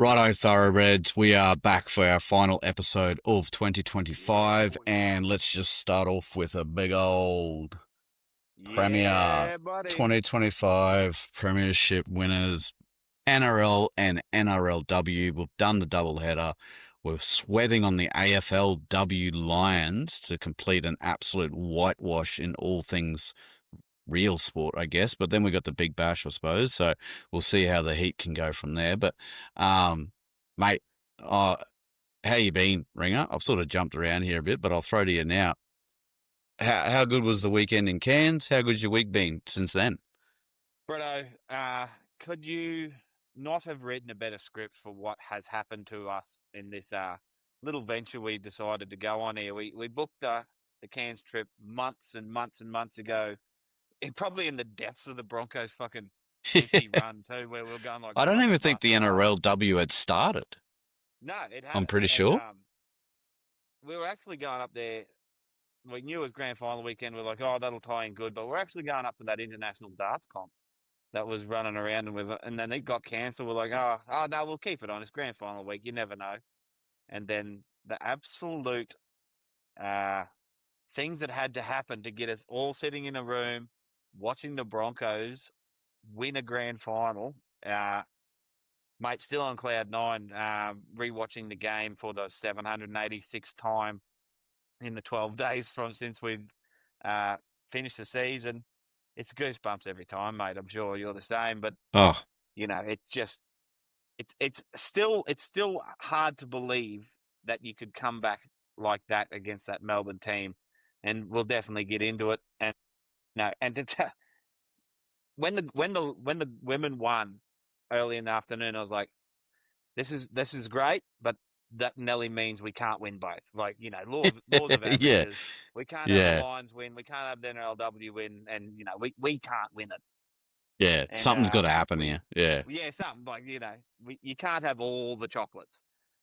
Righto, Thoroughbreds. We are back for our final episode of 2025, and let's just start off with a big old Premier Yeah, buddy. 2025 Premiership winners, NRL and NRLW. We've done the doubleheader. We're sweating on the AFLW Lions to complete an absolute whitewash in all things real sport, I guess. But then we got the Big Bash, I suppose. So we'll see how the Heat can go from there. But, mate, uh, how you been, Ringer? I've sort of jumped around here a bit, but I'll throw to you now. How good was the weekend in Cairns? How good's your week been since then? Fredo, could you not have written a better script for what has happened to us in this little venture we decided to go on here? We booked the Cairns trip months and months and months ago, probably in the depths of the Broncos' fucking shifty run too, where we were going like, I don't what even the think fuck's the going on? NRLW had started. No, it I'm hadn't. pretty And sure. we were actually going up there. We knew it was grand final weekend. We're like, oh, that'll tie in good. But we're actually going up to that international darts comp that was running around and then it got cancelled. We're like, oh no, we'll keep it on. It's grand final week. You never know. And then the absolute uh, things that had to happen to get us all sitting in a room watching the Broncos win a grand final. Mate, still on cloud nine, rewatching the game for the 786th time in the 12 days from since we've uh, finished the season. It's goosebumps every time, mate. I'm sure you're the same, but Oh, it just it's still hard to believe that you could come back like that against that Melbourne team, and we'll definitely get into it. And no, and when the women won early in the afternoon, I was like, this is great, but that Nelly means we can't win both. Like laws of yeah, averages. We can't have the yeah, Lions win. We can't have the NRLW win, and we can't win it. yeah. And Something's got to happen we here. Yeah. yeah, something like you can't have all the chocolates.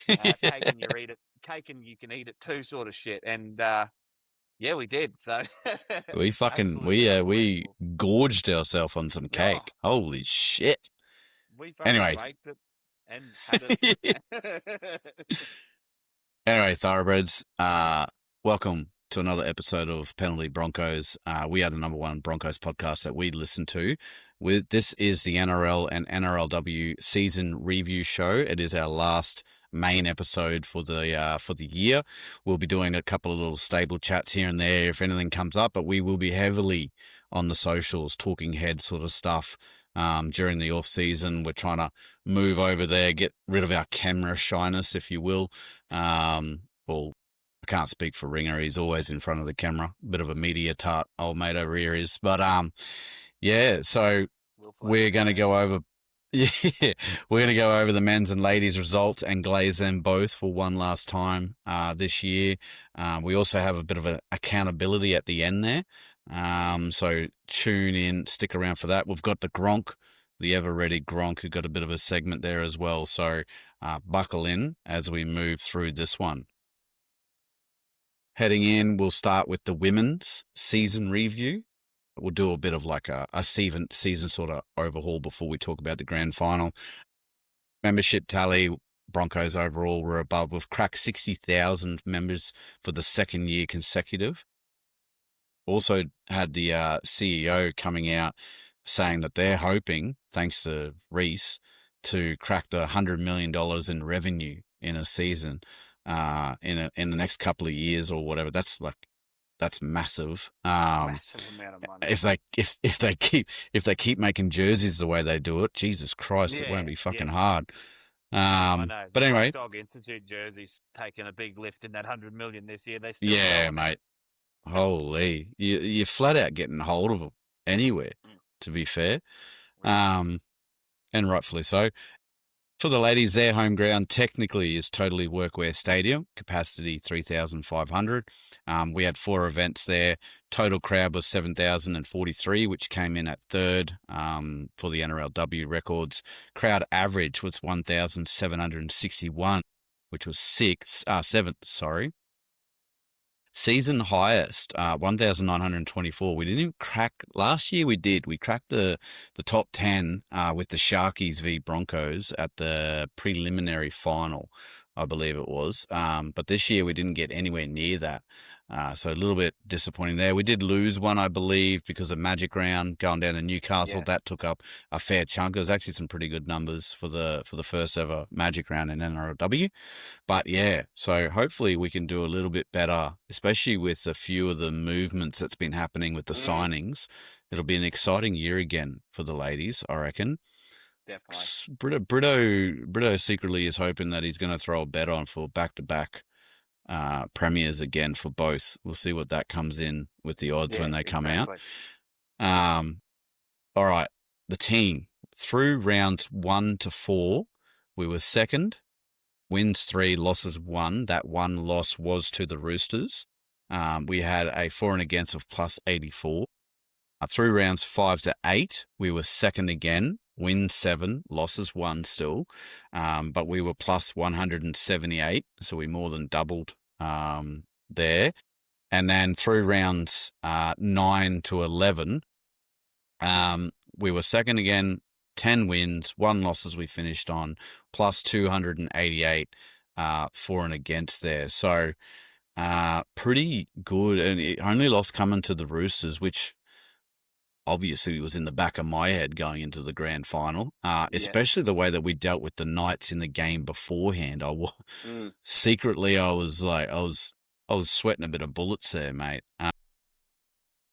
Cake and you can eat it too, sort of shit. And yeah, we did. So We fucking absolutely we unbelievable. gorged ourselves on some Oh, cake. Holy shit. we fucking Anyway, baked it and had it. anyway, Thoroughbreds, welcome to another episode of Penalty Broncos. We are the number one Broncos podcast that we listen to. This is the NRL and NRLW season review show. It is our last main episode for the year. We'll be doing a couple of little stable chats here and there if anything comes up, but we will be heavily on the socials, talking head sort of stuff. During the off season, we're trying to move over there, get rid of our camera shyness, if you will. Well, I can't speak for Ringer. He's always in front of the camera. Bit of a media tart, old mate over here is. But yeah. So We'll flash we're it going to around. go over. Yeah, we're going to go over the men's and ladies' results and glaze them both for one last time this year. We also have a bit of an accountability at the end there. So tune in, stick around for that. We've got the Gronk, the ever-ready Gronk, who got a bit of a segment there as well. So buckle in as we move through this one. Heading in, we'll start with the women's season review. We'll do a bit of like a season sort of overhaul before we talk about the grand final. Membership tally, Broncos overall were above. We've cracked 60,000 members for the second year consecutive. Also had the CEO coming out saying that they're hoping, thanks to Reese, to crack the $100 million in revenue in a season in the next couple of years or whatever. That's massive. Massive amount of money. If they keep making jerseys the way they do it, Jesus Christ, it won't Yeah, be fucking yeah. hard. I know. But The Black anyway, Dog Institute jersey's taken a big lift in that 100 million this year. They're still yeah, selling them. mate. Holy, you're flat out getting hold of them anywhere. Mm, To be fair, really. um, and rightfully so. For the ladies, their home ground technically is totally Workwear Stadium, capacity 3,500. We had 4 events there. Total crowd was 7,043, which came in at third for the NRLW records. Crowd average was 1,761, which was seventh, sorry. Season highest, 1,924. We didn't even crack last year. We did. We cracked the top 10 with the Sharkies v Broncos at the preliminary final, I believe it was. But this year we didn't get anywhere near that. So a little bit disappointing there. We did lose one, I believe, because of Magic Round going down to Newcastle. Yeah. That took up a fair chunk. It was actually some pretty good numbers for the first ever Magic Round in NRLW. But yeah, so hopefully we can do a little bit better, especially with a few of the movements that's been happening with the Mm, signings. It'll be an exciting year again for the ladies, I reckon. definitely. Brito secretly is hoping that he's going to throw a bet on for back-to-back premiers again for both. We'll see what that comes in with the odds when Yeah, they come out. exactly. Um, all right, the team through rounds 1 to 4, we were second. Wins 3, losses 1. That one loss was to the Roosters. We had a for and against of plus 84. Through rounds 5 to 8, we were second again. Wins 7, losses 1 still. But we were plus 178, so we more than doubled there. And then through rounds 9 to 11, we were second again, 10 wins, 1 losses we finished on, plus 288 for and against there. So pretty good. And it only lost coming to the Roosters, which obviously was in the back of my head going into the grand final, Yeah. especially the way that we dealt with the Knights in the game beforehand. Mm, Secretly, I was sweating a bit of bullets there, mate.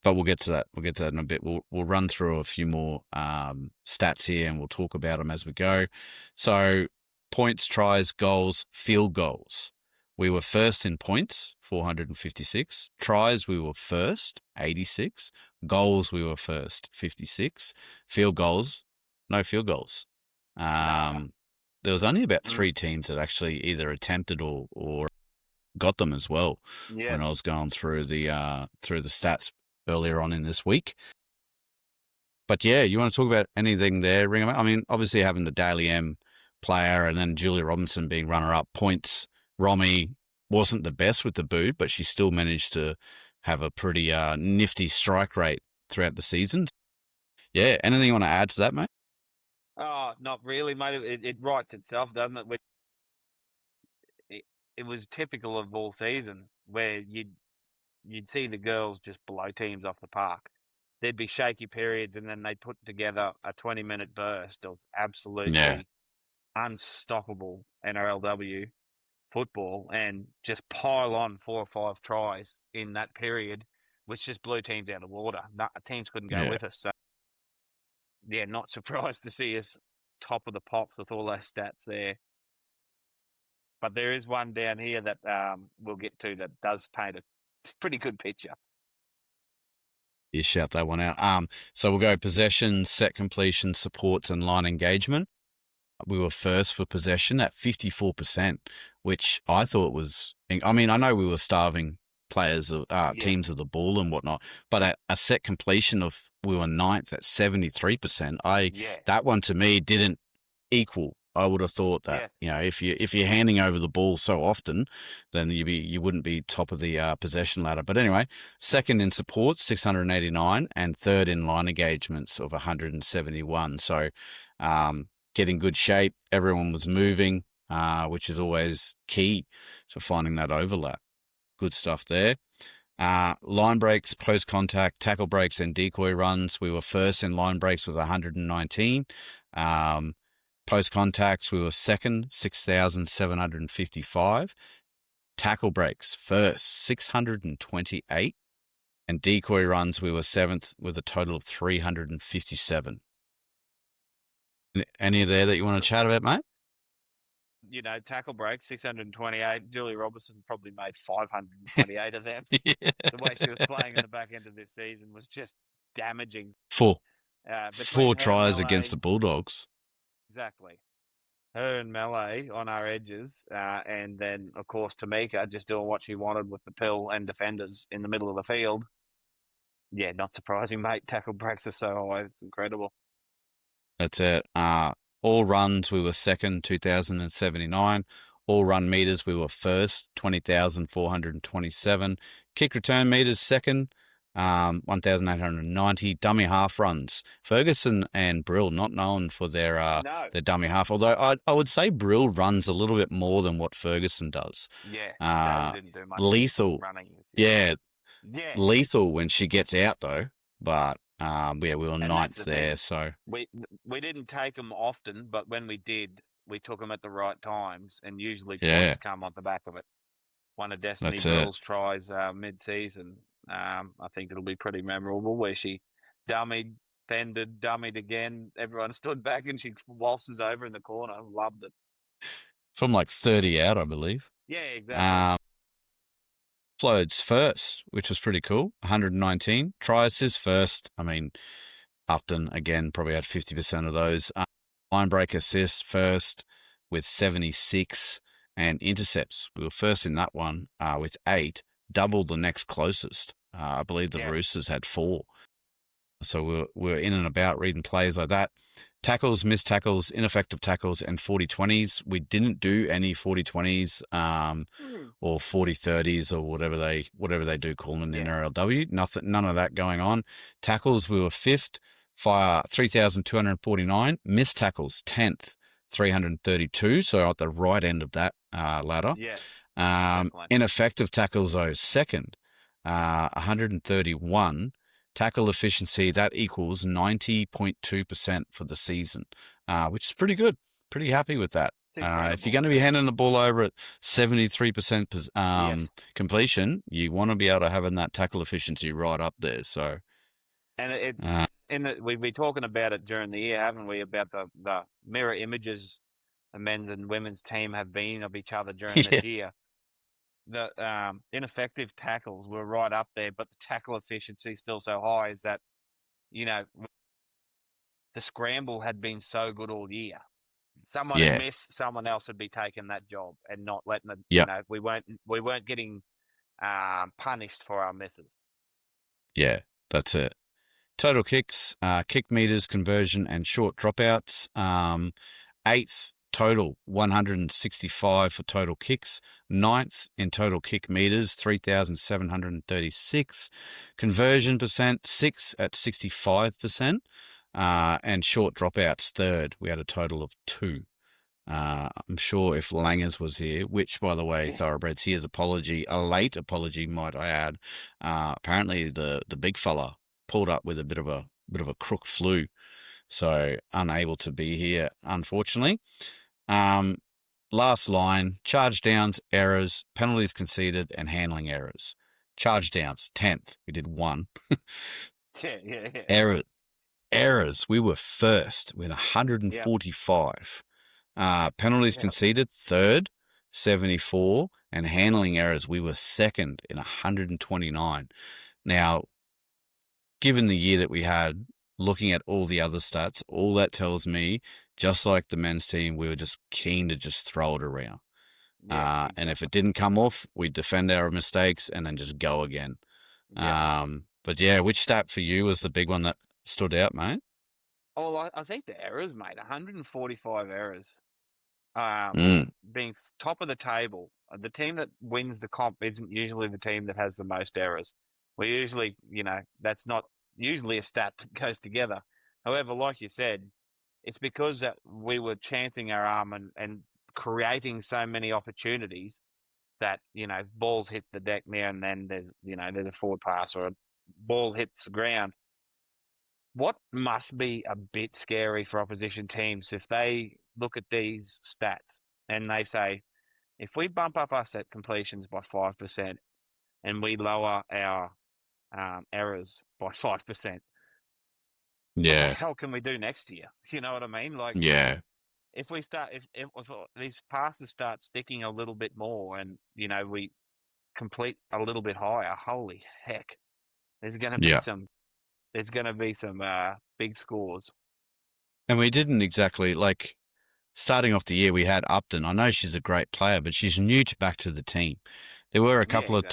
But we'll get to that. We'll get to that in a bit. We'll run through a few more stats here, and we'll talk about them as we go. So, points, tries, goals, field goals. We were first in points, 456. Tries, we were first, 86. Goals, we were first, 56. Field goals, no field goals. nah. There was only about Mm, 3 teams that actually either attempted or got them as well yeah. when I was going through the stats earlier on in this week. But yeah, you want to talk about anything there, Ringham? I mean, obviously having the Daily M player and then Julia Robinson being runner-up points. Romy wasn't the best with the boot, but she still managed to have a pretty nifty strike rate throughout the season. Yeah, anything you want to add to that, mate? Oh, not really, mate. It writes itself, doesn't it? It, it was typical of all season where you'd see the girls just blow teams off the park. There'd be shaky periods, and then they'd put together a 20-minute burst of Yeah, absolutely unstoppable NRLW football and just pile on 4 or 5 tries in that period, which just blew teams out of water. Teams couldn't go yeah. with us. So, yeah, not surprised to see us top of the pops with all those stats there. But there is one down here that we'll get to that does paint a pretty good picture. You shout that one out. So we'll go possession, set completion, supports, and line engagement. We were first for possession at 54%, which I thought was. I mean, I know we were starving players, Yeah, teams of the ball and whatnot, but a set completion of we were ninth at 73%. yeah, That one to me didn't equal. I would have thought that yeah. if you're handing over the ball so often, then you wouldn't be top of the possession ladder. But anyway, second in support 689 and third in line engagements of 171. So getting good shape. Everyone was moving, which is always key to finding that overlap. Good stuff there. Line breaks, post contact, tackle breaks, and decoy runs. We were first in line breaks with 119. Post contacts, we were second, 6,755. Tackle breaks, first, 628. And decoy runs, we were seventh with a total of 357. Any there that you want to chat about, mate? Tackle break 628. Julie Robertson probably made 528 of them. Yeah. The way she was playing in the back end of this season was just damaging. Four. Between Four her and tries against Melee, the Bulldogs. exactly. Her and Melee on our edges, and then of course Tamika just doing what she wanted with the pill and defenders in the middle of the field. Yeah, not surprising, mate. Tackle breaks are so high; it's incredible. That's it. All runs, we were second, 2,079. All run meters, we were first, 20,427. Kick return meters, second, 1,890. Dummy half runs. Ferguson and Brill not known for No. their dummy half, although I would say Brill runs a little bit more than what Ferguson does. Yeah. Dale Uh, didn't do much lethal, running this year. yeah, Yeah. lethal when she gets out though. But yeah, we were And ninth that's the there, thing. so We didn't take them often, but when we did, we took them at the right times, and usually yeah, points come on the back of it. One of Destiny that's it. Brill's tries mid-season. I think it'll be pretty memorable where she dummied, fended, dummied again. Everyone stood back and she waltzes over in the corner. Loved it. From like 30 out, I believe. Yeah, exactly. Offloads first, which was pretty cool. 119. Try assists first. I mean, Upton, again, probably had 50% of those. Line break assists first with 76. And intercepts, we were first in that one with 8, double the next closest. I believe the Yeah. Roosters had 4. So we're in and about reading plays like that. Tackles, missed tackles, ineffective tackles, and 40-20s. We didn't do any 40-20s or 40-30s or whatever they do call them in the NRLW. None of that going on. Tackles, we were 5th, 3,249. Missed tackles, 10th, 332. So at the right end of that ladder. Yes. Ineffective tackles, though, 2nd, 131. Tackle efficiency, that equals 90.2% for the season, which is pretty good. Pretty happy with that. If you're going to be handing the ball over at 73% completion, you want to be able to have that tackle efficiency right up there. So, and we've been talking about it during the year, haven't we? About the mirror images the men's and women's team have been of each other during this year. The ineffective tackles were right up there, but the tackle efficiency still so high is that, the scramble had been so good all year. Someone had missed, someone else would be taking that job and not letting it. We weren't getting punished for our misses. Yeah, that's it. Total kicks, kick meters, conversion, and short dropouts. 8th total, 165 for total kicks. 9th in total kick meters, 3,736. Conversion percent, 6 at 65%. And short dropouts, 3rd. We had a total of 2. I'm sure if Langers was here, which, by the way, Thoroughbreds, here's apology, a late apology, might I add. Apparently, the big fella pulled up with a bit of a crook flu, so unable to be here, unfortunately. Last line: charge downs, errors, penalties conceded, and handling errors. Charge downs, 10th. We did 1. Errors, we were first with 145. Penalties conceded, 3rd, 74, and handling errors, we were 2nd in 129. Now, given the year that we had, looking at all the other stats, all that tells me, just like the men's team, we were just keen to just throw it around. And if it didn't come off, we'd defend our mistakes and then just go again. But yeah, which stat for you was the big one that stood out, mate? Oh, I think the errors, mate. 145 errors. Being top of the table. The team that wins the comp isn't usually the team that has the most errors. We usually, that's not usually a stat that goes together. However, like you said, it's because that we were chancing our arm and creating so many opportunities that, balls hit the deck now and then there's a forward pass or a ball hits the ground. What must be a bit scary for opposition teams if they look at these stats and they say, if we bump up our set completions by 5% and we lower our errors by 5%, what the hell can we do next year? You know what I mean? Like, if we start, if these passes start sticking a little bit more and, we complete a little bit higher, holy heck, there's going to be some big scores. And we didn't exactly, starting off the year, we had Upton. I know she's a great player, but she's new back to the team. There were a couple of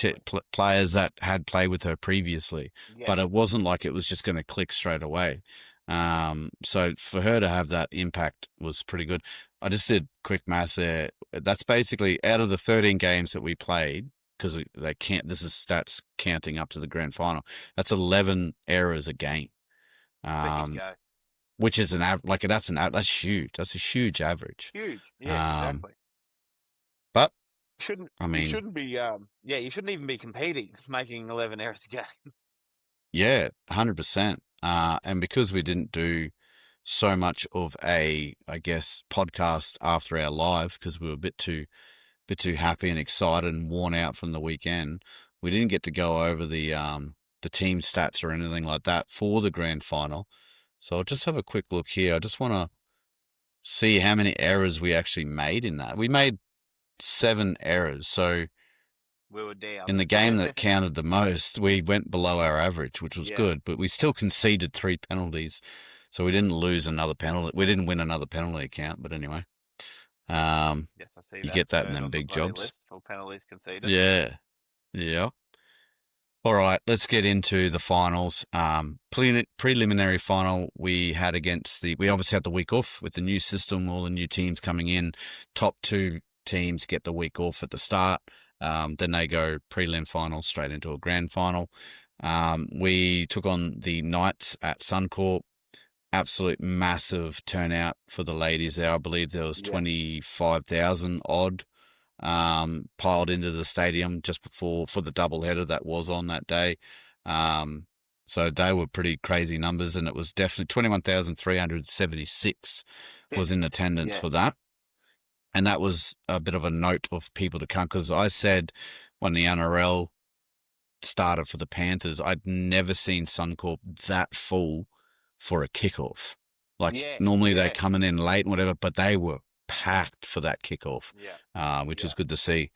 players that had played with her previously, but it wasn't like it was just going to click straight away. So for her to have that impact was pretty good. I just did quick maths there. That's basically out of the 13 games that we played, because they can't. This is stats counting up to the grand final. That's 11 errors a game, There you um, go. which is that's huge. That's a huge average. Huge. Yeah, Um, exactly. but Shouldn't I you mean, shouldn't be yeah, you shouldn't even be competing making 11 errors a game. yeah, 100%. And because we didn't do so much of a, I guess, podcast after our live, because we were a bit too happy and excited and worn out from the weekend, we didn't get to go over the team stats or anything like that for the grand final. So I'll just have a quick look here. I just want to see how many errors we actually made in that. We made 7 errors. So We were down. in the game that counted the most, we went below our average, which was Yeah. good, but we still conceded 3 penalties. So we didn't lose another penalty. We didn't win another penalty count, but anyway, Yes, I see you that get that in third them on the big bloody jobs. list for penalties conceded. Yeah. Yeah. All right, let's get into the finals. Preliminary final we had against we obviously had the week off with the new system, all the new teams coming in. Top 2 teams get the week off at the start. Then they go prelim final straight into a grand final. We took on the Knights at Suncorp. Absolute massive turnout for the ladies there. I believe there was 25,000 odd piled into the stadium just before for the doubleheader that was on that day. So they were pretty crazy numbers, and it was definitely 21,376 was in attendance Yeah. for that. And that was a bit of a note of people to come, because I said when the NRL started for the Panthers, I'd never seen Suncorp that full for a kickoff. Like Yeah. normally they're Yeah. coming in late and whatever, but they were packed for that kickoff, which Yeah. was good to see.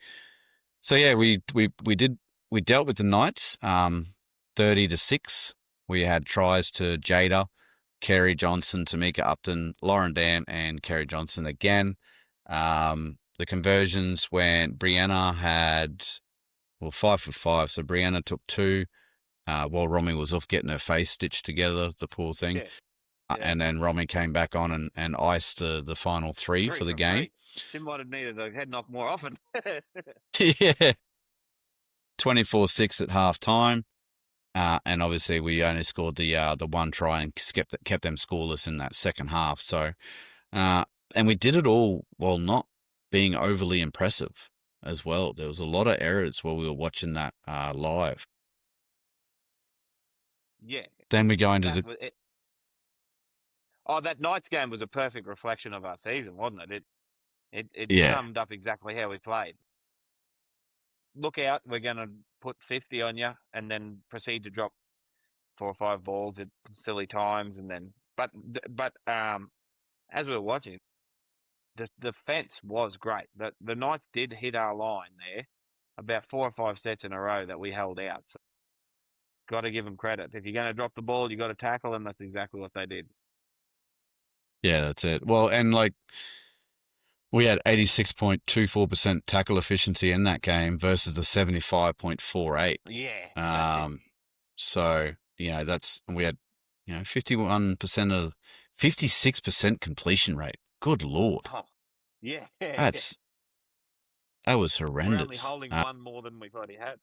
So yeah, we dealt with the Knights, 30-6. We had tries to Jada, Kerry Johnson, Tamika Upton, Lauren Dan, and Kerry Johnson again. The conversions when Brianna had 5 for 5, so Brianna took 2, while Romy was off getting her face stitched together, the poor thing. Yeah. And then Romy came back on and iced the final 3 3 for the from game. 3. She might have needed a head knock more often. Yeah. 24-6 at half time. And obviously we only scored the 1 try and kept them scoreless in that second half. So, and we did it all while not being overly impressive as well. There was a lot of errors while we were watching that live. Yeah. Then we go into That was it. Oh, that Knights game was a perfect reflection of our season, wasn't it? It yeah, summed up exactly how we played. Look out, we're going to put 50 on you, and then proceed to drop 4 or 5 balls at silly times, and then but as we were watching, the defense was great. The Knights did hit our line there about 4 or 5 sets in a row that we held out. So got to give them credit. If you're going to drop the ball, you got to tackle, and that's exactly what they did. yeah, that's it. Well, and like we had 86.24% tackle efficiency in that game versus the 75.48. Yeah, that's it. So, we had, 51% of 56% completion rate. Good Lord. Oh, yeah. That was We're only horrendous. holding one more than we've already had.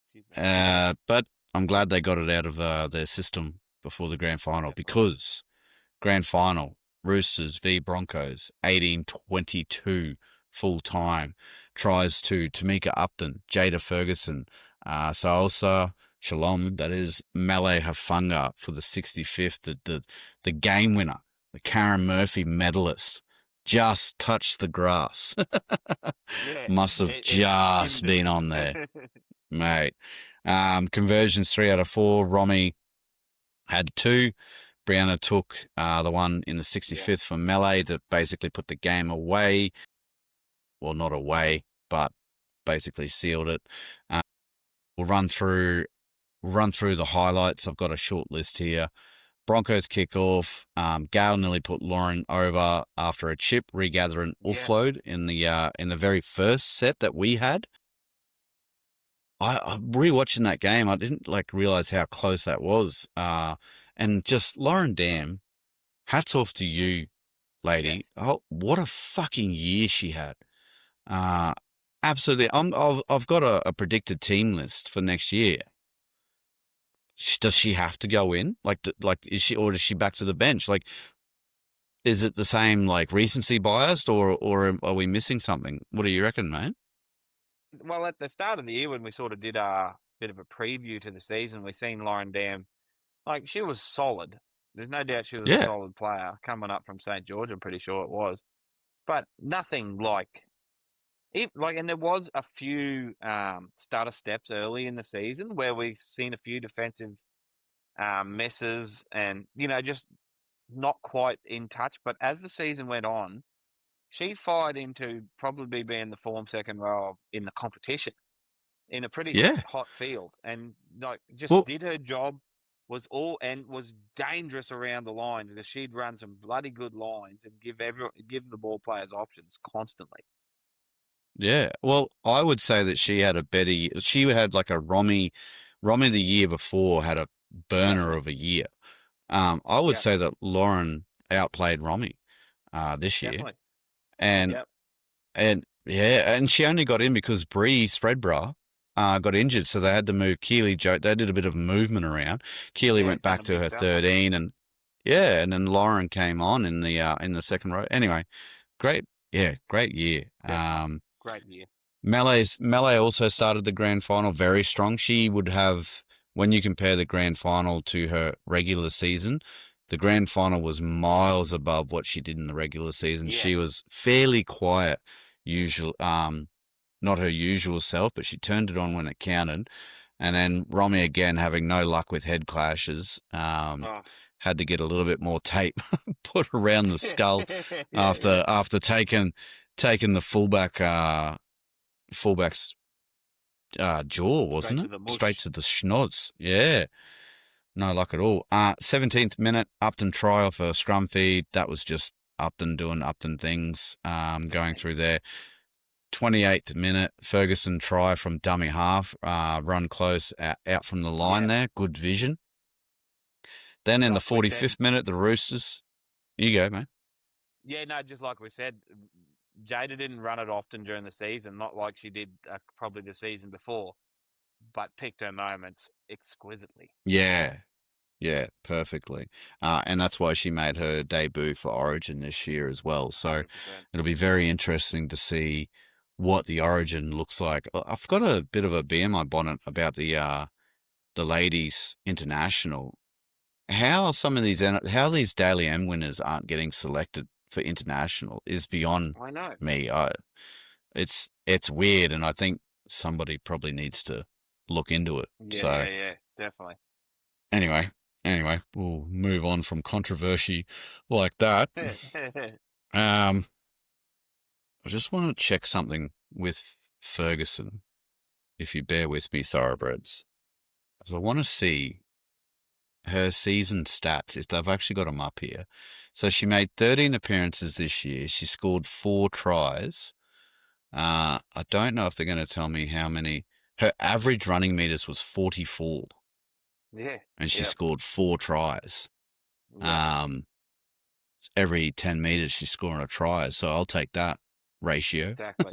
Excuse me. But I'm glad they got it out of their system before the grand final, Definitely. because grand final, Roosters v Broncos, 18-22 full time. Tries to Tamika Upton, Jada Ferguson, Saosa Shalom, that is Malay Hafanga for the 65th, the game winner, the Karen Murphy medalist, just touched the grass. Yeah, Must have it just skimmed it. been on there, mate. Conversions 3 out of 4. Romy had 2. Brianna took the one in the 65th for Melee to basically put the game away. Well, not away, but basically sealed it. We'll run through the highlights. I've got a short list here. Broncos kickoff. Gale nearly put Lauren over after a chip, regather and offload in the very first set that we had. I rewatching that game, I didn't realize how close that was. And just Lauren Dam, hats off to you, lady. Yes. Oh, what a fucking year she had. Uh, Absolutely. I've got a predicted team list for next year. Does she have to go in? Like, is she, or is she back to the bench? Like, is it the same, like, recency biased, or are we missing something? What do you reckon, mate? Well, at the start of the year when we sort of did a bit of a preview to the season, we seen Lauren Dam. Like, she was solid. There's no doubt she was a Yeah, solid player coming up from St. George. I'm pretty sure it was, but nothing like it. Like, and there was a few starter steps early in the season where we've seen a few defensive messes, and just not quite in touch. But as the season went on, she fired into probably being the form second row in the competition in a pretty yeah. hot field, and like just Well, did her job. Was dangerous around the line because she'd run some bloody good lines and give the ball players options constantly. yeah. Well, I would say that she had a better. She had like a Romy the year before had a That's burner it. of a year. I would Yep, say that Lauren outplayed Romy this year, definitely. and Yep. and yeah, and she only got in because Bree Spreadbra got injured, so they had to move Keely. They did a bit of movement around. Keely Yeah, went done back a to big her fella. 13, and yeah, and then Lauren came on in the second row. Anyway, great, yeah, great year. Definitely. Great year. Melee also started the grand final very strong. She would have, when you compare the grand final to her regular season, the grand final was miles above what she did in the regular season. Yeah. She was fairly quiet, not her usual self, but she turned it on when it counted. And then Romy again having no luck with head clashes, Oh. had to get a little bit more tape put around the skull Yeah. after taking the fullback's jaw, Straight wasn't to it? the Straight mush. to the schnoz. Yeah, no luck at all. 17th minute, Upton try off a scrum feed. That was just Upton doing Upton things, going through there. 28th minute, Ferguson try from dummy half, run close out from the line Yeah. there. Good vision. Then in the Like we said, 45th minute, the Roosters. You go, mate. yeah, no, just like we said, Jada didn't run it often during the season, not like she did probably the season before, but picked her moments exquisitely. Yeah, yeah, perfectly. And that's why she made her debut for Origin this year as well. So 100%. it'll be very interesting to see what the Origin looks like. I've got a bit of a bee in my bonnet about the ladies international. How some of how these Daily M winners aren't getting selected for international is beyond I know. me. It's weird, and I think somebody probably needs to look into it. Yeah, So yeah, yeah, definitely. anyway, we'll move on from controversy like that. Um, I just want to check something with Ferguson, if you bear with me, Thoroughbreds, because I want to see her season stats, if they've actually got them up here. So she made 13 appearances this year. She scored 4 tries. I don't know if they're going to tell me how many. Her average running meters was 44, Yeah, and she yeah, scored 4 tries. yeah, Um, every 10 meters she's scoring a try, so I'll take that ratio. exactly.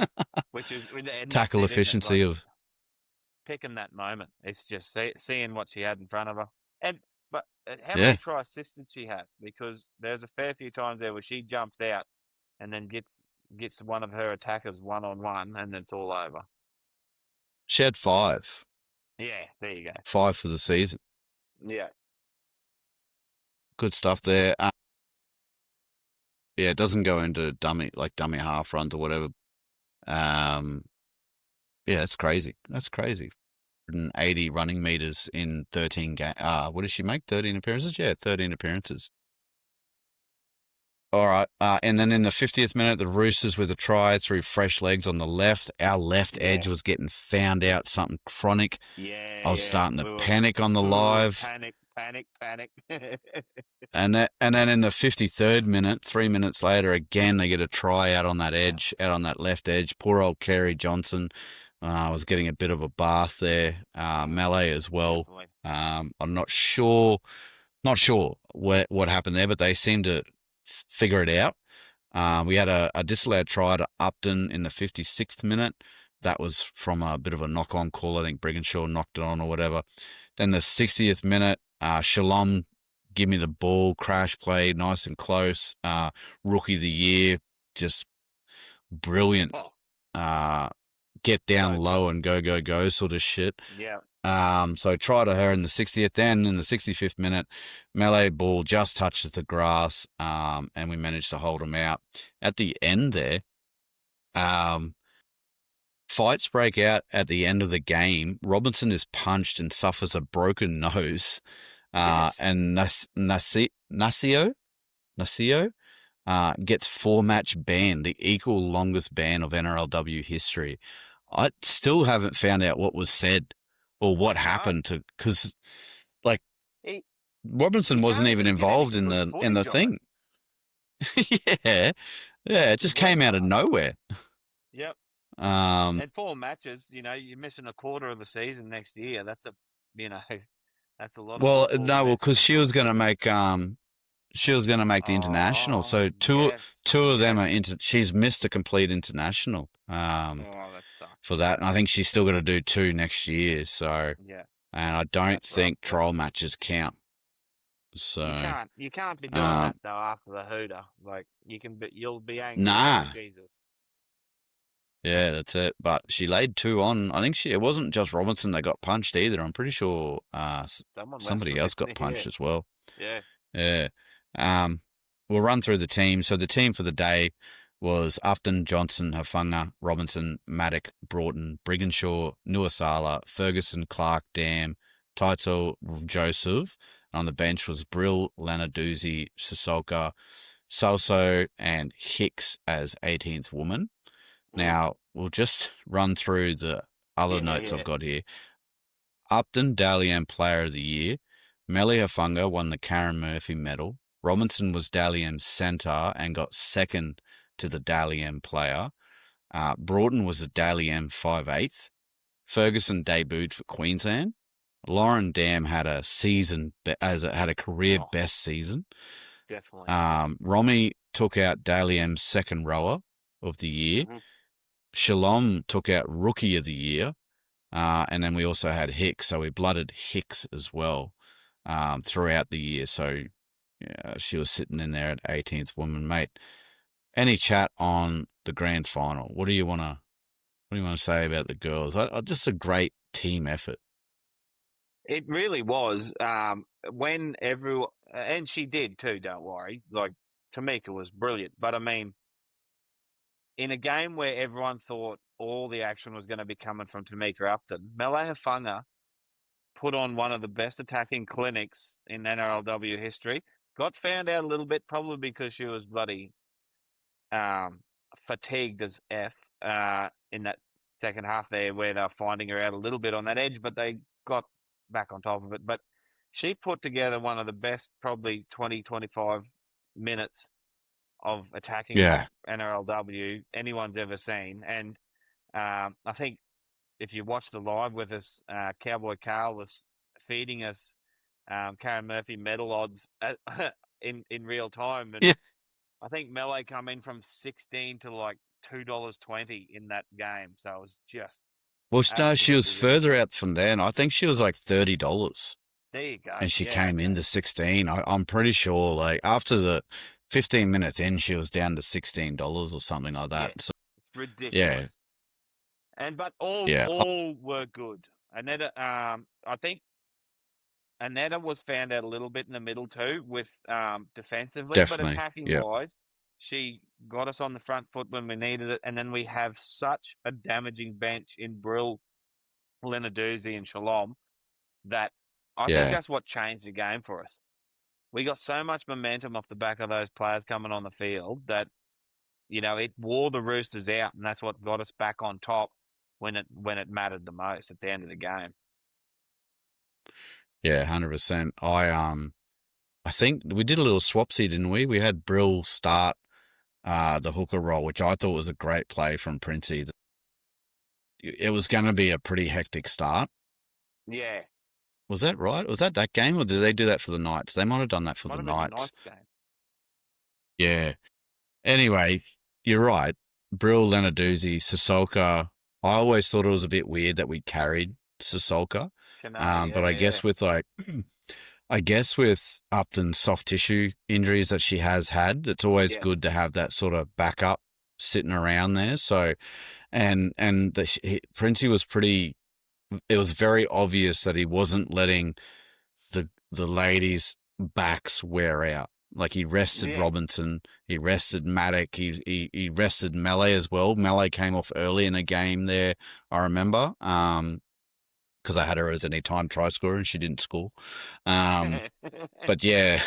And that's Tackle it, isn't it? efficiency Like of, picking that moment. It's just seeing what she had in front of her. And but how many yeah. try assists did she have? Because there's a fair few times there where she jumps out and then gets one of her attackers one on one, and it's all over. She had five. Yeah, there you go. 5 for the season. Yeah, Good stuff there. Yeah, it doesn't go into dummy half runs or whatever. Um, yeah, it's crazy. That's crazy. 180 running meters in 13 games. What does she make? 13 appearances? Yeah, 13 appearances. All right. And then in the 50th minute, the Roosters with a try through fresh legs on the left. Our left yeah, edge was getting found out something chronic. yeah, I was yeah. starting to panic on the live. Panic, panic, panic. And then in the 53rd minute, 3 minutes later, again they get a try out on that Yeah, edge, out on that left edge. Poor old Kerry Johnson was getting a bit of a bath there. mm, Malay as well. definitely. I'm not sure Not sure what happened there, but they seemed to figure it out. We had a disallowed try to Upton in the 56th minute. That was from a bit of a knock-on call. I think Brigginshaw knocked it on or whatever. Then the 60th minute, Shalom give me the ball, crash play, nice and close. Rookie of the year, just brilliant. Oh, Get down so low good. and go sort of shit. Yeah. So try to her in the 60th. Then in the 65th minute, melee ball just touches the grass, and we managed to hold them out. At the end there, fights break out at the end of the game. Robinson is punched and suffers a broken nose. Yes. And Nasio gets 4-match ban, the equal longest ban of NRLW history. I still haven't found out what was said or what No. happened to, because like He, Robinson you wasn't can't even even get any involved in good the footage of it. thing. Yeah, yeah, it It's just came out of bizarre. nowhere. Yep. Um, And 4 matches, you're missing a quarter of the season next year. You know, that's a lot of well, football no, well, missing because in 4 seasons. she was gonna make the international, Oh, so yes, two of them yes. are she's missed a complete international. Oh, that sucks. For that, and I think she's still got to do two next year. So, Yeah, and I don't that's rough. think trial matches count. So, You can't be doing that um, though after the hooter. Like you'll be angry like nah, Jesus. yeah, that's it. But she laid two on. I think it wasn't just Robinson that got punched either. I'm pretty sure Someone left somebody from else it. got Yeah, punched as well. yeah. Yeah. Um, we'll run through the team. So the team for the day was Upton, Johnson, Hafanga, Robinson, Maddock, Broughton, Brigginshaw, Nuasala, Ferguson, Clark, Dam, Taito, Joseph. On the bench was Brill, Lanaduzzi, Sissoko, Salso, and Hicks as 18th woman. Mm. Now, we'll just run through the other Yeah, notes I've yeah. got here. Upton Dalian Player of the Year. Melly Hafanga won the Karen Murphy Medal. Robinson was Dalian's centre and got second to the Dalian player. Broughton was a Dalian 5/8. Ferguson debuted for Queensland. Lauren Dam had had a career Oh, best season. definitely. Romy took out Dalian's second rower of the year. Hmm. Shalom took out Rookie of the Year. And then we also had Hicks, so we blooded Hicks as well throughout the year. So yeah, she was sitting in there at 18th woman, mate. Any chat on the grand final? What do you want to say about the girls? Just a great team effort. It really was. When everyone and she did too. Don't worry. Like Tamika was brilliant, but I mean, in a game where everyone thought all the action was going to be coming from Tamika Upton, Malay Hafanga put on one of the best attacking clinics in NRLW history. Got found out a little bit, probably because she was bloody um, fatigued as F in that second half there, where they're finding her out a little bit on that edge, but they got back on top of it. But she put together one of the best, probably 20, 25 minutes of attacking Yeah, NRLW anyone's ever seen. And I think if you watch the live with us, Cowboy Carl was feeding us Karen Murphy medal odds in real time, and yeah. I think Melee come in from 16 to like $2.20 in that game, so it was just Well, no, she was absolutely further ridiculous. out from there, and I think she was like $30, There you go. and she Yeah, came okay. into 16. I'm pretty sure, like after the 15 minutes in, she was down to $16 or something like Yeah, that. So it's yeah, ridiculous. But all yeah, all were good. I think Aneta was found out a little bit in the middle too, with defensively, but definitely, attacking yeah. wise, she got us on the front foot when we needed it. And then we have such a damaging bench in Brill, Lenaduzzi, and Shalom that I think Yeah. that's what changed the game for us. We got so much momentum off the back of those players coming on the field that it wore the Roosters out, and that's what got us back on top when it mattered the most at the end of the game. Yeah, 100%. I think we did a little swapsy, didn't we? We had Brill start the hooker role, which I thought was a great play from Princey. It was going to be a pretty hectic start. Yeah, Was that right? Was that game, or did they do that for the Knights? They might have done that for Might the have been the Knights. Knights game. Yeah. Anyway, you're right. Brill, Lenarduzzi, Sissoko. I always thought it was a bit weird that we carried Sissoko. Chanel, But I yeah. guess with I guess with Upton's soft tissue injuries that she has had, it's always Yes. good to have that sort of backup sitting around there. So, Princey was pretty. It was very obvious that he wasn't letting the ladies' backs wear out. Like he rested Yeah. Robinson, he rested Maddock, he rested Melee as well. Melee came off early in a game there, I remember. Because I had her as an anytime try scorer and she didn't score. Um, but yeah,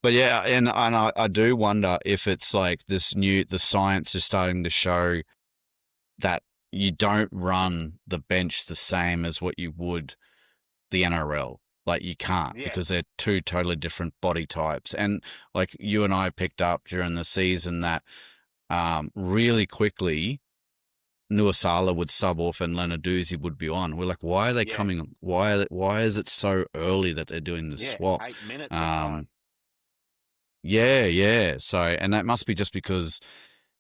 but yeah, and I do wonder if it's like the science is starting to show that you don't run the bench the same as what you would the NRL. Like you can't Yeah. because they're two totally different body types. And like you and I picked up during the season that really quickly Nuasala would sub off and Lenarduzzi would be on. We're like, why are they Yeah. coming? Why is it so early that they're doing the Yeah. swap? 8 minutes at time. Um, yeah, yeah. So, and that must be just because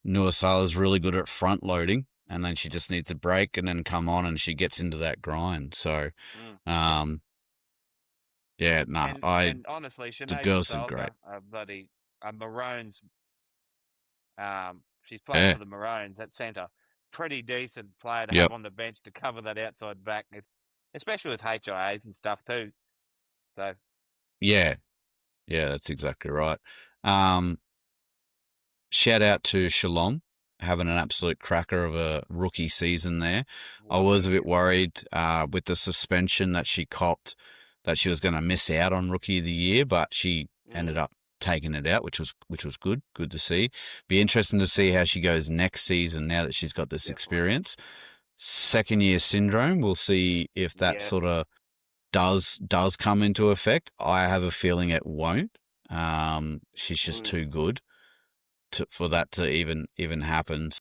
Nuasala's really good at front loading, and then she just needs to break and then come on, and she gets into that grind. So, Mm. um, yeah, nah, And honestly, the Sinead girls are great. Sissoko, Maroons. She's playing Yeah, for the Maroons at centre. Pretty decent player to yep, have on the bench to cover that outside back, especially with HIAs and stuff too. So yeah, yeah. That's exactly right. Um, Shout out to Shalom having an absolute cracker of a rookie season there. I was a lucky, bit worried with the suspension that she copped that she was going to miss out on rookie of the year, but she ended up taking it out, which was good. Good to see. Be interesting to see how she goes next season now that she's got this definitely. experience. Second year syndrome. We'll see if that Yes. sort of does come into effect. I have a feeling it won't. She's just Mm, too good for that to even happen.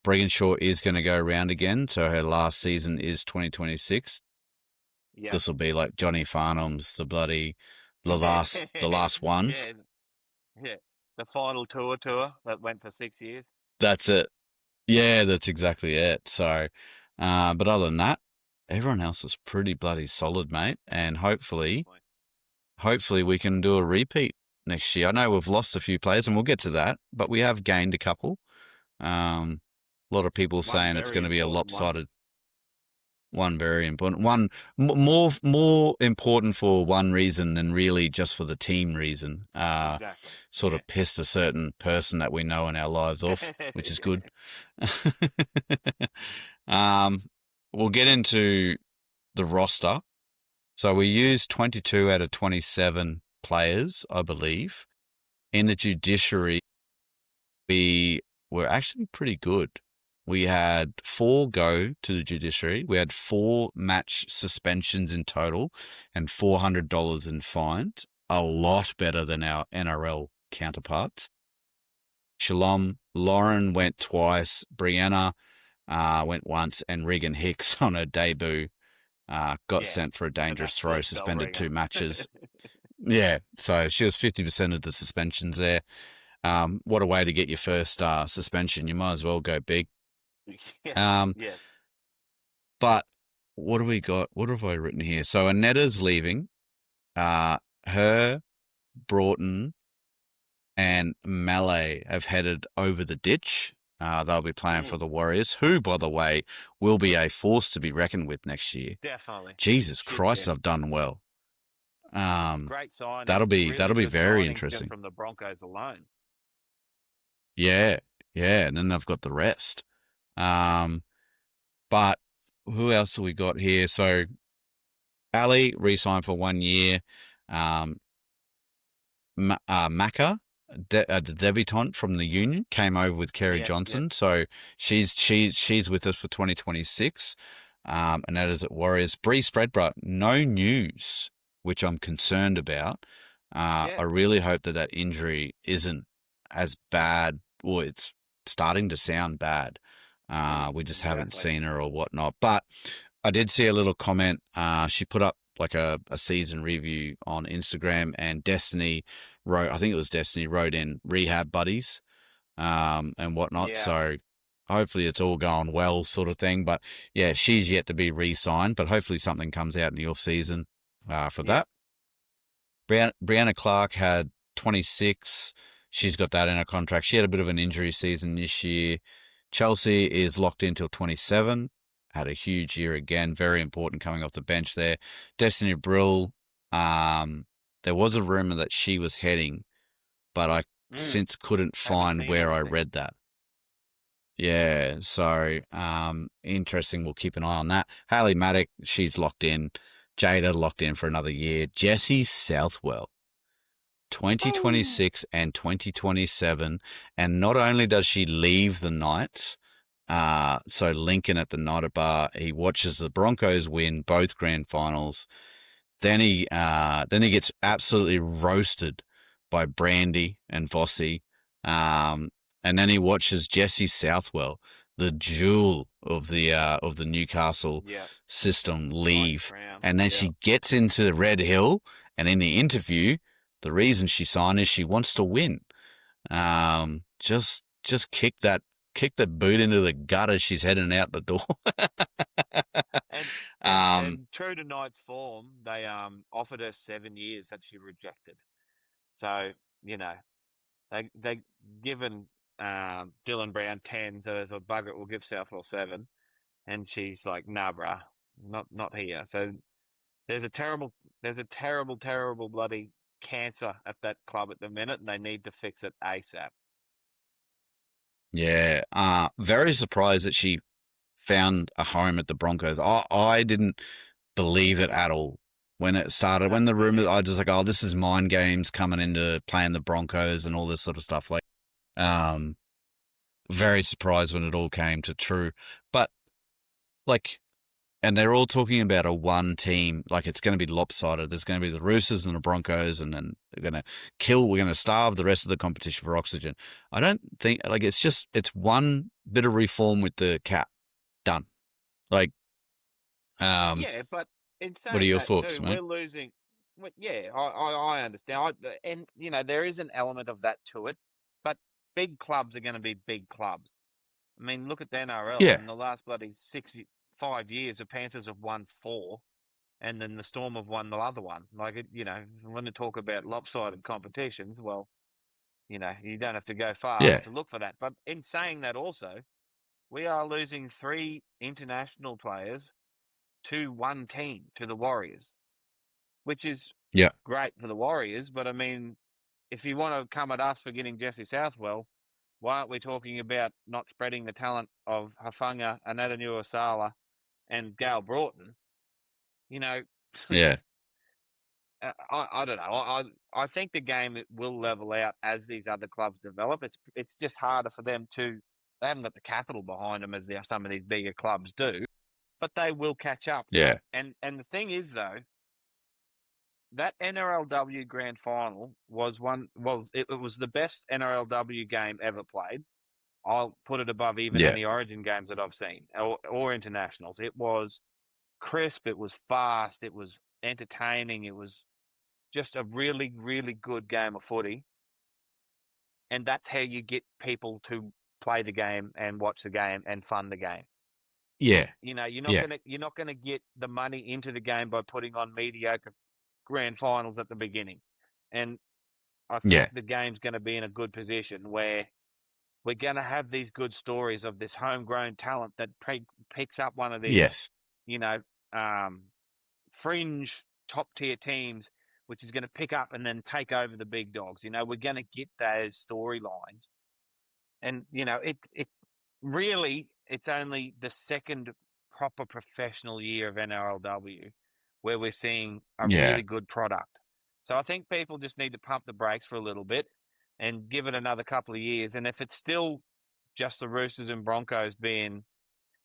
Brigginshaw is going to go around again, so her last season is 2026. yeah. This will be like Johnny Farnham's the last one. Yeah. Yeah. The final tour that went for 6 years. That's it. Yeah, that's exactly it. So, but other than that, everyone else is pretty bloody solid, mate. And Definitely. hopefully we can do a repeat next year. I know we've lost a few players, and we'll get to that, but we have gained a couple. A lot of people One saying it's very going to be a important one. lopsided. One very important one, more important for one reason than really just for the team reason. Exactly. Sort Yeah. of pissed a certain person that we know in our lives off, which is good. um, we'll get into the roster. So we used 22 out of 27 players, I believe. In the judiciary, we were actually pretty good. We had 4 go to the judiciary. We had 4 match suspensions in total and $400 in fines. A lot better than our NRL counterparts. Shalom, Lauren went twice. Brianna went once, and Regan Hicks on her debut got Yeah. sent for a An dangerous throw, absolute suspended bell 2 matches. Yeah, so she was 50% of the suspensions there. What a way to get your first suspension. You might as well go big. Yeah. Um, Yeah. but what do we got? What have I written here? So Anetta's leaving. Her, Broughton, and Malay have headed over the ditch. They'll be playing for Mm, the Warriors, who, by the way, will be a force to be reckoned with next year. definitely. Jesus Shit, yeah. Christ, I've done well. Great That'll signings. be Really that'll be good very signings just interesting. from the Broncos alone. Yeah, yeah, and then they've got the rest. Um, but who else have we got here? So Ali re-signed for 1 year. Um, Maka, the debutante from the Union, came over with Kerry Yes, yes. Johnson, so she's with us for 2026. And that is at Warriors. Bree Spreadborough, no news, which I'm concerned about. Yeah. I really hope that injury isn't as bad, or it's starting to sound bad. We just haven't Exactly. seen her or whatnot. But I did see a little comment. She put up like a season review on Instagram, and Destiny wrote, I think it was Destiny, wrote in rehab buddies, and whatnot. Yeah, So hopefully it's all going well, sort of thing. But yeah, she's yet to be re-signed, but hopefully something comes out in the off season for yeah. that. Brianna Clark had 26. She's got that in her contract. She had a bit of an injury season this year. Chelsea is locked in till 27. Had a huge year again. Very important coming off the bench there. Destiny Brill, there was a rumor that she was heading, but I Mm, since couldn't haven't find seen where I anything. read that. Yeah, so interesting. We'll keep an eye on that. Haley Maddock, she's locked in. Jada locked in for another year. Jesse Southwell, Oh, 2026 and 2027. And not only does she leave the Knights, so Lincoln at the Night Bar, he watches the Broncos win both grand finals. Then he gets absolutely roasted by Brandy and Vossi. Um, and then he watches Jesse Southwell, the jewel of the Newcastle yeah. system, Knights leave. crown. And then Yeah. she gets into Red Hill, and in the interview, the reason she signed is she wants to win. Just kick that boot into the gutter. She's heading out the door. And um, and true to Knight's form, they offered her 7 years that she rejected. So, you know, they given Dylan Brown 10, so they thought bugger it, we'll give Southwell 7. And she's like, nah, bruh, not here. So there's a terrible terrible bloody cancer at that club at the minute, and they need to fix it ASAP. yeah, very surprised that she found a home at the Broncos. I didn't believe it at all when it started. When the Me rumors, I neither. was just like, oh, this is mind games coming into playing the Broncos and all this sort of stuff. Like, um, very surprised when it all came to true. But like, and they're all talking about a one team, like it's going to be lopsided. There's going to be the Roosters and the Broncos, and then we're going to starve the rest of the competition for oxygen. I don't think, like, it's one bit of reform with the cap done. Like, um, Yeah, but in what are saying your that thoughts, too, man? we're losing. Yeah, I understand. And, there is an element of that to it, but big clubs are going to be big clubs. I mean, look at the NRL. Yeah, In the last bloody 5 years, the Panthers have won four, and then the Storm have won the other one. Like, when you talk about lopsided competitions, well, you don't have to go far yeah, to look for that. But in saying that also, we are losing three international players to one team, to the Warriors, which is yeah, great for the Warriors. But I mean, if you want to come at us for getting Jesse Southwell, why aren't we talking about not spreading the talent of Hafanga, Anata Nuasala, and Gal Broughton? You know, yeah, I don't know. I think the game will level out as these other clubs develop. It's just harder for them to. They haven't got the capital behind them as some of these bigger clubs do, but they will catch up. yeah, And the thing is though, that NRLW grand final it was the best NRLW game ever played. I'll put it above even yeah, any Origin games that I've seen or internationals. It was crisp. It was fast. It was entertaining. It was just a really, really good game of footy. And that's how you get people to play the game and watch the game and fund the game. yeah, yeah, You're not gonna get the money into the game by putting on mediocre grand finals at the beginning. And I think yeah, the game's going to be in a good position where we're going to have these good stories of this homegrown talent that picks up one of these, yes, you know, um, fringe top tier teams, which is going to pick up and then take over the big dogs. We're going to get those storylines, and it really it's only the second proper professional year of NRLW where we're seeing a yeah, really good product. So I think people just need to pump the brakes for a little bit and give it another couple of years. And if it's still just the Roosters and Broncos being,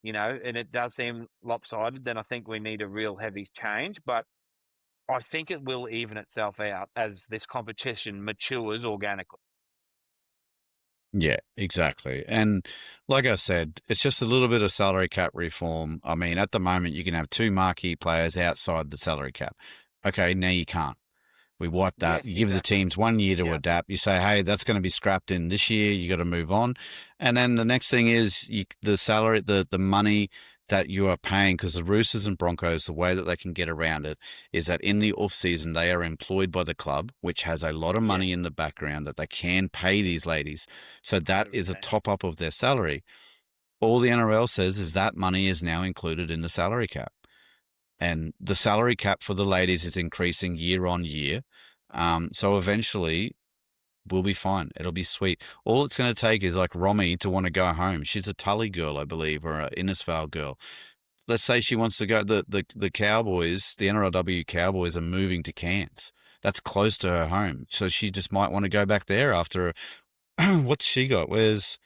and it does seem lopsided, then I think we need a real heavy change. But I think it will even itself out as this competition matures organically. Yeah, exactly. And like I said, it's just a little bit of salary cap reform. I mean, at the moment, you can have two marquee players outside the salary cap. Okay, now you can't. We wipe Yeah, that. You give the exactly. teams 1 year to Yeah, adapt. You say, hey, that's going to be scrapped in this year. You got to move on. And then the next thing is the salary, the money that you are paying, because the Roosters and Broncos, the way that they can get around it is that in the off season they are employed by the club, which has a lot of money yes, in the background that they can pay these ladies. So that is a 100%. top up of their salary. All the NRL says is that money is now included in the salary cap. And the salary cap for the ladies is increasing year on year. So eventually we'll be fine. It'll be sweet. All it's going to take is like Romy to want to go home. She's a Tully girl, I believe, or a Innisfail girl. Let's say she wants to go. The Cowboys, the NRLW Cowboys, are moving to Cairns. That's close to her home, so she just might want to go back there after. What's she got? Where's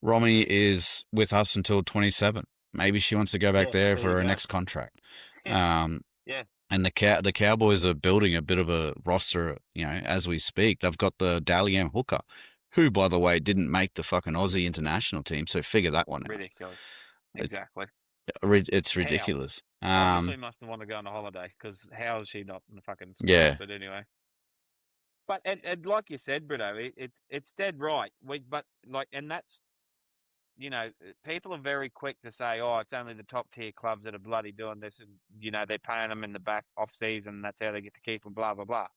Romy is with us until 27. Maybe she wants to go back Yeah, there there for you her go. next contract. Um, Yeah, and the Cowboys are building a bit of a roster, as we speak. They've got the Dalian hooker, who, by the way, didn't make the fucking Aussie international team. So figure that one out. ridiculous. It, Exactly. it's How? ridiculous. Obviously, must have wanted to go on a holiday because how is she not in the fucking squad? Yeah, But anyway. But and like you said, Brito, it's dead right. But like, and that's people are very quick to say, oh, it's only the top tier clubs that are bloody doing this, and they're paying them in the back off season. That's how they get to keep them. Blah blah blah.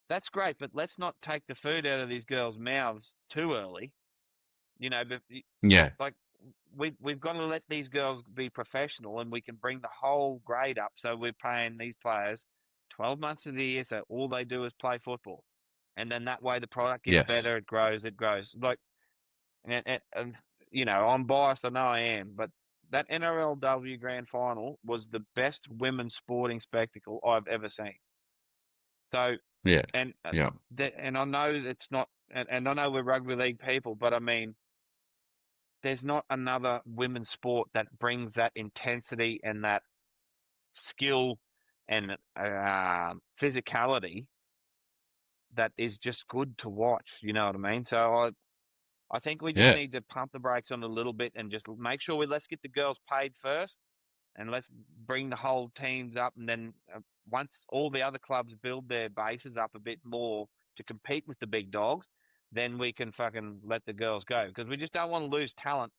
That's great, but let's not take the food out of these girls' mouths too early. But yeah, like we've got to let these girls be professional, and we can bring the whole grade up. So we're paying these players 12 months of the year, so all they do is play football, and then that way the product gets yes, better. It grows. It grows. Like and I'm biased. I know I am, but that NRLW grand final was the best women's sporting spectacle I've ever seen. So yeah, and yeah, and I know it's not, and I know we're rugby league people, but I mean there's not another women's sport that brings that intensity and that skill and physicality that is just good to watch. You know what I mean? So I think we just yeah, need to pump the brakes on a little bit and just make sure let's get the girls paid first, and let's bring the whole teams up, and then once all the other clubs build their bases up a bit more to compete with the big dogs, then we can fucking let the girls go because we just don't want to lose talent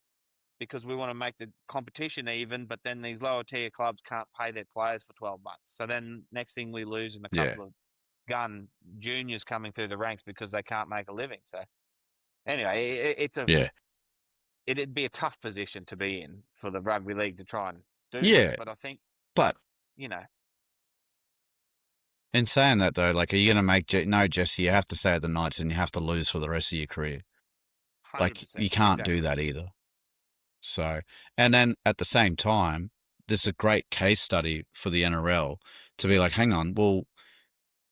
because we want to make the competition even, but then these lower tier clubs can't pay their players for 12 months. So then next thing we lose in a yeah, couple of gun juniors coming through the ranks because they can't make a living. So anyway, yeah, it'd be a tough position to be in for the rugby league to try and do this. yeah. But I think, But you know, in saying that though, like, are you going to make no, Jesse? You have to stay at the Knights and you have to lose for the rest of your career. Like, 100%. you can't do Exactly. that either. So, and then at the same time, this is a great case study for the NRL to be like, hang on, well,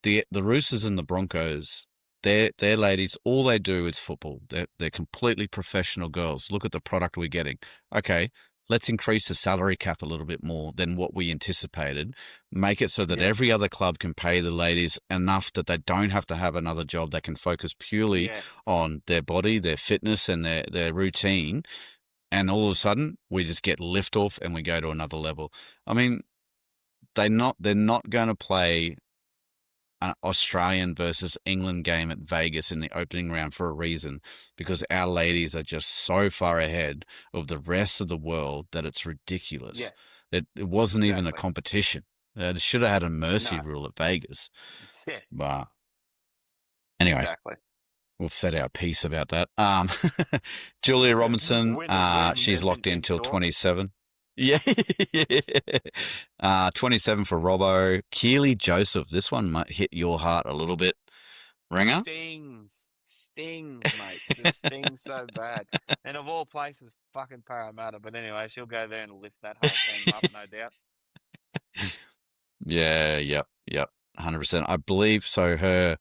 the Roosters and the Broncos, their ladies, all they do is football. They're completely professional girls. Look at the product we're getting. Okay, let's increase the salary cap a little bit more than what we anticipated. Make it so that Yeah. every other club can pay the ladies enough that they don't have to have another job. They can focus purely Yeah. on their body, their fitness, and their routine. And all of a sudden, we just get lift off and we go to another level. I mean, they're not going to play an Australian versus England game at Vegas in the opening round for a reason, because our ladies are just so far ahead of the rest of the world that it's ridiculous. Yes. It wasn't even a Exactly. competition. They should have had a mercy No. rule at Vegas. Yeah. But anyway, Exactly. we've said our piece about that. Julia Robinson, Winners win. she's locked in In till short, 27. Yeah. 27 for Robbo. Keely Joseph. This one might hit your heart a little bit. Ringer? stings, mate. Just stings so bad. And of all places, fucking Parramatta. But anyway, she'll go there and lift that whole team up, no doubt. Yeah, yep. 100%. I believe so.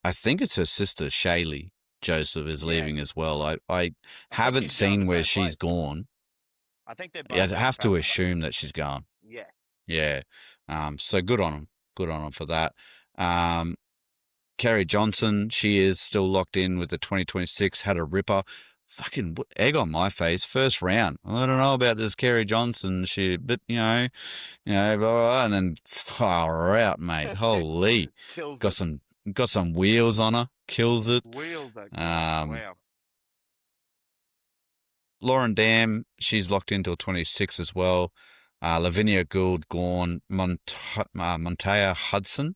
I think it's her sister, Shaylee Joseph, is Yeah. leaving as well. I I think haven't she's going seen the where same she's place. gone. I think they're Yeah, both I'd going to have to Parramatta. assume that she's gone. Yeah. Yeah. So good on them. Good on them for that. Um, Kerry Johnson, she is still locked in with the 2026. Had a ripper. Fucking egg on my face. First round. I don't know about this Kerry Johnson shit, but blah, blah, and then far out, mate. Holy, Kills got it. some got some wheels on her. Kills it. Wheels that girl. Um, Wow. Lauren Dam, she's locked into 26 as well. Lavinia Gould gone. Montea Hudson,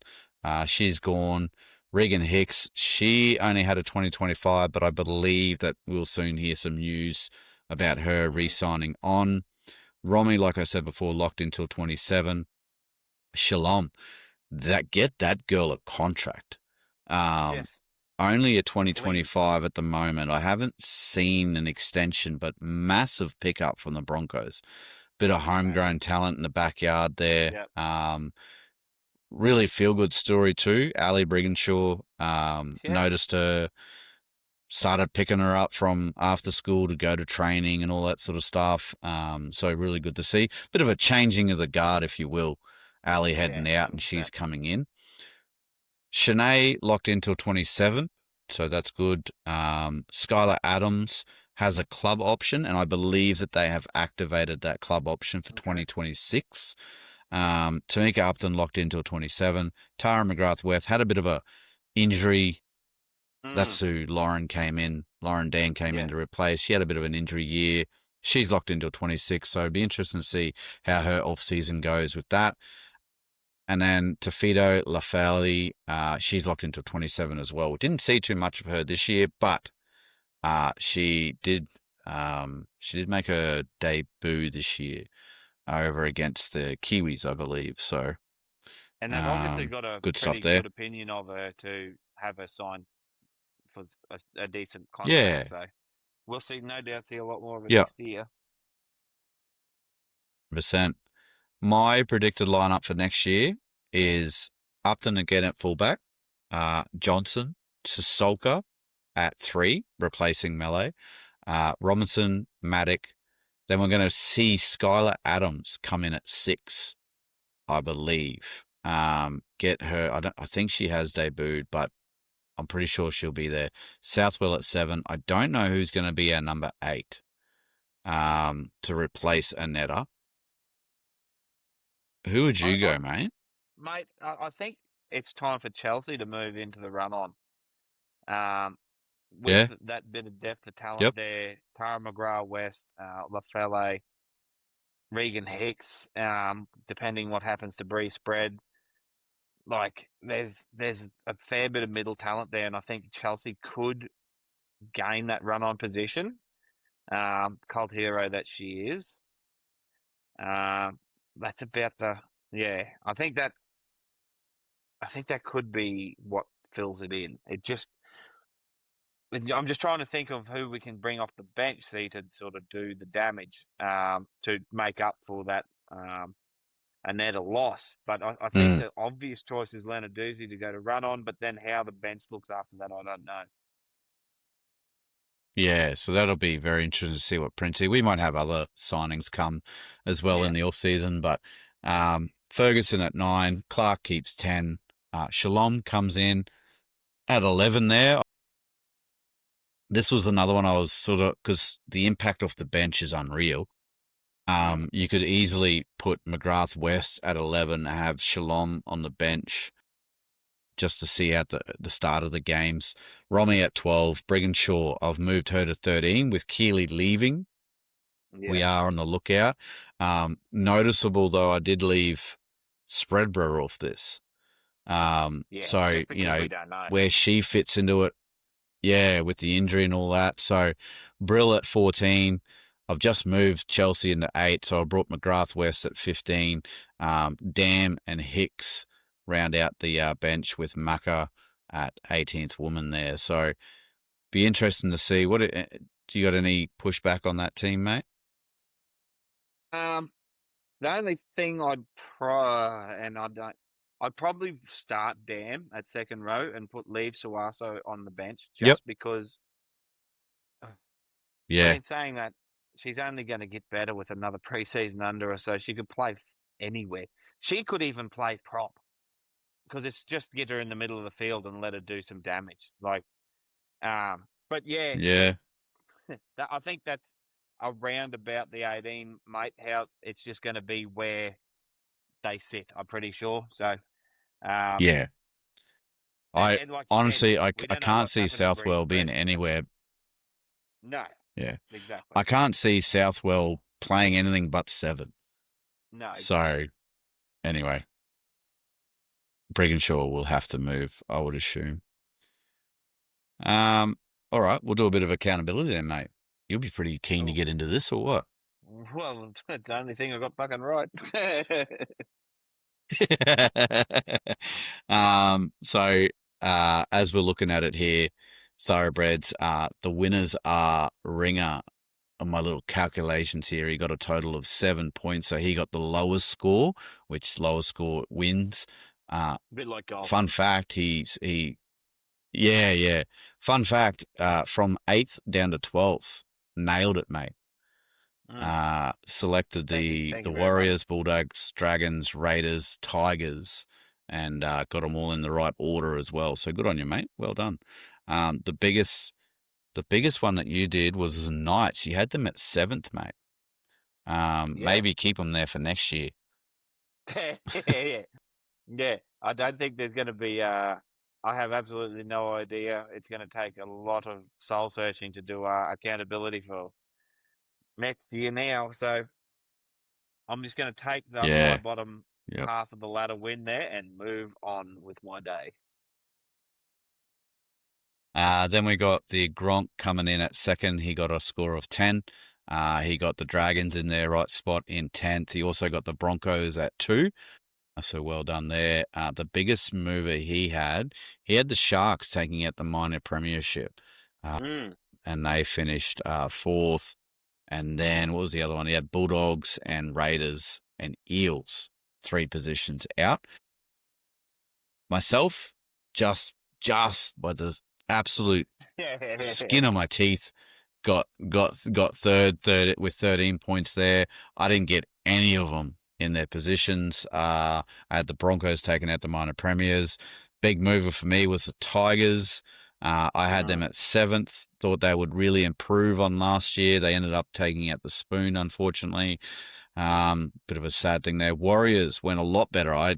she's gone. Regan Hicks, she only had a 2025, but I believe that we'll soon hear some news about her Mm-hmm. re-signing on. Romy, like I said before, locked until 27. Shalom, get that girl a contract. Um, Yes, Only a please. 2025 at the moment. I haven't seen an extension, but massive pickup from the Broncos. Bit of Massive. homegrown talent in the backyard there. Yep. Really feel good story too. Ali Brigginshaw, Yep. noticed her, started picking her up from after school to go to training and all that sort of stuff. So really good to see. Bit of a changing of the guard, if you will. Ali Yeah, heading out and she's 100%. coming in. Shanae locked in till 27, so that's good. Skylar Adams has a club option, and I believe that they have activated that club option for Okay. 2026. Tamika Upton locked in till 27. Tara McGrath West had a bit of a injury. Mm. That's who Lauren Dan came in Yeah. to replace. She had a bit of an injury year. She's locked into 26, so it'd be interesting to see how her off season goes with that. And then Tafido Lafali, she's locked into 27 as well. Didn't see too much of her this year, but she did make her debut this year over against the Kiwis, I believe. So And they've obviously got a good stuff pretty there. good opinion of her to have her signed for a decent contract. Yeah, So we'll see, no doubt, see a lot more of her yeah, next year. percent. My predicted lineup for next year is Upton again at fullback, Johnson, Sissoko at 3, replacing Melee, Robinson, Maddock. Then we're going to see Skylar Adams come in at 6, I believe. Get her. I think she has debuted, but I'm pretty sure she'll be there. Southwell at 7. I don't know who's going to be our number 8. To replace Anetta. Who would you I go, mate? mate, I think it's time for Chelsea to move into the run on. Um, with Yeah. that bit of depth of talent Yep. there, Tara McGrath West, Lafelle, Regan Hicks, depending what happens to Bree Spread. Like there's a fair bit of middle talent there, and I think Chelsea could gain that run on position. Cult hero that she is. Um, that's about the yeah. I think that could be what fills it in. I'm just trying to think of who we can bring off the bench, see, to sort of do the damage, to make up for that, and net a loss. But I think Mm. the obvious choice is Leonard Doozy to go to run on, but then how the bench looks after that, I don't know. Yeah, so that'll be very interesting to see what Princey. We might have other signings come as well Yeah, in the off season, but Ferguson at 9, Clark keeps 10, Shalom comes in at 11 there. This was another one I was sort of, because the impact off the bench is unreal. mm, You could easily put McGrath West at 11 and have Shalom on the bench just to see out the start of the games. Romy at 12, Brigginshaw, I've moved her to 13 with Keeley leaving. yeah, We are on the lookout. Noticeable though, I did leave Spreadborough off this. yeah. So, Just because we don't know. where she fits into it, yeah, with the injury and all that. So, Brill at 14. I've just moved Chelsea into 8, so I brought McGrath West at 15. Dam and Hicks round out the bench with Mucker at 18th woman there. So, be interesting to see. Do you got any pushback on that team, mate? Um, the only thing I'd probably start Dam at second row and put Leave Suaso on the bench Yep. just because. But Yeah. in saying that, she's only going to get better with another preseason under her, so she could play anywhere. She could even play prop. because it's just get her in the middle of the field and let her do some damage. Like, but yeah, Yeah. I think that's around about the 18, mate. How it's just going to be where they sit. I'm pretty sure. So, Yeah. I and like you said, honestly, I we don't know can't what's see happening Southwell being breeding. So anywhere. no, Yeah. exactly. I can't see Southwell playing anything but 7. No, So anyway, pretty sure we'll have to move, I would assume. All right, we'll do a bit of accountability then, mate. You'll be pretty keen to oh, get into this or what? well, it's the only thing I got fucking right. So as we're looking at it here, Thoroughbreds, the winners are Ringer. On my little calculations here, he got a total of 7 points, so he got the lowest score, which lowest score wins. A bit like golf. Fun fact, yeah. Fun fact, from 8th down to 12th, nailed it, mate. Mm. Selected the Thank you very much. Warriors, Bulldogs, Dragons, Raiders, Tigers, and got them all in the right order as well. So good on you, mate. Well done. The biggest one that you did was the Knights. You had them at 7th, mate. Yeah. Maybe keep them there for next year. Yeah. Yeah. I don't think there's going to be, I have absolutely no idea. It's going to take a lot of soul searching to do accountability for next year now. So I'm just going to take my Yeah. bottom Yep. half of the ladder win there and move on with my day. Then we got the Gronk coming in at 2nd. He got a score of 10. He got the Dragons in their right spot in 10th. He also got the Broncos at 2. So well done there. The biggest mover he had the Sharks taking out the minor premiership, Mm. and they finished 4th. And then what was the other one? He had Bulldogs and Raiders and Eels, 3 positions out. Myself, just by the absolute skin of my teeth, got third with 13 points there. I didn't get any of them in their positions. I had the Broncos taking out the minor premiers. Big mover for me was the Tigers. I had them at 7th. Thought they would really improve on last year. They ended up taking out the spoon, unfortunately. Bit of a sad thing there. Warriors went a lot better. I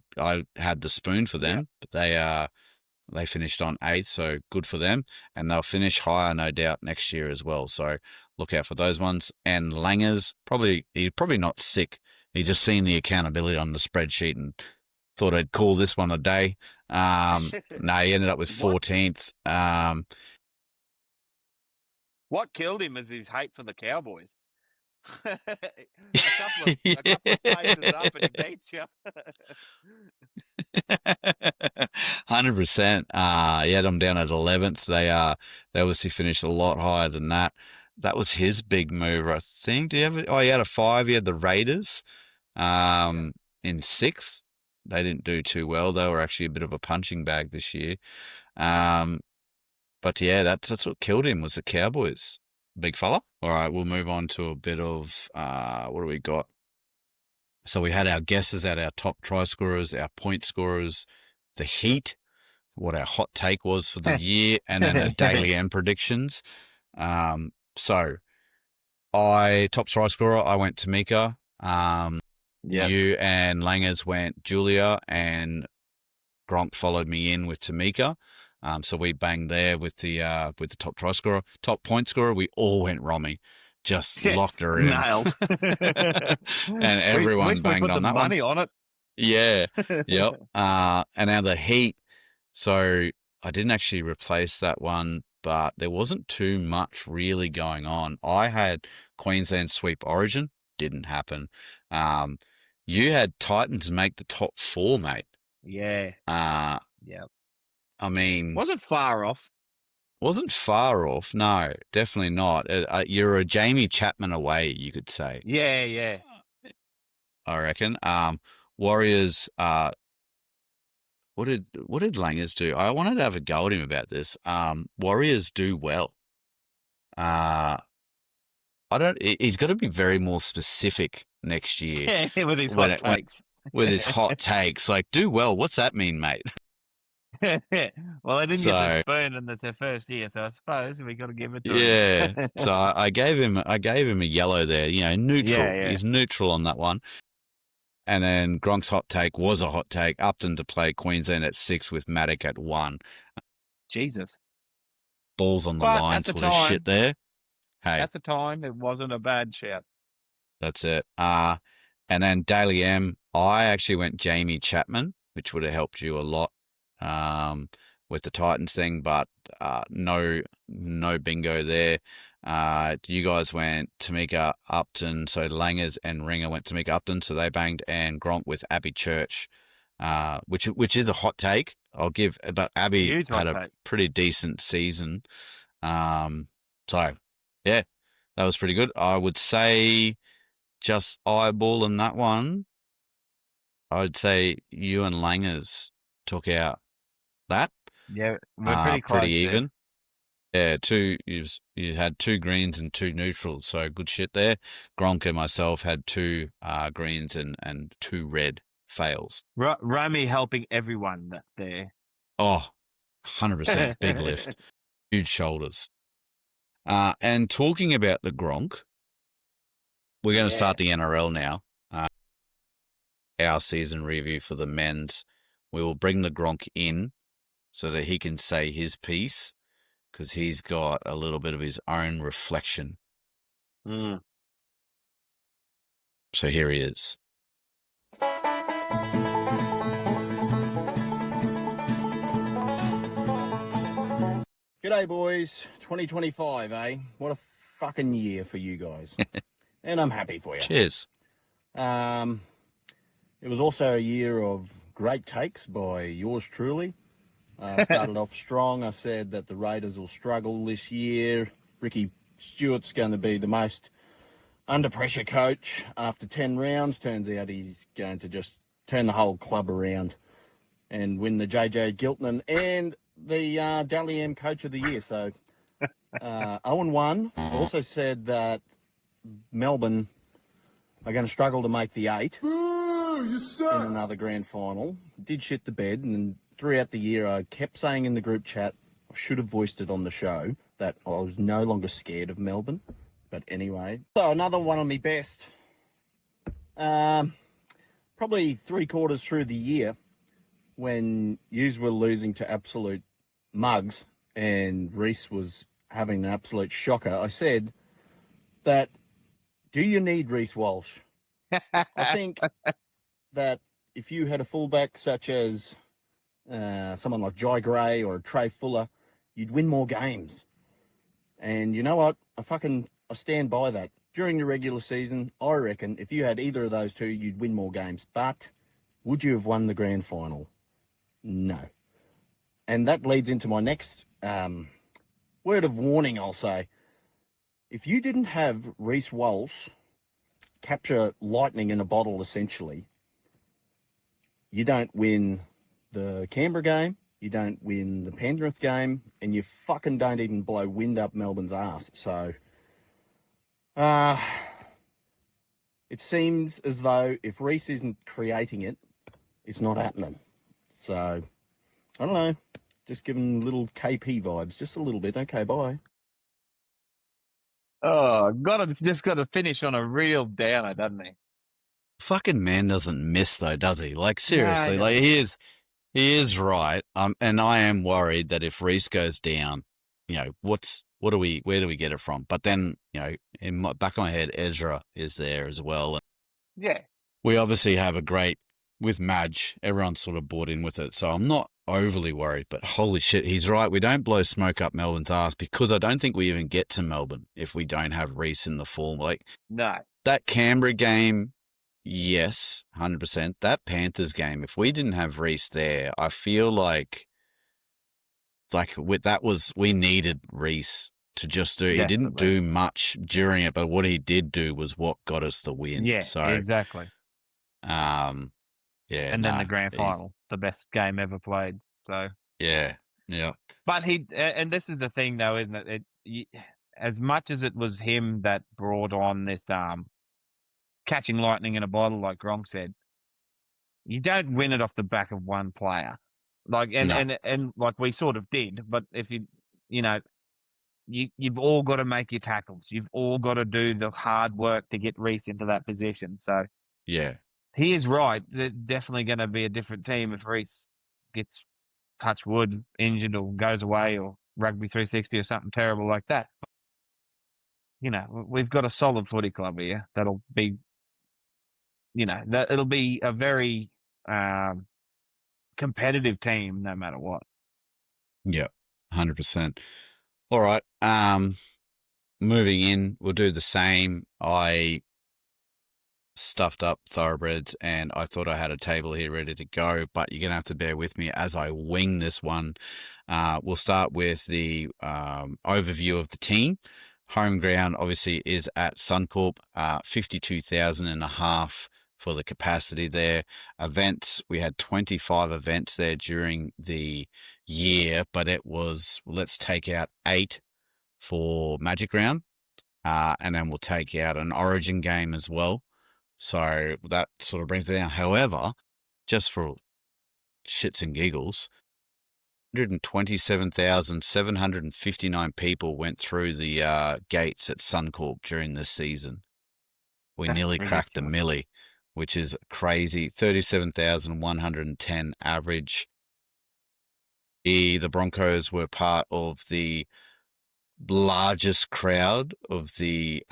had the spoon for Yeah. them, but they finished on 8th, so good for them. And they'll finish higher, no doubt, next year as well. So look out for those ones. And Langers, he's probably not sick. He just seen the accountability on the spreadsheet and thought I'd call this one a day. No, he ended up with What 14th. what killed him is his hate for the Cowboys. A couple of spaces up and he beats you. 100%. He had them down at 11th. They obviously finished a lot higher than that. That was his big mover, I think. Do you have it? Oh, he had a 5. He had the Raiders Yeah. in 6th. They didn't do too well. They were actually a bit of a punching bag this year. But yeah, that's what killed him was the Cowboys. Big fella. All right, we'll move on to a bit of what do we got? So we had our guesses at our top try scorers, our point scorers, the Heat, what our hot take was for the year, and then our daily end predictions. So top try scorer, I went Tamika. Yeah. You and Langers went Julia, and Gronk followed me in with Tamika. So we banged there with the top try scorer. Top point scorer, we all went Romy. Just locked her in. Nailed. And everyone Wish we banged put the on that one. money on it. Yeah. Yep. And now the Heat. So I didn't actually replace that one, but there wasn't too much really going on. I had Queensland sweep Origin. Didn't happen. You had Titans make the top 4, mate. Yeah. Yeah. I mean, Wasn't far off. wasn't far off. No, definitely not. You're a Jamie Chapman away, you could say. Yeah, yeah. I reckon. Warriors. What did Langers do? I wanted to have a go at him about this. Warriors do well. He's got to be very more specific next year. With his hot takes. with his hot takes. Like, do well. What's that mean, mate? Well, I didn't get the So spoon in the first year, so I suppose we got to give it to yeah. him. So I gave him a yellow there. You know, neutral. Yeah. He's neutral on that one. And then Gronk's hot take was a hot take. Upton to play Queensland at 6 with Maddock at 1. Jesus. Balls on the But line sort of shit there. Hey, at the time, it wasn't a bad shout. that's it. And then Daily M, I actually went Jamie Chapman, which would have helped you a lot with the Titans thing, but no bingo there. You guys went Tamika Upton, so Langers and Ringer went Tamika Upton, so they banged, and Gronk with Abby Church, which is a hot take. I'll give, but Abby Huge had hot a take. pretty decent season. So yeah, that was pretty good. I would say just eyeballing that one, I'd say you and Langers took out that. Yeah, we're pretty close pretty there. even. Yeah, you had 2 greens and 2 neutrals, so good shit there. Gronk and myself had 2 greens and 2 red fails. Rami helping everyone there. Oh, 100% big lift, huge shoulders. And talking about the Gronk, we're going to start the NRL now. Our season review for the men's. We will bring the Gronk in so that he can say his piece, because he's got a little bit of his own reflection. Mm. So here he is. G'day, boys. 2025, eh? What a fucking year for you guys. And I'm happy for you. Cheers. It was also a year of great takes by yours truly. Started off strong. I said that the Raiders will struggle this year. Ricky Stewart's going to be the most under pressure coach after 10 rounds. Turns out he's going to just turn the whole club around and win the JJ Giltnan and the Dally M Coach of the Year. So 0-1. Also said that Melbourne are going to struggle to make the 8 in another grand final. Did shit the bed, and throughout the year I kept saying in the group chat, I should have voiced it on the show, that I was no longer scared of Melbourne. But anyway, so another one on my best. Probably 3/4 through the year, when yous were losing to absolute mugs and Reece was having an absolute shocker, I said that, do you need Reece Walsh? I think that if you had a fullback such as someone like Jai Gray or Trey Fuller, you'd win more games. And you know what? I stand by that. During the regular season, I reckon if you had either of those two, you'd win more games. But would you have won the grand final? No. And that leads into my next word of warning, I'll say. If you didn't have Reece Walsh capture lightning in a bottle, essentially, you don't win the Canberra game, you don't win the Penrith game, and you fucking don't even blow wind up Melbourne's ass. So, it seems as though if Reece isn't creating it, it's not happening. So, I don't know. Just giving little KP vibes, just a little bit. Okay, bye. Oh, just got to finish on a real downer, doesn't he? Fucking man doesn't miss though, does he? Like seriously, No. like he is right. And I am worried that if Reece goes down, you know, where do we get it from? But then, you know, in my back of my head, Ezra is there as well. And Yeah. we obviously have a great with Madge. Everyone's sort of bought in with it, so I'm not overly worried. But holy shit, he's right. We don't blow smoke up Melbourne's ass, because I don't think we even get to Melbourne if we don't have Reece in the form. Like No. that Canberra game. Yes, 100%. That Panthers game, if we didn't have Reece there, I feel like we needed Reece to just do. He didn't do much during it, but what he did do was what got us the win. Yeah, so exactly. yeah, and then the grand final, the best game ever played. So yeah. But and this is the thing though, isn't it? As much as it was him that brought on this catching lightning in a bottle, like Gronk said, you don't win it off the back of one player. Like, and, No. and like we sort of did, but if you know, you've all got to make your tackles. You've all got to do the hard work to get Reece into that position. So Yeah. he is right. They're definitely going to be a different team if Reece gets, touch wood, injured or goes away or rugby 360 or something terrible like that. You know, we've got a solid footy club here that'll be, that it'll be a very competitive team no matter what. Yeah. 100%. All right. Moving in, we'll do the same. I stuffed up Thoroughbreds and I thought I had a table here ready to go, but you're going to have to bear with me as I wing this one. We'll start with the overview of the team. Home ground obviously is at Suncorp, 52,500 for the capacity there. Events, we had 25 events there during the year, but it was, let's take out 8 for Magic Round, and then we'll take out an Origin game as well. So that sort of brings it down. However, just for shits and giggles, 127,759 people went through the gates at Suncorp during this season. We That's nearly cracked the ridiculous. milli, which is crazy. 37,110 average. The Broncos were part of the largest crowd of the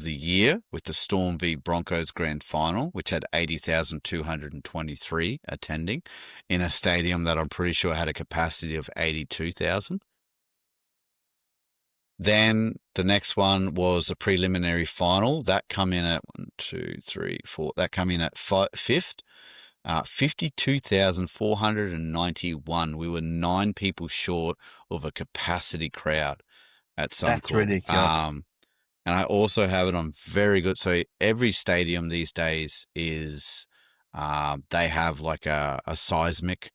year with the Storm v Broncos grand final, which had 80,223 attending in a stadium that I'm pretty sure had a capacity of 82,000. Then the next one was a preliminary final that come in at 1, 2, 3, 4. That come in at fifth, 52,491. We were 9 people short of a capacity crowd at Suncorp. That's ridiculous. And I also have it on very good. So every stadium these days is, they have like a seismic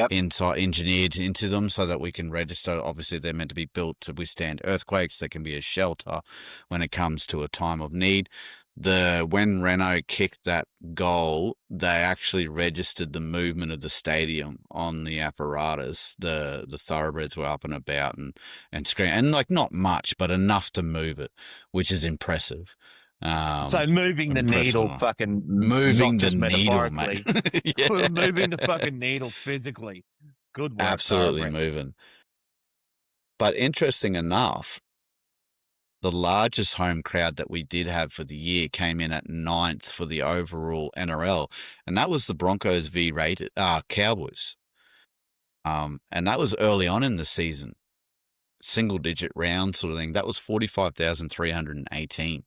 inside engineered into them so that we can register. Obviously, they're meant to be built to withstand earthquakes. They can be a shelter when it comes to a time of need. When Renault kicked that goal, they actually registered the movement of the stadium on the apparatus. The Thoroughbreds were up and about and screaming, and like not much, but enough to move it, which is impressive. So moving the needle, fucking moving not just the needle, metaphorically, mate. Yeah. moving the fucking needle physically. Good work, Absolutely Thoroughbreds. moving. But interesting enough, the largest home crowd that we did have for the year came in at 9th for the overall NRL, and that was the Broncos v Cowboys. And that was early on in the season, single digit round sort of thing. That was 45,318.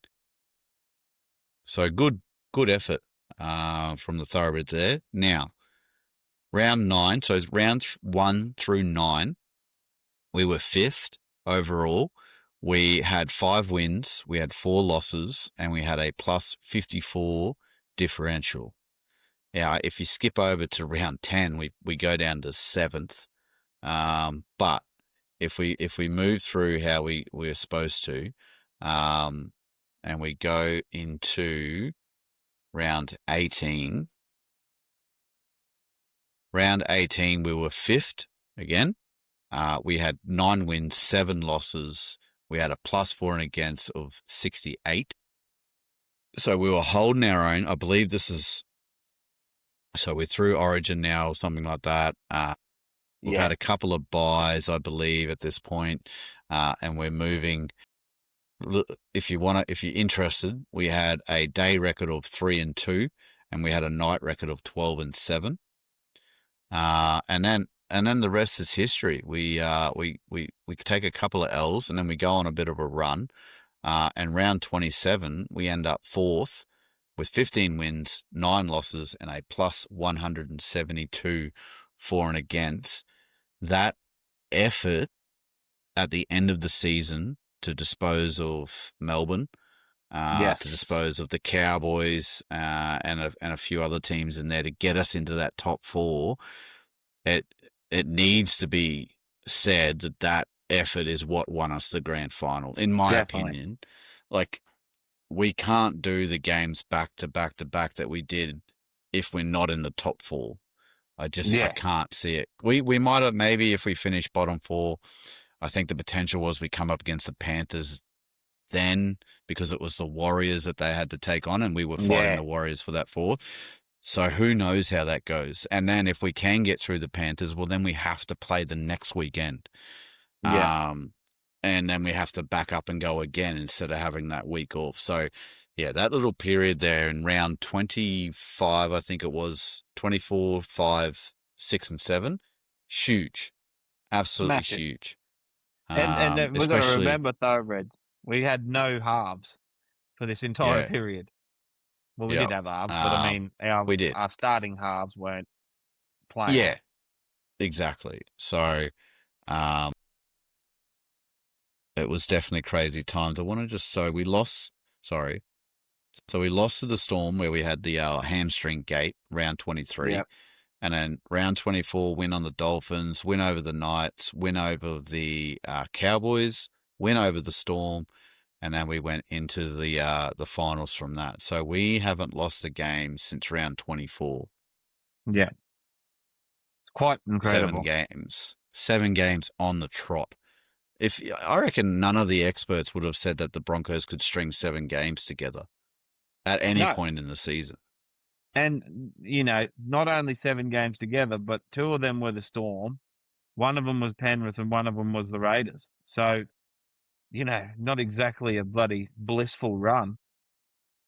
So good effort from the Thoroughbreds there. Now, round 9, so round 1 through 9, we were 5th overall. We had 5 wins, we had 4 losses, and we had a plus 54 differential. Now, if you skip over to round 10, we go down to 7th. But if we move through how we're supposed to, and we go into round 18. Round 18, we were 5th again. We had 9 wins, 7 losses. We had a plus 4 and against of 68. So we were holding our own. I believe this is, so we're through Origin now or something like that. We've had a couple of buys, I believe, at this point, and we're moving. If you're interested, we had a day record of 3-2, and we had a night record of 12-7. And then the rest is history. We take a couple of L's and then we go on a bit of a run. And round 27, we end up 4th with 15 wins, 9 losses, and a plus 172 for and against. That effort at the end of the season to dispose of Melbourne, to dispose of the Cowboys, and a few other teams in there to get us into that top 4. It needs to be said that effort is what won us the grand final, in my opinion. Like, we can't do the games back to back to back that we did if we're not in the top 4. I can't see it. We might have, maybe if we finish bottom 4, I think the potential was we come up against the Panthers then, because it was the Warriors that they had to take on, and we were fighting the Warriors for that 4. So who knows how that goes. And then if we can get through the Panthers, well, then we have to play the next weekend. Yeah. And then we have to back up and go again instead of having that week off. So, yeah, that little period there in round 25, I think it was 24, 5, 6, and 7, huge, absolutely Massive. huge. And we've got to especially remember, Thoroughbreds, we had no halves for this entire period. Well, we did have halves, but I mean, we did. our starting halves weren't playing. Yeah, exactly. So, it was definitely crazy times. I want to just, so we lost to the Storm, where we had the hamstring gate, round 23. Yep. And then round 24, win on the Dolphins, win over the Knights, win over the Cowboys, win over the Storm, and then we went into the finals from that. So we haven't lost a game since round 24. Yeah. It's quite incredible. 7 games on the trot. I reckon none of the experts would have said that the Broncos could string 7 games together at any point in the season. And, not only 7 games together, but 2 of them were the Storm. One of them was Penrith and one of them was the Raiders. So, not exactly a bloody blissful run.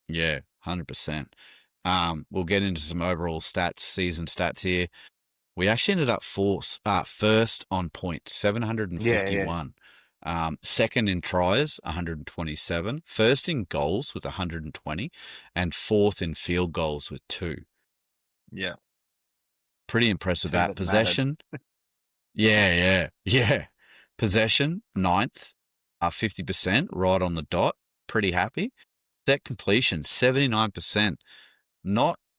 Yeah, 100%. We'll get into some overall season stats here. We actually ended up first on points, 751. Second in tries, 127. First in goals with 120. And fourth in field goals with 2. Yeah. Pretty impressed with that. Possession. Yeah. Possession, 9th, 50%, right on the dot. Pretty happy. Set completion, 79%.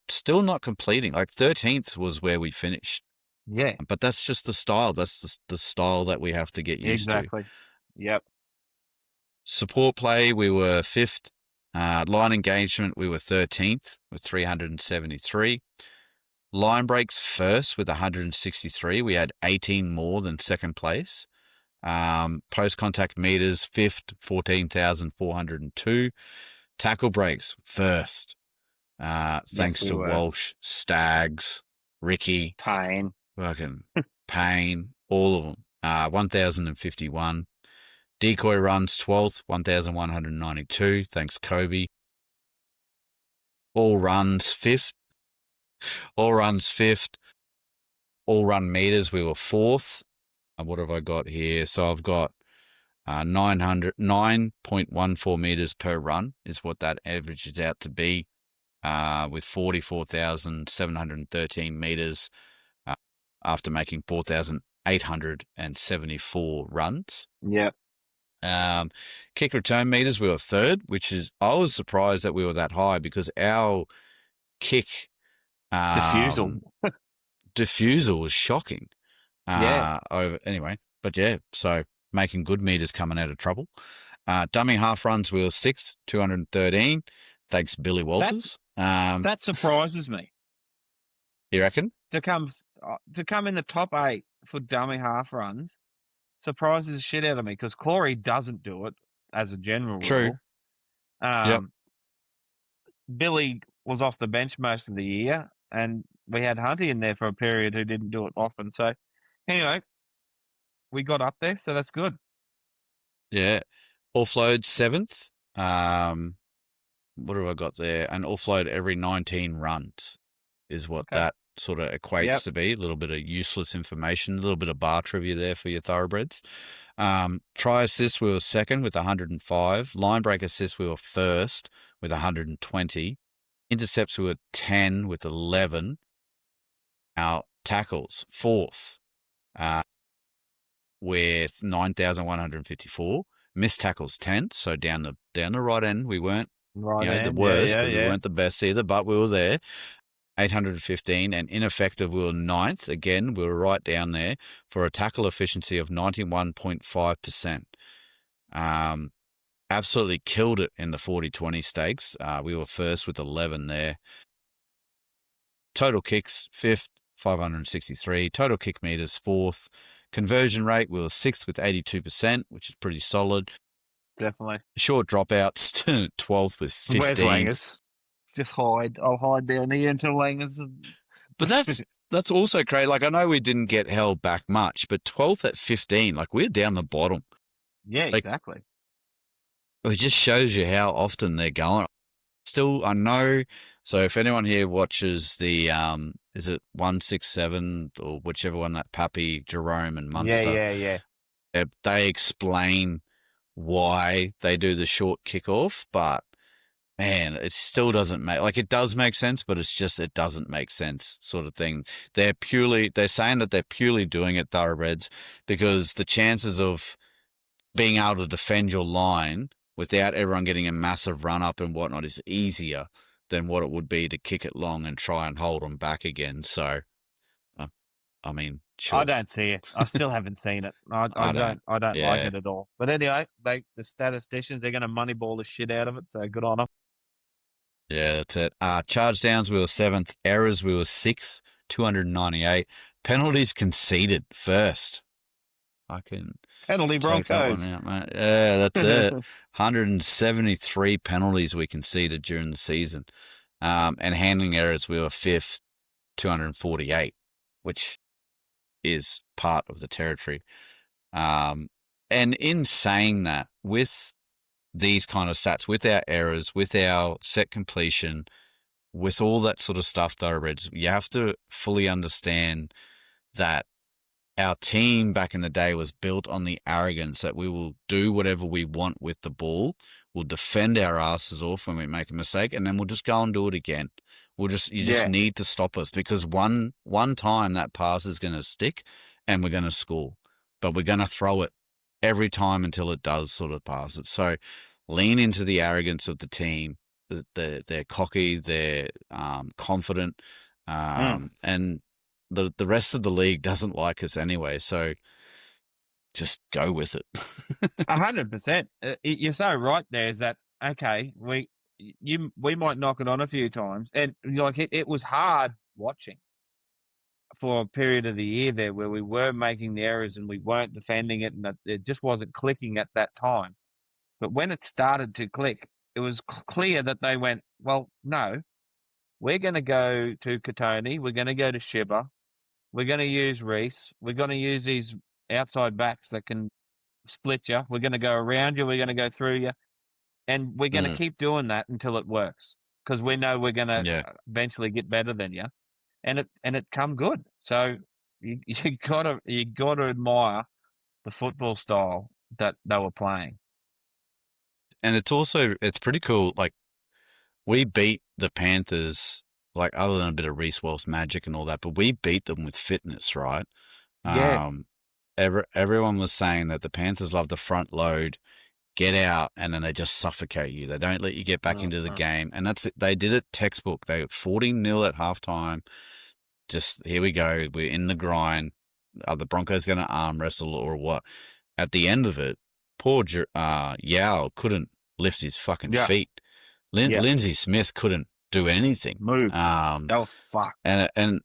Still not completing. Like 13th was where we finished. Yeah. But that's just the style. That's the style that we have to get used to. Exactly. Yep. Support play, we were 5th. Line engagement, we were 13th with 373. Line breaks first with 163. We had 18 more than second place. Post-contact meters, 5th, 14,402. Tackle breaks, first. Thanks to Walsh, Staggs, Ricky. Payne. Fucking Payne, all of them. 1,051. Decoy runs, 12th, 1,192. Thanks, Kobe. All runs, 5th. All run meters, we were 4th. What have I got here? So I've got 9.14 meters per run is what that averages out to be, with 44,713 meters after making 4,874 runs. Yep. Kick return meters, we were 3rd, I was surprised that we were that high, because our kick diffusal was shocking. Anyway, but yeah, so making good meters coming out of trouble. Dummy half runs, we were 6th, 213. Thanks, Billy Walters. That surprises me. You reckon? To come in the top 8 for dummy half runs surprises the shit out of me, because Corey doesn't do it as a general rule. Yep. Billy was off the bench most of the year, and we had Hunty in there for a period who didn't do it often. So, anyway, we got up there, so that's good. Yeah. Offload 7th. What have I got there? An offload every 19 runs is what that sort of equates to be. A little bit of useless information, a little bit of bar trivia there for your Thoroughbreds. Try assists, we were 2nd with 105. Line break assists, we were 1st with 120. Intercepts, we were 10 with 11. Our tackles, 4th with 9,154. Missed tackles, 10th. So down the right end, we weren't the worst, but we weren't the best either, but we were there. 815, and ineffective, we were 9th. Again, we were right down there for a tackle efficiency of 91.5%. absolutely killed it in the 40-20 stakes. We were first with 11 there. Total kicks, 5th, 563. Total kick meters, 4th. Conversion rate, we were 6th with 82%, which is pretty solid. Definitely. Short dropouts, 12th with 15. Where's Langers? Just hide. I'll hide down here until Langers. But that's also crazy. Like, I know we didn't get held back much, but 12th at 15, like, we're down the bottom. Yeah, Like, exactly. It just shows you how often they're going. Still, I know. So if anyone here watches the, is it 167 or whichever one, that Pappy, Jerome and Munster? Yeah. They explain why they do the short kickoff, but man, it still doesn't make, like, it does make sense, but it's just, it doesn't make sense sort of thing. They're saying that they're purely doing it, Thoroughbreds, because the chances of being able to defend your line without everyone getting a massive run up and whatnot is easier than what it would be to kick it long and try and hold them back again. So, I mean, sure. I don't see it. I still haven't seen it. I don't like it at all. But anyway, the statisticians, they're going to moneyball the shit out of it. So good on them. Yeah, that's it. Charge downs, we were 7th. Errors, we were 6th, 298. Penalties conceded, 1st. I can Penalty take that Broncos. one out, mate. Yeah, that's it. 173 penalties we conceded during the season. And handling errors, we were 5th, 248, which is part of the territory. And in saying that, with these kind of stats, with our errors, with our set completion, with all that sort of stuff, Thoroughbreds, you have to fully understand that our team back in the day was built on the arrogance that we will do whatever we want with the ball. We'll defend our asses off when we make a mistake, and then we'll just go and do it again. You just need to stop us, because one time that pass is going to stick and we're going to score, but we're going to throw it every time until it does sort of pass it. So lean into the arrogance of the team. They're cocky, they're confident, and the rest of the league doesn't like us anyway, so just go with it. 100%. You're so right there, is that, okay, we might knock it on a few times, and like it was hard watching for a period of the year there where we were making the errors and we weren't defending it, and that it just wasn't clicking at that time. But when it started to click, it was clear that they went, well, no, we're going to go to Katoni, we're going to go to Shibba, we're going to use Reese, we're going to use these outside backs that can split you, we're going to go around you, we're going to go through you, and we're going to keep doing that until it works, because we know we're going to eventually get better than you, and it come good. So you gotta admire the football style that they were playing. And it's pretty cool. Like, we beat the Panthers, like, other than a bit of Reece Wells magic and all that, but we beat them with fitness, right? Yeah. Everyone was saying that the Panthers love the front load, get out, and then they just suffocate you. They don't let you get back into the game. And that's it. They did it textbook. They were 14-0 at halftime. Just, here we go. We're in the grind. Are the Broncos going to arm wrestle or what? At the end of it, poor Yao couldn't lift his fucking feet. Lindsay Smith couldn't do anything. Move. Oh, fuck. And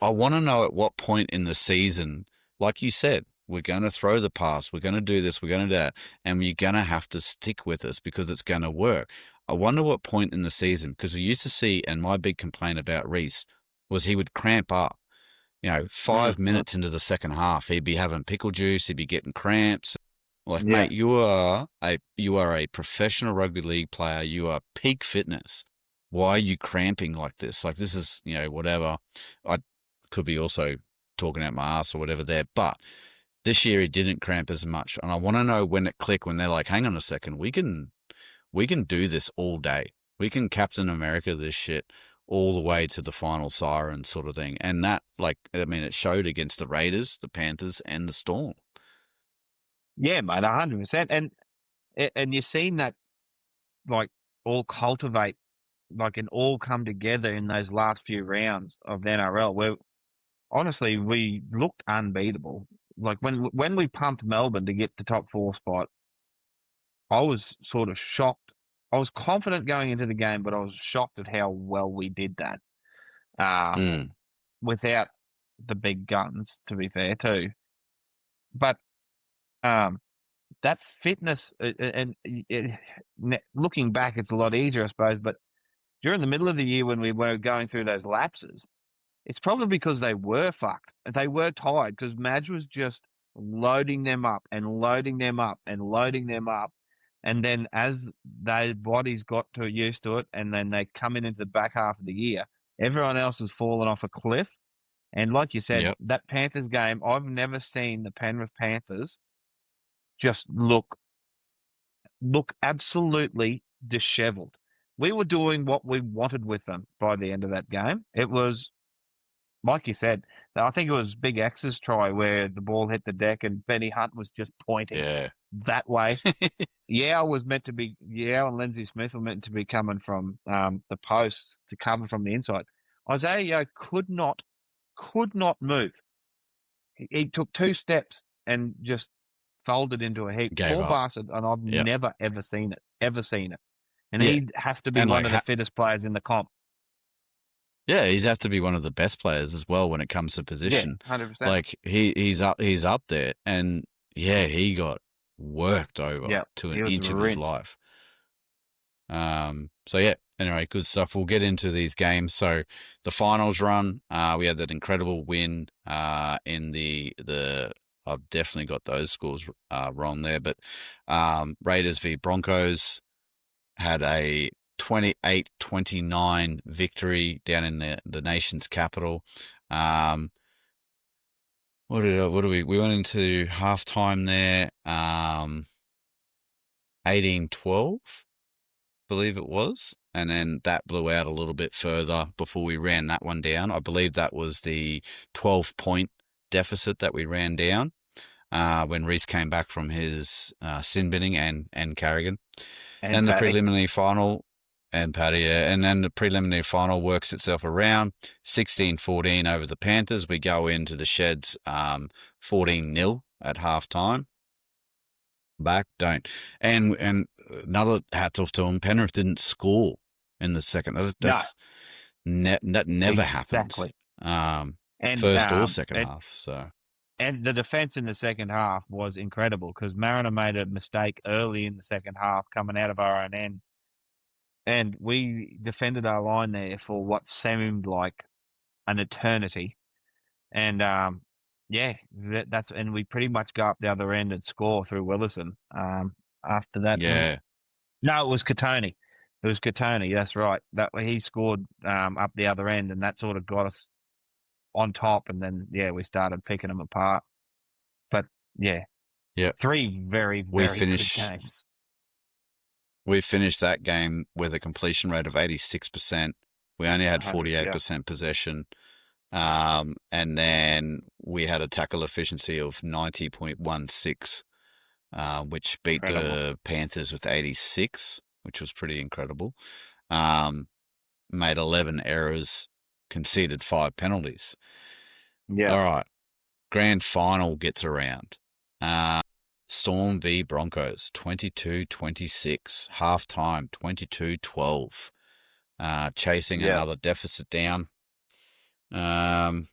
I want to know at what point in the season, like you said, we're going to throw the pass, we're going to do this, we're going to do that, and you're going to have to stick with us because it's going to work. I wonder what point in the season, because we used to see, and my big complaint about Reece was he would cramp up. 5 minutes into the second half, he'd be having pickle juice, he'd be getting cramps. Like, mate, you are a professional rugby league player. You are peak fitness. Why are you cramping like this? Like, this is, whatever. I could be also talking out my ass or whatever there, but this year he didn't cramp as much. And I want to know when it clicked, when they're like, hang on a second, we can do this all day. We can Captain America this shit all the way to the final siren sort of thing. And that, it showed against the Raiders, the Panthers, and the Storm. Yeah, mate, 100%. And you've seen that, like, all cultivate, like, and all come together in those last few rounds of the NRL, where honestly we looked unbeatable. Like, when we pumped Melbourne to get the top 4 spot, I was sort of shocked. I was confident going into the game, but I was shocked at how well we did that. Without the big guns, to be fair, too. But that fitness, looking back, it's a lot easier, I suppose. But during the middle of the year when we were going through those lapses, it's probably because they were fucked. They were tired because Madge was just loading them up and loading them up and loading them up. And then as their bodies got used to it, and then they come into the back half of the year, everyone else has fallen off a cliff. And like you said, that Panthers game, I've never seen the Penrith Panthers just look absolutely dishevelled. We were doing what we wanted with them by the end of that game. It was, like you said, I think it was Big X's try where the ball hit the deck and Benny Hunt was just pointing that way. And Lindsay Smith were meant to be coming from the post to cover from the inside. Isaiah Yeo could not move. He took 2 steps and just folded into a heap. Poor bastard, and I've never, ever seen it. And he'd have to be one of the fittest players in the comp. Yeah, he'd have to be one of the best players as well when it comes to position. Yeah, 100%. Like he's up there, and he got worked over to an inch of his life. Anyway, good stuff. We'll get into these games. So the finals run, we had that incredible win in the I've definitely got those scores wrong there, but Raiders v Broncos had a 28-29 victory down in the nation's capital. We went into halftime there, 18-12, believe it was, and then that blew out a little bit further before we ran that one down. I believe that was the 12-point deficit that we ran down when Reece came back from his sin binning and Carrigan. And the preliminary final, and Paddy, and then the preliminary final works itself around 16-14 over the Panthers. We go into the Sheds 14-0 at halftime. And another hats off to them. Penrith didn't score in the second. That never happened. First or second half. So. And the defence in the second half was incredible because Mariner made a mistake early in the second half coming out of our own end. And we defended our line there for what seemed like an eternity. And, and we pretty much go up the other end and score through Willison. After that. No, it was Katoni. It was Katoni, that's right. He scored up the other end, and that sort of got us on top, and then we started picking them apart. But 3 very, very good games. We finished that game with a completion rate of 86%. We only had 48% possession, and then we had a tackle efficiency of 90.16, which beat the Panthers with 86, which was pretty incredible. Made 11 errors, conceded 5 penalties. Yeah. All right. Grand final gets around. Storm v Broncos, 22-26. Halftime, 22-12. Chasing another deficit down. We'll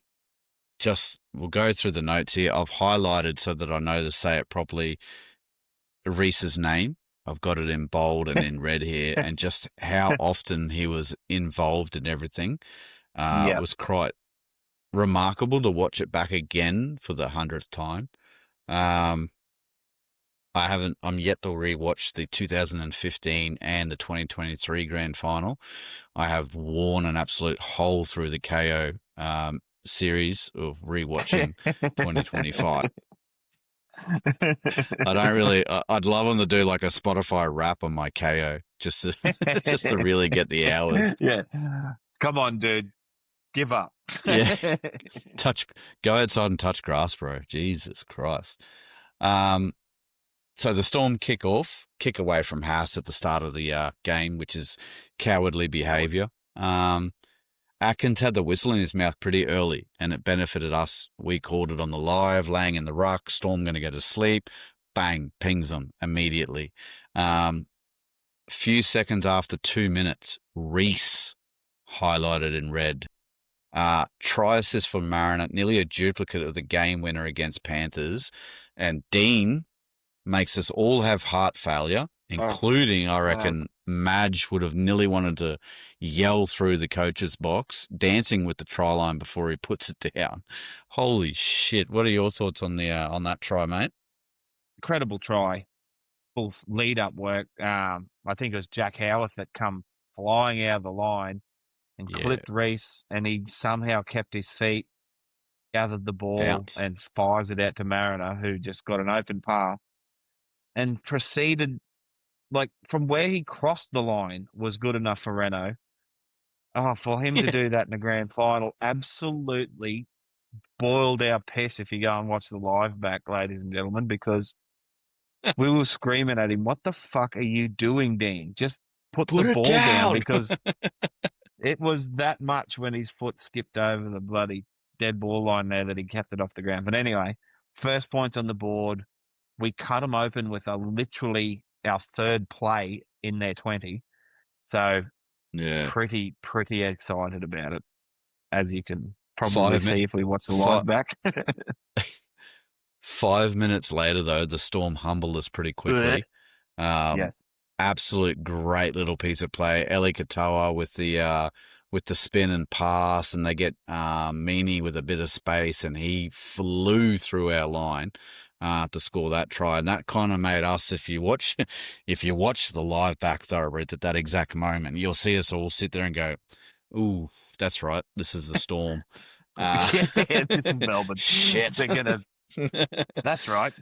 go through the notes here. I've highlighted so that I know to say it properly. Reece's name. I've got it in bold and in red here, and just how often he was involved in everything. It was quite remarkable to watch it back again for the 100th time. I'm yet to rewatch the 2015 and the 2023 grand final. I have worn an absolute hole through the KO series of rewatching 2025. I'd love them to do like a Spotify rap on my KO just to really get the hours. Yeah. Come on, dude. Give up. Yeah. Go outside and touch grass, bro. Jesus Christ. So the Storm kick away from Haas at the start of the game, which is cowardly behaviour. Atkins had the whistle in his mouth pretty early, and it benefited us. We called it on the live, laying in the ruck, Storm going to go to sleep. bang, pings them immediately. Few seconds after 2 minutes, Reese highlighted in red. Try assist for Mariner, nearly a duplicate of the game winner against Panthers. And Dean makes us all have heart failure, including, I reckon, Madge would have nearly wanted to yell through the coach's box, dancing with the try line before he puts it down. Holy shit. What are your thoughts on that try, mate? Incredible try. Full lead-up work. I think it was Jack Howarth that come flying out of the line and clipped Reese, and he somehow kept his feet, gathered the ball, and fires it out to Mariner, who just got an open path and proceeded, like, from where he crossed the line was good enough for Renault. For him to do that in the grand final, absolutely boiled our piss if you go and watch the live back, ladies and gentlemen, because we were screaming at him, what the fuck are you doing, Dean? Just put the ball down, because it was that much when his foot skipped over the bloody dead ball line there that he kept it off the ground. But anyway, first points on the board. We cut them open with literally our third play in their 20. So pretty excited about it, as you can probably see if we watch the live back. 5 minutes later, though, the Storm humbled us pretty quickly. Yes. Absolute great little piece of play. Eli Katoa with the spin and pass, and they get Meany with a bit of space, and he flew through our line to score that try. And that kind of made us, if you watch the live back Thoroughbreds at that exact moment, you'll see us all sit there and go, ooh, that's right, this is the Storm. This is Melbourne. Shit. They're gonna... That's right.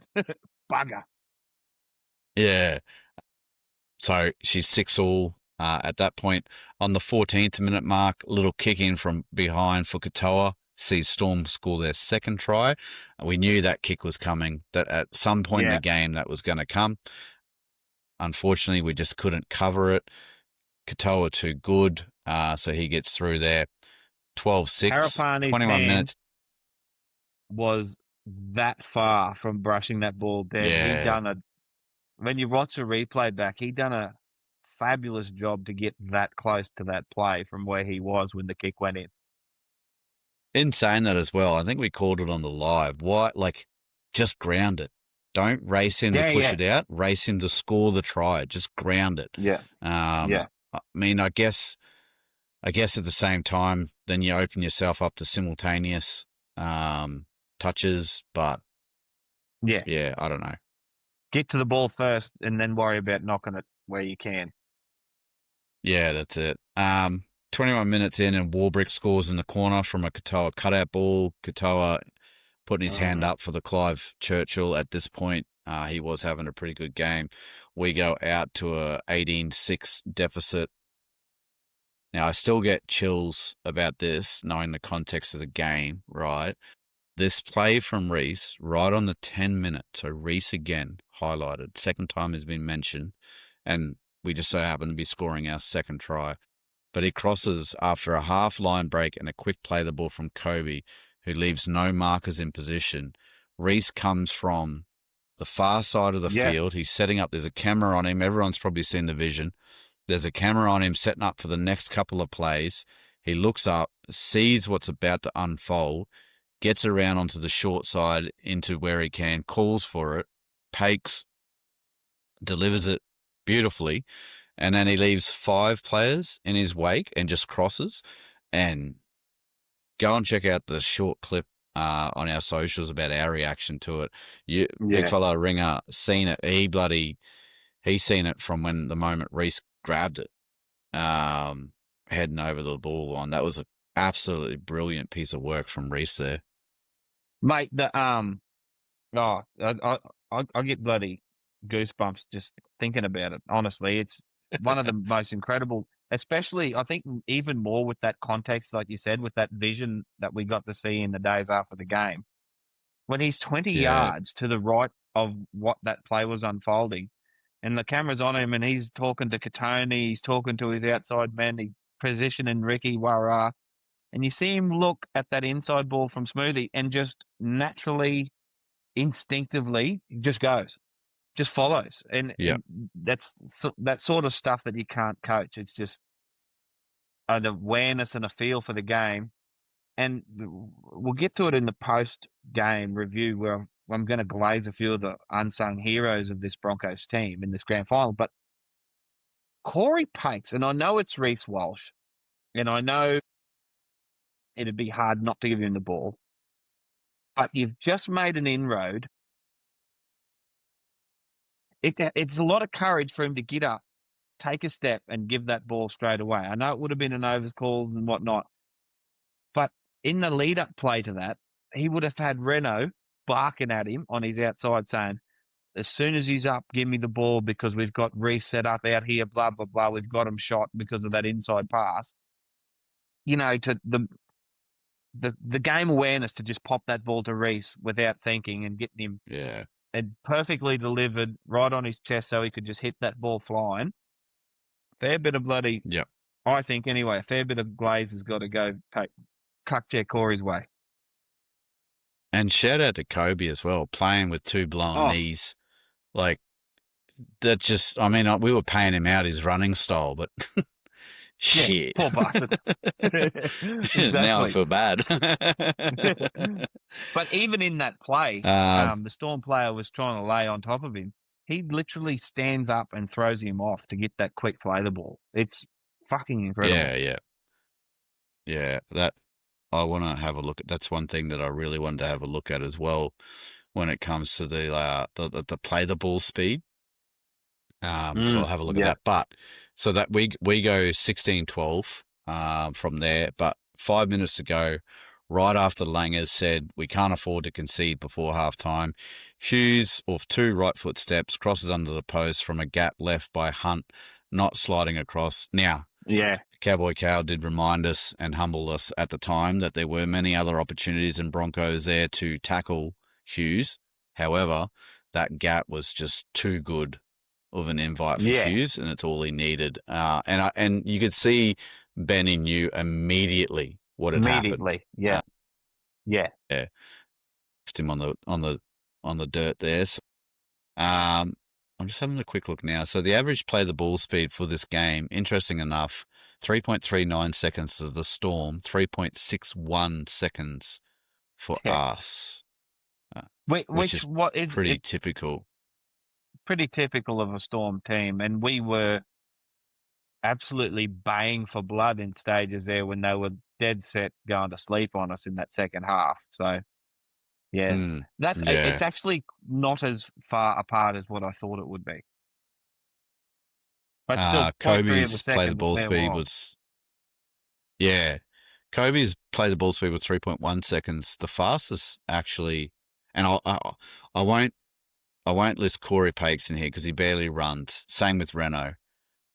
Bugger. Yeah. So she's 6-all at that point. On the 14th minute mark, little kick in from behind for Katoa. Sees Storm score their second try. We knew that kick was coming, that at some point in the game that was going to come. Unfortunately, we just couldn't cover it. Katoa too good, so he gets through there. 12-6, 21 minutes. Was that far from brushing that ball down. When you watch a replay back, he done a fabulous job to get that close to that play from where he was when the kick went in. In saying that as well, I think we called it on the live. Why, just ground it. Don't race him to push it out. Race him to score the try. Just ground it. I mean, I guess at the same time, then you open yourself up to simultaneous touches, but I don't know. Get to the ball first and then worry about knocking it where you can. Yeah, that's it. 21 minutes in and Warbrick scores in the corner from a Katoa cutout ball. Katoa putting his hand up for the Clive Churchill. At this point, he was having a pretty good game. We go out to a 18-6 deficit. Now, I still get chills about this, knowing the context of the game, right? This play from Reese, right on the 10 minute, so Reese again highlighted, second time has been mentioned, and we just so happen to be scoring our second try. But he crosses after a half line break and a quick play the ball from Kobe, who leaves no markers in position. Reese comes from the far side of the field. He's setting up. There's a camera on him. Everyone's probably seen the vision. There's a camera on him setting up for the next couple of plays. He looks up, sees what's about to unfold, gets around onto the short side into where he can, calls for it, Pakes, delivers it beautifully, and then he leaves 5 players in his wake and just crosses. And go and check out the short clip on our socials about our reaction to it. Big fella Ringer seen it. He's seen it from when the moment Reese grabbed it, heading over the ball line. That was an absolutely brilliant piece of work from Reese there. Mate, I get bloody goosebumps just thinking about it. Honestly, it's one of the most incredible, especially I think even more with that context, like you said, with that vision that we got to see in the days after the game. When he's 20 yards to the right of what that play was unfolding, and the camera's on him, and he's talking to Katoni, he's talking to his outside man, he's positioning Ricky Wara. And you see him look at that inside ball from Smoothie and just naturally, instinctively, just goes. just follows. And, Yeah. and that's that sort of stuff that you can't coach. It's just an awareness and a feel for the game. And we'll get to it in the post-game review where I'm going to glaze a few of the unsung heroes of this Broncos team in this grand final. But Corey Pakes, and I know it's Reece Walsh, and I know it'd be hard not to give him the ball, but you've just made an inroad. It's a lot of courage for him to get up, take a step, and give that ball straight away. I know it would have been an overs calls and whatnot, but in the lead-up play to that, he would have had Renault barking at him on his outside saying, as soon as he's up, give me the ball because we've got Reece set up out here, blah, blah, blah. We've got him shot because of that inside pass. You know, to the game awareness to just pop that ball to Reece without thinking and getting him and perfectly delivered right on his chest so he could just hit that ball flying. Fair bit of bloody, I think anyway, a fair bit of glaze has got to go cuck Jack Corey's way. And shout out to Kobe as well, playing with two blown knees. Like, that just, I mean, we were paying him out his running style, but shit. Poor bastard. Exactly. Now I feel bad. But even in that play, the Storm player was trying to lay on top of him. He literally stands up and throws him off to get that quick play the ball. It's fucking incredible. Yeah, that I want to have a look at. That's one thing that I really wanted to have a look at as well when it comes to the play the ball speed. So I'll have a look at that. But so that we go 16-12 from there. But 5 minutes ago, right after Langers said we can't afford to concede before halftime, Hughes off two right foot steps crosses under the post from a gap left by Hunt, not sliding across. Now, Cowboy Cow did remind us and humble us at the time that there were many other opportunities in Broncos there to tackle Hughes. However, that gap was just too good of an invite for Hughes, and it's all he needed. And you could see Benny knew immediately what had happened. Yeah. Left him on the dirt there. So, I'm just having a quick look now. So the average play the ball speed for this game, interesting enough, 3.39 seconds for the Storm, 3.61 seconds for us. Which is pretty typical. Pretty typical of a Storm team, and we were absolutely baying for blood in stages there when they were dead set going to sleep on us in that second half. So, it's actually not as far apart as what I thought it would be. But still, Kobe's play the ball speed was, Kobe's play the ball speed was 3.1 seconds. The fastest actually, and I won't list Corey Pakes in here because he barely runs. Same with Renault.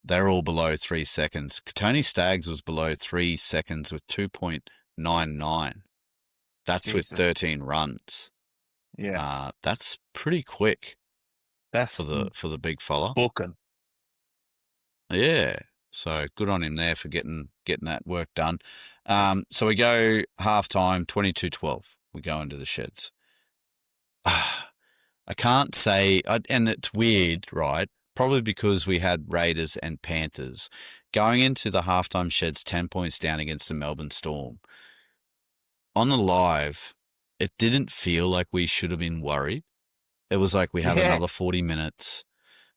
They're all below 3 seconds. Tony Staggs was below 3 seconds with 2.99. That's with 13 runs. Yeah. That's pretty quick. That's for the big fella. Booking. Yeah. So good on him there for getting that work done. So we go halftime, 22-12. We go into the sheds. I can't say, and it's weird, right? Probably because we had Raiders and Panthers going into the halftime sheds 10 points down against the Melbourne Storm. On the live, it didn't feel like we should have been worried. It was like we have another 40 minutes.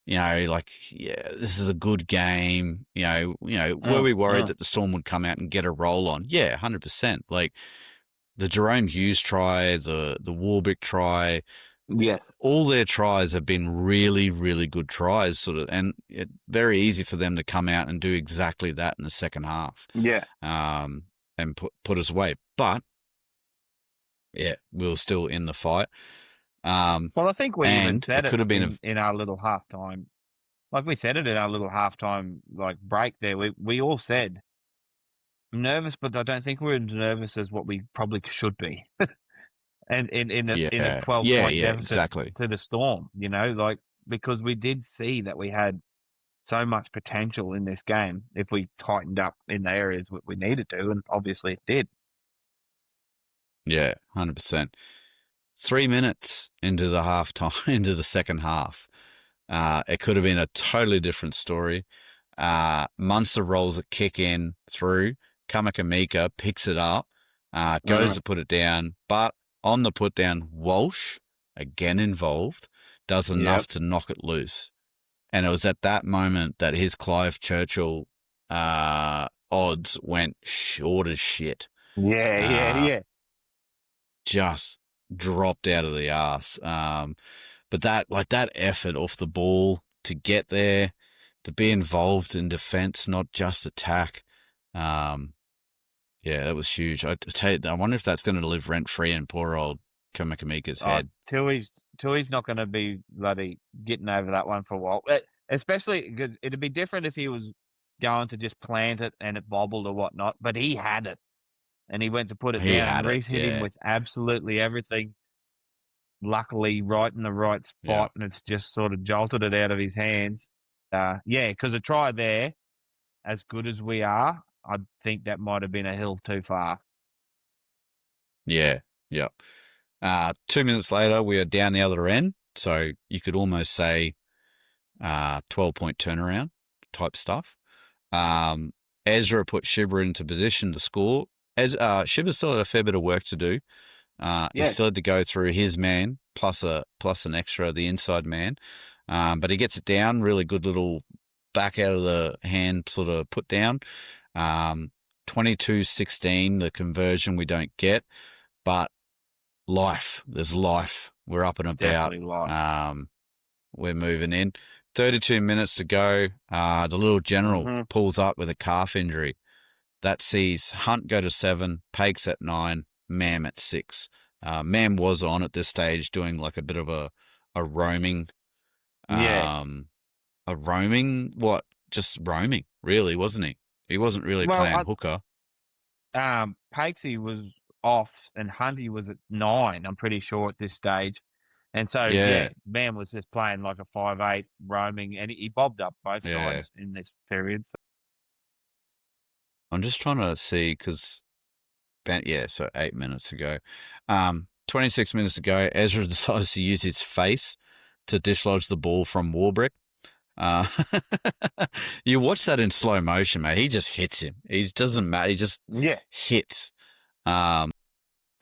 You know, like, this is a good game. Were we worried that the Storm would come out and get a roll on? Yeah, 100%. Like the Jerome Hughes try, the Warwick try. Yes. All their tries have been really, really good tries, sort of, and it's very easy for them to come out and do exactly that in the second half. Yeah. And put us away. But, we were still in the fight. Well, I think we even said could have been in our little halftime. Like we said it in our little halftime break there. We all said, I'm nervous, but I don't think we're as nervous as what we probably should be. And in a 12-point deficit to the Storm, because we did see that we had so much potential in this game if we tightened up in the areas we needed to, and obviously it did. Yeah, 100%. 3 minutes into the halftime, into the second half, It could have been a totally different story. Munster rolls a kick in through. Kamakamika picks it up, goes to put it down, but on the put down, Walsh, again involved, does enough to knock it loose. And it was at that moment that his Clive Churchill odds went short as shit. Yeah. Just dropped out of the arse. But that effort off the ball to get there, to be involved in defence, not just attack. Yeah, that was huge. I wonder if that's going to live rent free in poor old Kamakamika's head. Tui's not going to be bloody getting over that one for a while. Especially because it'd be different if he was going to just plant it and it bobbled or whatnot. But he had it, and he went to put it He down, had and Reece hit him yeah. with absolutely everything. Luckily, right in the right spot, and it's just sort of jolted it out of his hands. Because a try there, as good as we are, I think that might have been a hill too far. Yeah. 2 minutes later, we are down the other end. So you could almost say 12-point turnaround type stuff. Ezra put Shibber into position to score. Shibber still had a fair bit of work to do. He still had to go through his man plus an extra, the inside man. But he gets it down. Really good little back out of the hand sort of put down. 22-16, the conversion we don't get. But there's life. We're up and about. Definitely life. We're moving in. 32 minutes to go. The little general pulls up with a calf injury. That sees Hunt go to 7, Pakes at 9, Mam at 6. Mam was on at this stage doing like a bit of a roaming. Just roaming, really, wasn't he? He wasn't really playing hooker. Pakesy was off and Hunty was at 9, I'm pretty sure, at this stage. And so, Mam was just playing like a 5'8", roaming, and he bobbed up both sides in this period. I'm just trying to see because, so 8 minutes ago. 26 minutes ago, Ezra decides to use his face to dislodge the ball from Warbrick. You watch that in slow motion, mate. He just hits him. It doesn't matter. He just hits.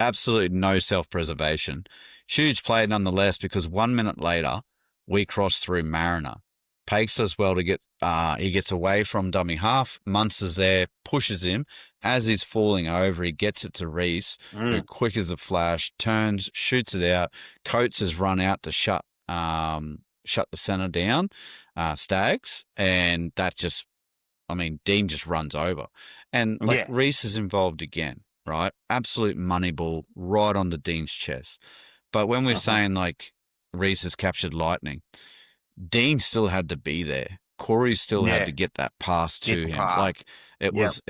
Absolutely no self-preservation. Huge play nonetheless, because 1 minute later, we cross through Mariner. Pakes does well to get, he gets away from dummy half. Munster's there, pushes him. As he's falling over, he gets it to Reece, who quick as a flash, turns, shoots it out. Coates has run out to shut the centre down, Stags, and that just, Dean just runs over. And Reece is involved again, right? Absolute money ball right on the Dean's chest. But when we're saying like Reece has captured lightning, Dean still had to be there. Corey still had to get that pass to him. Like it was,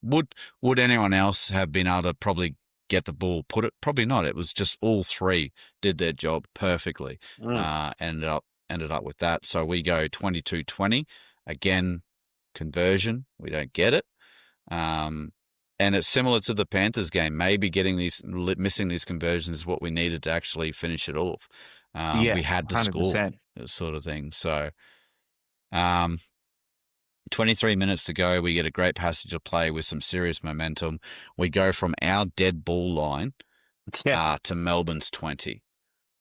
Would anyone else have been able to probably get the ball, put it? Probably not. It was just all three did their job perfectly. Ended up with that. So we go 22-20. Again, conversion. We don't get it. And it's similar to the Panthers game. Maybe missing these conversions is what we needed to actually finish it off. We had to 100%. Score, sort of thing. So, 23 minutes to go. We get a great passage of play with some serious momentum. We go from our dead ball line to Melbourne's 20.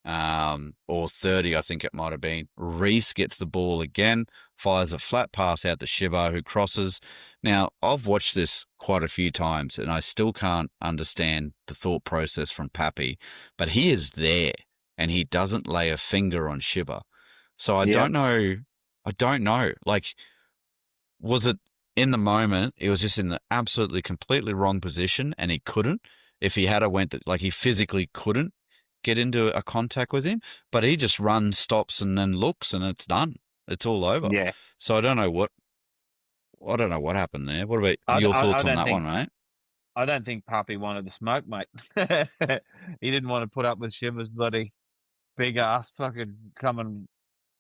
Or 30, I think it might have been. Reece gets the ball again, fires a flat pass out to Shiva, who crosses. Now, I've watched this quite a few times, and I still can't understand the thought process from Pappy, but he is there, and he doesn't lay a finger on Shiva. So I don't know. Like, was it in the moment, it was just in the absolutely, completely wrong position, and he couldn't? If he had he physically couldn't get into a contact with him, but he just runs, stops, and then looks, and it's done. It's all over. Yeah. So I don't know what happened there. What about your thoughts on that one, mate? I don't think Pappy wanted the smoke, mate. He didn't want to put up with Shiver's bloody big ass fucking coming.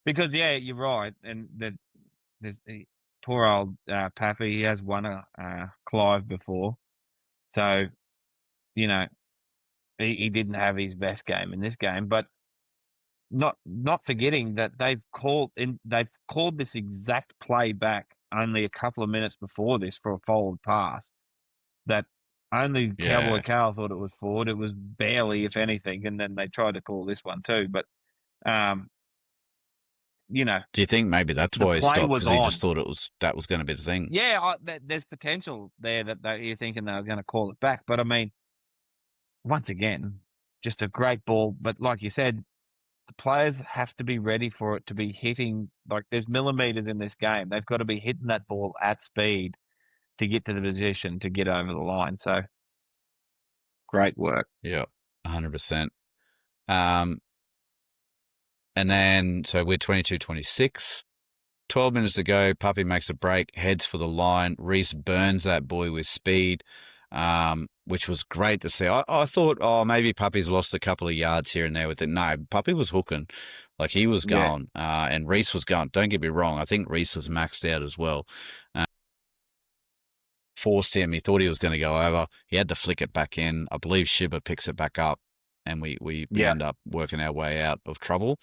Because you're right, and there's the poor old Pappy. He has won Clive before, so he didn't have his best game in this game, but not forgetting that they've called this exact play back only a couple of minutes before this for a forward pass that only Cowboy Yeah. Carl thought it was forward. It was barely, if anything, and then they tried to call this one too. But Do you think maybe that's the why he play stopped? was Because he just on. thought that was going to be the thing. Yeah, there's potential there that you're thinking they were going to call it back. But I mean, once again, just a great ball. But like you said, the players have to be ready for it to be hitting. Like there's millimeters in this game. They've got to be hitting that ball at speed to get to the position to get over the line. So great work. Yeah, 100%. And then, so we're 22-26. 12 minutes to go, Puppy makes a break, heads for the line. Reese burns that boy with speed, which was great to see. I thought, maybe Puppy's lost a couple of yards here and there with it. No, Puppy was hooking. Like, he was going, and Reese was going. Don't get me wrong. I think Reese was maxed out as well. Forced him. He thought he was going to go over. He had to flick it back in. I believe Shibba picks it back up, and we end up working our way out of trouble.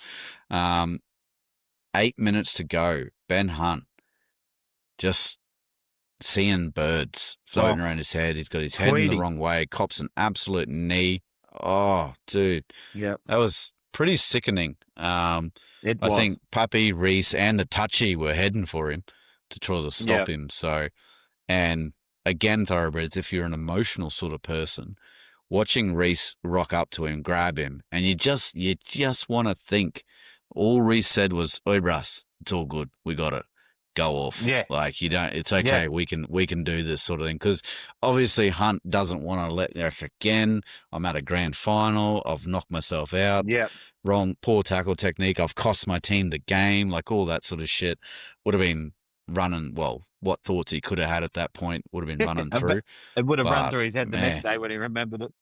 8 minutes to go. Ben Hunt just seeing birds floating around his head. He's got his head in the wrong way. Cops an absolute knee. Oh, dude. Yeah. That was pretty sickening. I think Puppy, Reese, and the touchy were heading for him to try to stop him. So, and again, Thoroughbreds, if you're an emotional sort of person, watching Reese rock up to him, grab him, and you just want to think. All Reese said was, "Oi, Russ, it's all good. We got it. Go off. Yeah. Like, you don't, it's okay. Yeah. We can do this sort of thing." Because obviously Hunt doesn't want to let again. I'm at a grand final. I've knocked myself out. Yeah. Wrong, poor tackle technique. I've cost my team the game. Like, all that sort of shit would have been running. Well, what thoughts he could have had at that point would have been running through. It would have run through his head the next day when he remembered it.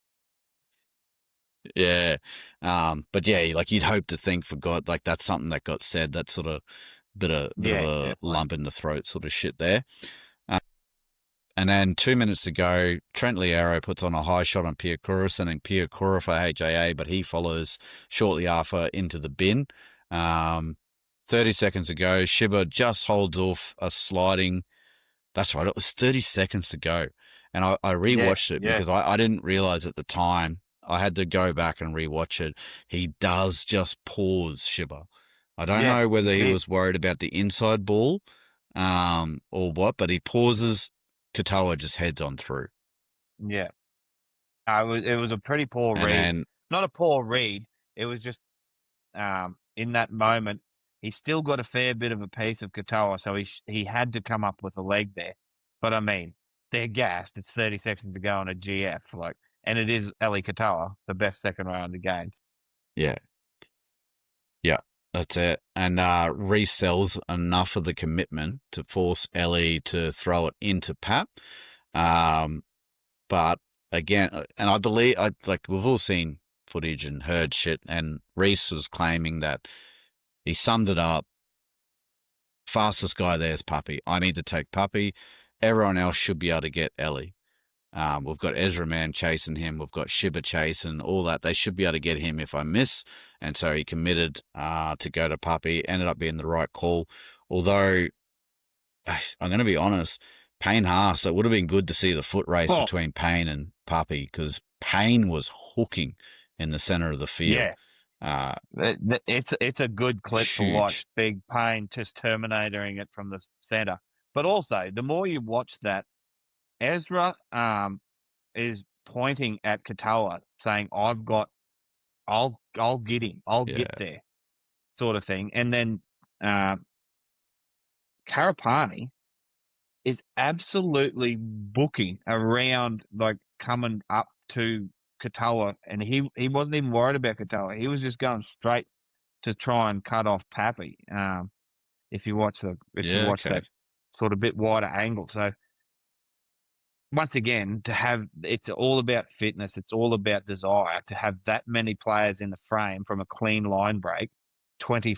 Yeah. But yeah, like you'd hope to think for God, like that's something that got said, that sort of bit of a definitely. lump in the throat sort of shit there. And then 2 minutes to go, Trent Liero puts on a high shot on Piakura, sending Piakura for HAA, but he follows shortly after into the bin. 30 seconds to go, Shibba just holds off a sliding. That's right, it was 30 seconds to go. And I rewatched it because I didn't realize at the time. I had to go back and rewatch it. He does just pause Shibba. I don't know whether he was worried about the inside ball or what, but he pauses. Katoa just heads on through. Yeah. It was a pretty poor read. Not a poor read. It was just in that moment, he still got a fair bit of a piece of Katoa, so he had to come up with a leg there. But I mean, they're gassed. It's 30 seconds to go on a GF, and it is Eli Katoa, the best second row in the game. Yeah. Yeah, that's it. And resells enough of the commitment to force Ellie to throw it into Pap. But again, and I believe, we've all seen footage and heard shit, and Reese was claiming that he summed it up. Fastest guy there's Puppy. I need to take Puppy. Everyone else should be able to get Ellie. We've got Ezra Man chasing him. We've got Shibba chasing, all that. They should be able to get him if I miss. And so he committed to go to Puppy. Ended up being the right call. Although, I'm going to be honest, Payne Haas, it would have been good to see the foot race between Payne and Puppy, because Payne was hooking in the center of the field. Yeah. It's a good clip to watch. Big Payne just terminating it from the center. But also, the more you watch that, Ezra is pointing at Katoa, saying, I'll get him. I'll get there, sort of thing. And then Karapani is absolutely booking around, coming up to Katoa, and he wasn't even worried about Katoa. He was just going straight to try and cut off Pappy. If you watch that sort of bit wider angle. So once again, it's all about fitness. It's all about desire to have that many players in the frame from a clean line break, 20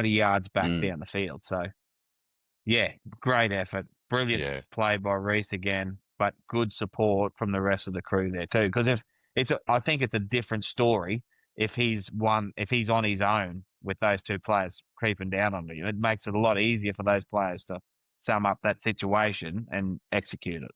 yards back down the field. So, yeah, great effort. Brilliant play by Reese again, but good support from the rest of the crew there too. Because I think it's a different story if he's on his own with those two players creeping down on you. It makes it a lot easier for those players to sum up that situation and execute it.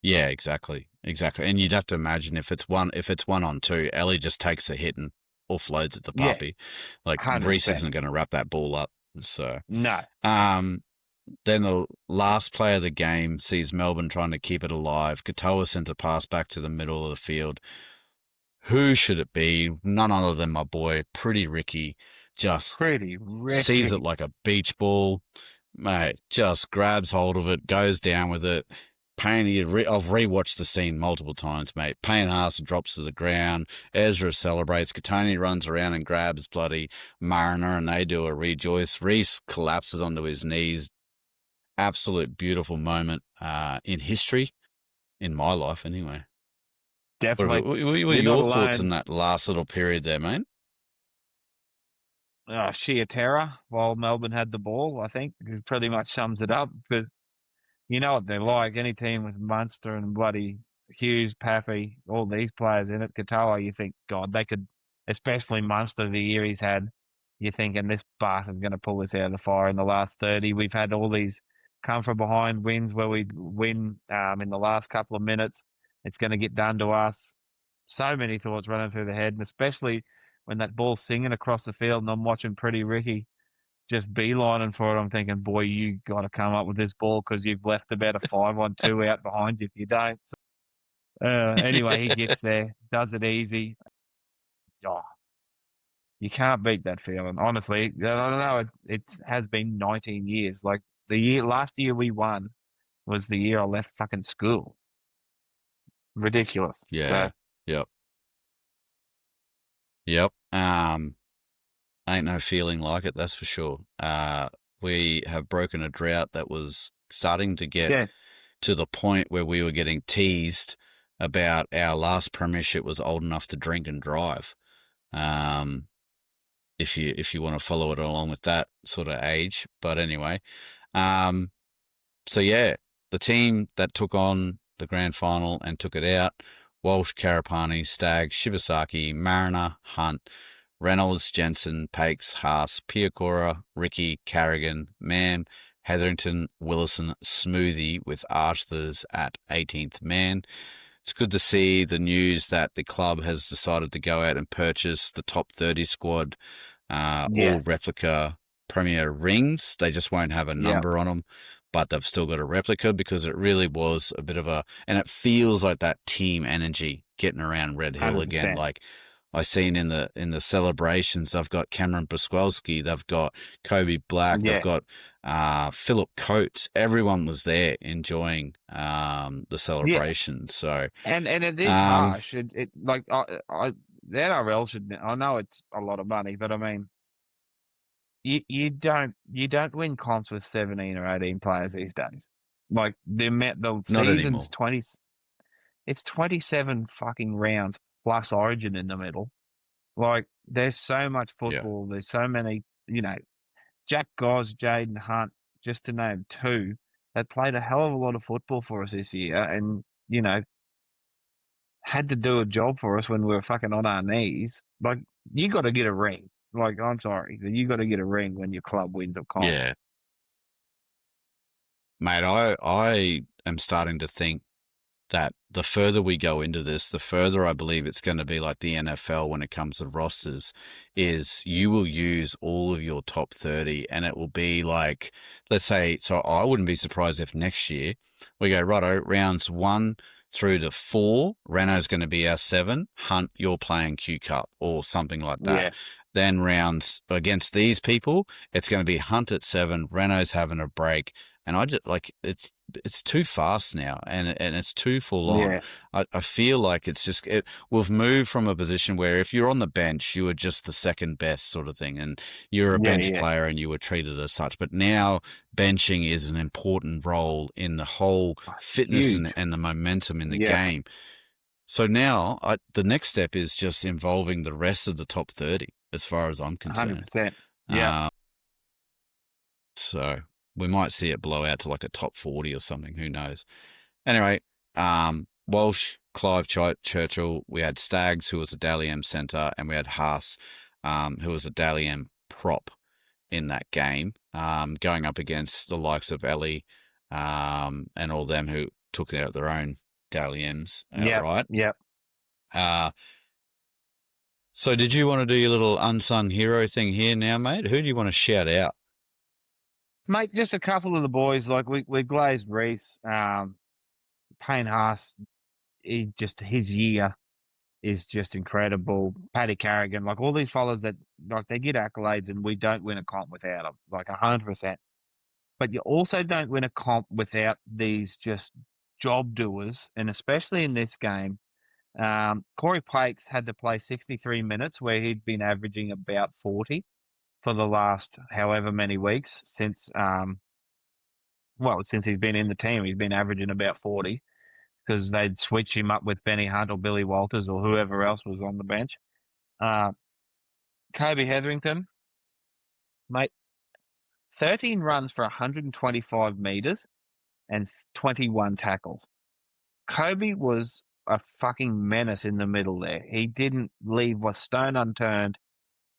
Yeah, exactly. And you'd have to imagine if it's 1-on-2, Ellie just takes the hit and offloads at the Yeah, puppy. Like Reese 100%. isn't going to wrap that ball up. So, No. then the last play of the game sees Melbourne trying to keep it alive. Katoa sends a pass back to the middle of the field. Who should it be? None other than my boy, Pretty Ricky. Just Pretty Ricky. sees it like a beach ball. Mate, just grabs hold of it, goes down with it. I've rewatched the scene multiple times, mate. Payne Haas drops to the ground. Ezra celebrates. Katoni runs around and grabs bloody Mariner, and they do a rejoice. Reese collapses onto his knees. Absolute beautiful moment in history, in my life anyway. Definitely. What were your thoughts on that last little period there, mate? Sheer terror while Melbourne had the ball, I think. It pretty much sums it up because you know what they're like. Any team with Munster and bloody Hughes, Paffy, all these players in it, Katoa, you think, God, they could, especially Munster, the year he's had, you're thinking this bastard's going to pull this out of the fire in the last 30. We've had all these come from behind wins where we win in the last couple of minutes. It's going to get done to us. So many thoughts running through the head, and especially when that ball's singing across the field and I'm watching Pretty Ricky just beelining for it. I'm thinking, boy, you got to come up with this ball because you've left about a 5-on-2 out behind you if you don't. Anyway, he gets there, does it easy. Oh, you can't beat that feeling. Honestly, I don't know. It has been 19 years. Like last year we won was the year I left fucking school. Ridiculous. Yeah. Yep. Ain't no feeling like it, that's for sure. We have broken a drought that was starting to get to the point where we were getting teased about our last premiership was old enough to drink and drive. If you want to follow it along with that sort of age. But anyway, so yeah, the team that took on the grand final and took it out: Walsh, Karapani, Stagg, Shibasaki, Mariner, Hunt, Reynolds, Jensen, Pakes, Haas, Piakora, Ricky, Carrigan, Mam, Hetherington, Willison, Smoothie, with Arthurs at 18th man. It's good to see the news that the club has decided to go out and purchase the top 30 squad, all replica Premier rings. They just won't have a number on them, but they've still got a replica because it really was a bit of and it feels like that team energy getting around Red Hill 100%. again. Like I seen in the celebrations, they've got Cameron Pasqualski, they've got Kobe Black, they've got Philip Coates. Everyone was there enjoying the celebration. So and it is harsh. It like the NRL should. I know it's a lot of money, but I mean, you don't win comps with 17 or 18 players these days. Like the season's 20. It's 27 fucking rounds plus Origin in the middle. Like, there's so much football. There's so many, Jack Goss, Jaden Hunt, just to name two, that played a hell of a lot of football for us this year and, had to do a job for us when we were fucking on our knees. Like, you got to get a ring. Like, I'm sorry. You got to get a ring when your club wins a comp. Yeah. Mate, I am starting to think that the further we go into this, the further I believe it's going to be like the NFL when it comes to rosters, is you will use all of your top 30 and it will be like, let's say, so I wouldn't be surprised if next year we go, righto, rounds 1 through to 4, Renault's going to be our 7, Hunt, you're playing Q Cup or something like that. Yeah. Then rounds against these people, it's going to be Hunt at 7, Renault's having a break. And I just like it's too fast now, and it's too full on. Yeah. I feel like it's just we've moved from a position where if you're on the bench, you were just the second best sort of thing, and you're a bench player and you were treated as such. But now benching is an important role in the whole fitness and the momentum in the game. So now the next step is just involving the rest of the top 30, as far as I'm concerned. 100%. Yeah. So we might see it blow out to like a top 40 or something. Who knows? Anyway, Walsh, Clive Churchill, we had Staggs, who was a Dally M centre, and we had Haas who was a Dally M prop in that game, going up against the likes of Ellie and all them who took out their own Dally M's outright. Yep. So did you want to do your little unsung hero thing here now, mate? Who do you want to shout out? Mate, just a couple of the boys, like we glazed Reese, Payne Haas, his year is just incredible. Paddy Carrigan, like all these fellas that like they get accolades and we don't win a comp without them, like 100%. But you also don't win a comp without these just job doers, and especially in this game, Corey Pakes had to play 63 minutes where he'd been averaging about 40 for the last however many weeks since he's been in the team. He's been averaging about 40 because they'd switch him up with Benny Hunt or Billy Walters or whoever else was on the bench. Kobe Hetherington, mate, 13 runs for 125 metres and 21 tackles. Kobe was a fucking menace in the middle there. He didn't leave a stone unturned,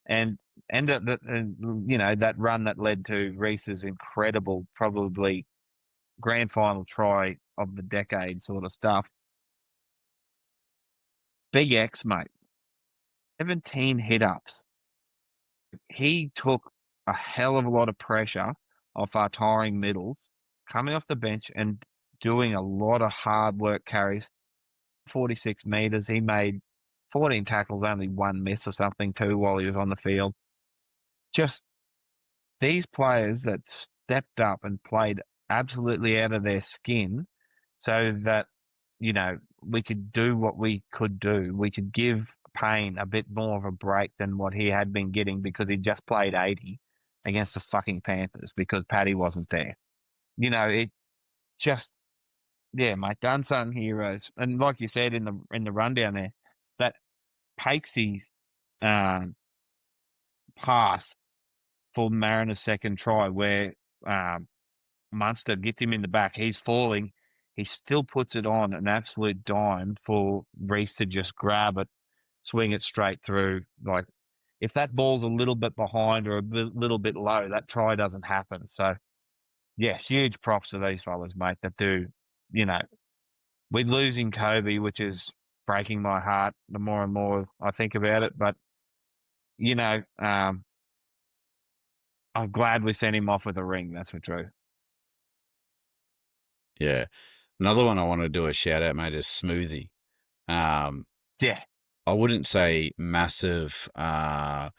and that run that led to Reese's incredible, probably grand final try of the decade sort of stuff. Big X, mate, 17 hit-ups. He took a hell of a lot of pressure off our tiring middles, coming off the bench and doing a lot of hard work carries. 46 metres. He made 14 tackles, only one miss or something too while he was on the field. Just these players that stepped up and played absolutely out of their skin so that, we could do what we could do. We could give Payne a bit more of a break than what he had been getting because he just played 80 against the fucking Panthers because Paddy wasn't there. It just, yeah, mate, unsung heroes. And like you said in the rundown there, that Pakesy pass for Mariner's second try where Munster gets him in the back, he's falling, he still puts it on an absolute dime for Reese to just grab it, swing it straight through. Like, if that ball's a little bit behind or a little bit low, that try doesn't happen. So, yeah, huge props to these fellas, mate, that do, we're losing Kobe, which is breaking my heart the more and more I think about it. But, I'm glad we sent him off with a ring, that's for true. Yeah. Another one I want to do a shout out, mate, is Smoothie. Yeah. I wouldn't say massive. Like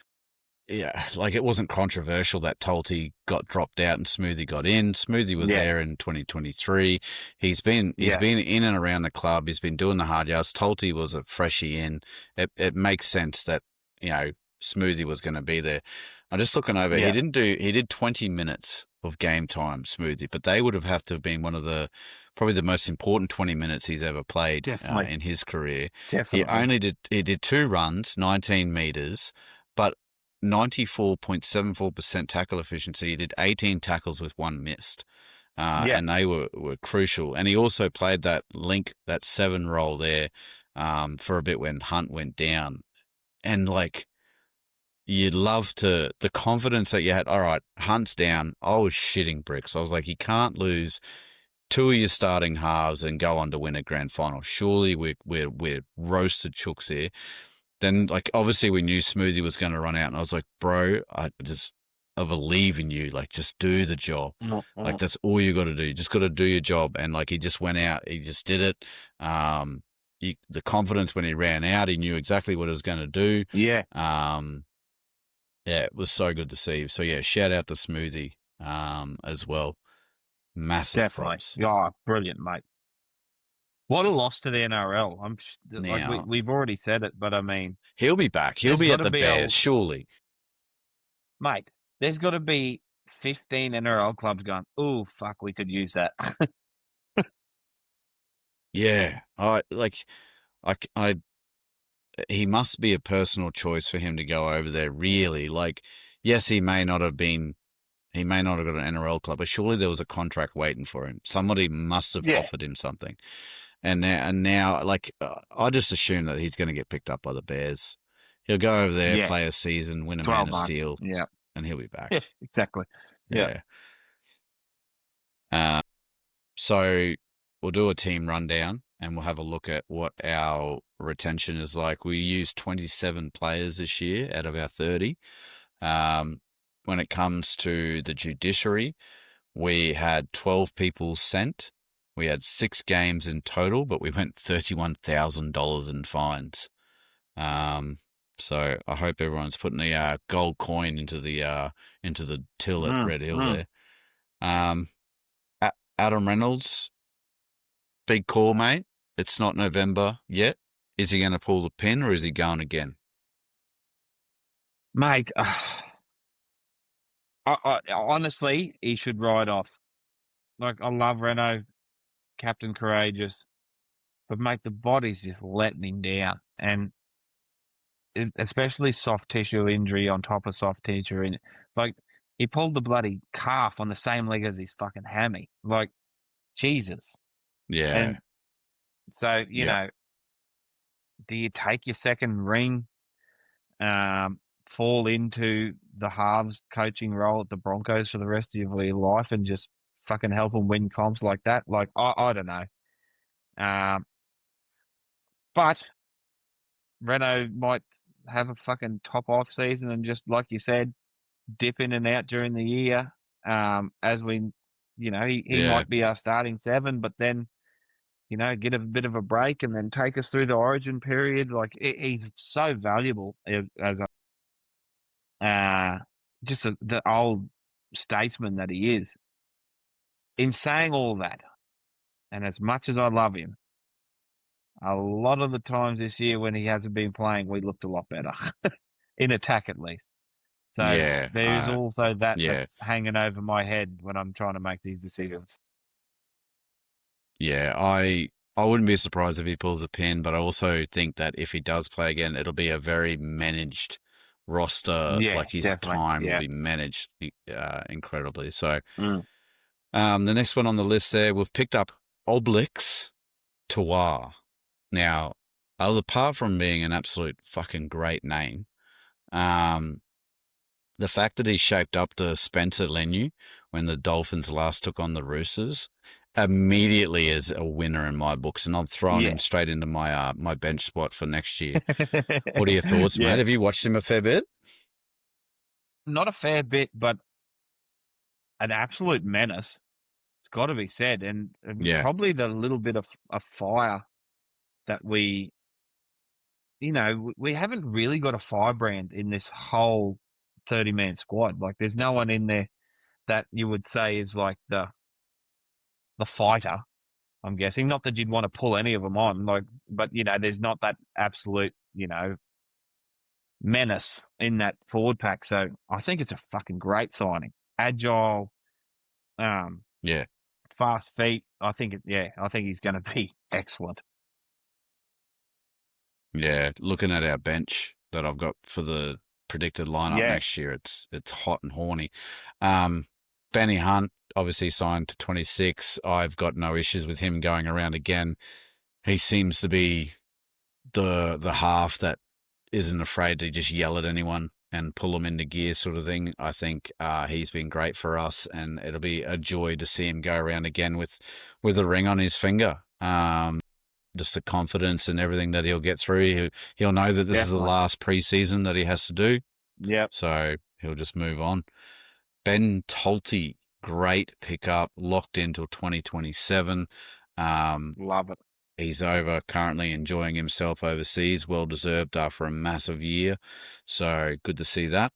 it wasn't controversial that Tolte got dropped out and Smoothie got in. Smoothie was there in 2023. He's been in and around the club. He's been doing the hard yards. Tolte was a freshie in. It makes sense that Smoothie was going to be there. I'm just looking over. Yeah. He did 20 minutes of game time, Smoothie, but they would have to have been one of probably the most important 20 minutes he's ever played in his career. Definitely. He did 2 runs, 19 meters, but 94.74% tackle efficiency. He did 18 tackles with 1 missed. And they were crucial. And he also played that 7 role there for a bit when Hunt went down. And you'd love the confidence that you had. All right, Hunt's down. I was shitting bricks. I was like, you can't lose 2 of your starting halves and go on to win a grand final. Surely we're roasted chooks here. Then, obviously we knew Smoothie was going to run out, and I was like, bro, I believe in you. Just do the job. Mm-hmm. That's all you got to do. You just got to do your job. And he just went out. He just did it. The confidence when he ran out, he knew exactly what he was going to do. Yeah. Yeah, it was so good to see. So, yeah, shout out to Smoothie as well. Massive props. Oh, brilliant, mate. What a loss to the NRL. We've already said it, but I mean... He'll be back. He'll be at the Bears, surely. Mate, there's got to be 15 NRL clubs going, oh, fuck, we could use that. Yeah. He must be a personal choice for him to go over there, really. Yes, he may not have got an NRL club, but surely there was a contract waiting for him. Somebody must have offered him something. And now, I just assume that he's going to get picked up by the Bears. He'll go over there, Yeah. play a season, win a 12 Man of months. Steel, Yeah. and he'll be back. Yeah, exactly. Yeah. So we'll do a team rundown and we'll have a look at what our retention is like. We used 27 players this year out of our 30. When it comes to the judiciary, we had 12 people sent. We had 6 games in total, but we went $31,000 in fines. So I hope everyone's putting the gold coin into the till at Red Hill there. Adam Reynolds, big call, mate. It's not November yet. Is he going to pull the pin or is he going again? Mate, honestly, he should ride off. Like, I love Renault, Captain Courageous, but, mate, the body's just letting him down. And especially soft tissue injury on top of soft tissue. Like, he pulled the bloody calf on the same leg as his fucking hammy. Like, Jesus. Yeah. And so, you know, do you take your second ring, fall into the halves coaching role at the Broncos for the rest of your life and just fucking help them win comps like that? Like, I don't know. But Renault might have a fucking top off season and just, like you said, dip in and out during the year. As we, he might be our starting 7, but then, get a bit of a break and then take us through the origin period. Like, he's so valuable as the old statesman that he is. In saying all that, and as much as I love him, a lot of the times this year when he hasn't been playing, we looked a lot better in attack, at least. So there's also that's hanging over my head when I'm trying to make these decisions. Yeah, I wouldn't be surprised if he pulls a pin, but I also think that if he does play again, it'll be a very managed roster. Yeah, like his time will be managed incredibly. So the next one on the list there, we've picked up Oblix Toa. Now, apart from being an absolute fucking great name, the fact that he shaped up to Spencer Leniu when the Dolphins last took on the Roosters immediately is a winner in my books, and I'm throwing him straight into my my bench spot for next year. What are your thoughts, mate? Have you watched him a fair bit? Not a fair bit, but an absolute menace. It's got to be said, and probably the little bit of a fire that we haven't really got a firebrand in this whole 30-man squad. Like, there's no one in there that you would say is like the fighter, I'm guessing. Not that you'd want to pull any of them on, but there's not that absolute, menace in that forward pack. So I think it's a fucking great signing. Agile, fast feet. I think he's going to be excellent. Yeah, looking at our bench that I've got for the predicted lineup next year, it's hot and horny. Benny Hunt obviously signed to 26. I've got no issues with him going around again. He seems to be the half that isn't afraid to just yell at anyone and pull them into gear, sort of thing. I think he's been great for us, and it'll be a joy to see him go around again with a ring on his finger. Just the confidence and everything that he'll get through. He'll know that this is the last preseason that he has to do. Yeah. So he'll just move on. Ben Tolte, great pickup, locked in till 2027. Love it. He's over currently enjoying himself overseas, well deserved after a massive year. So good to see that.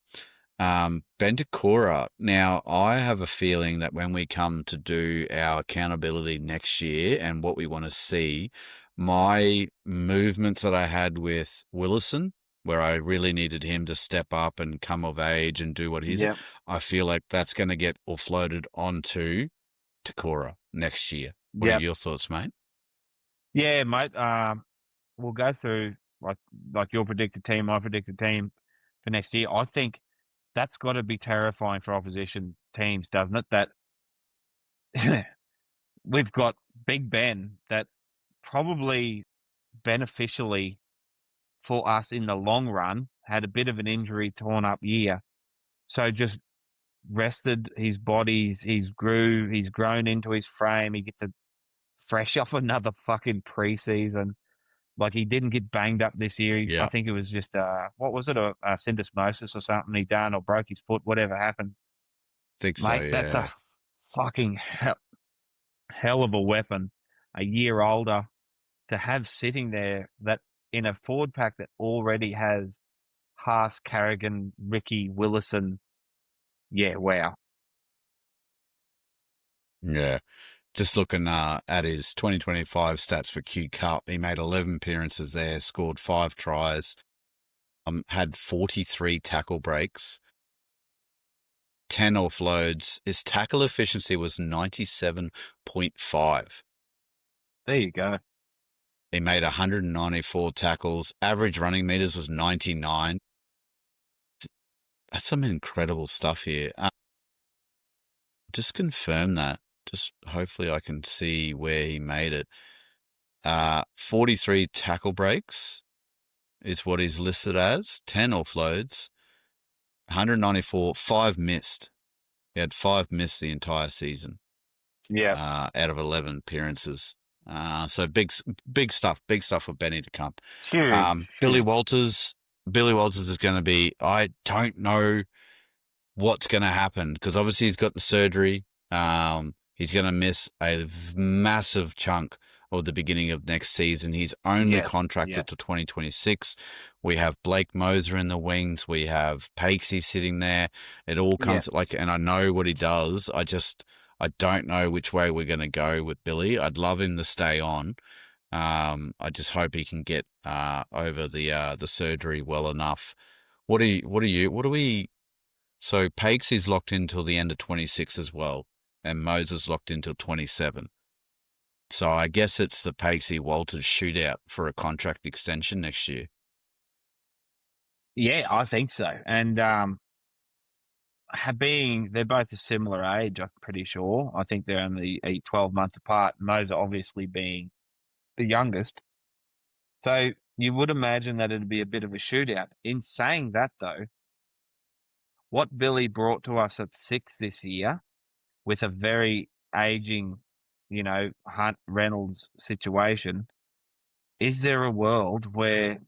Bentakura. Now, I have a feeling that when we come to do our accountability next year and what we want to see, my movements that I had with Willison, where I really needed him to step up and come of age and do what he's, I feel like that's going to get offloaded onto Takura next year. What are your thoughts, mate? Yeah, mate. We'll go through like your predicted team, my predicted team for next year. I think that's got to be terrifying for opposition teams, doesn't it? That we've got Big Ben that probably beneficially for us in the long run. Had a bit of an injury, torn up year, so just rested his body. He's grown into his frame. He gets a fresh off another fucking preseason. Like, he didn't get banged up this year. I Yeah, think it was just what was it, a syndesmosis or something he done, or broke his foot, whatever happened. think so. Mate, that's Yeah, a fucking hell of a weapon. A year older to have sitting there, that in a forward pack that already has Haas, Carrigan, Ricky, Willison. Yeah, wow. yeah. Just looking at his 2025 stats for Q Cup, he made 11 appearances there, scored 5 tries, had 43 tackle breaks, 10 offloads. His tackle efficiency was 97.5. There you go. He made 194 tackles. Average running meters was 99. That's some incredible stuff here. Just confirm that. Just hopefully I can see where he made it. 43 tackle breaks is what he's listed as. 10 offloads. 194, 5 missed. He had 5 missed the entire season. Yeah. Out of 11 appearances. So big stuff for Benny to come. Huge. Billy Walters is going to be, I don't know what's going to happen, because obviously he's got the surgery. He's going to miss a massive chunk of the beginning of next season. He's only contracted to 2026. We have Blake Moser in the wings. We have Pakesy sitting there. It all comes and I know what he does. I don't know which way we're going to go with Billy. I'd love him to stay on. I just hope he can get over the surgery well enough. So Pakesy's locked in till the end of 26 as well, and Moses locked in till 27. So I guess it's the Pakesy Walters shootout for a contract extension next year. Yeah, I think so. And they're both a similar age, I'm pretty sure. I think they're only 12 months apart. Moser obviously being the youngest. So you would imagine that it'd be a bit of a shootout. In saying that, though, what Billy brought to us at 6 this year, with a very aging, Hunt Reynolds situation, is there a world where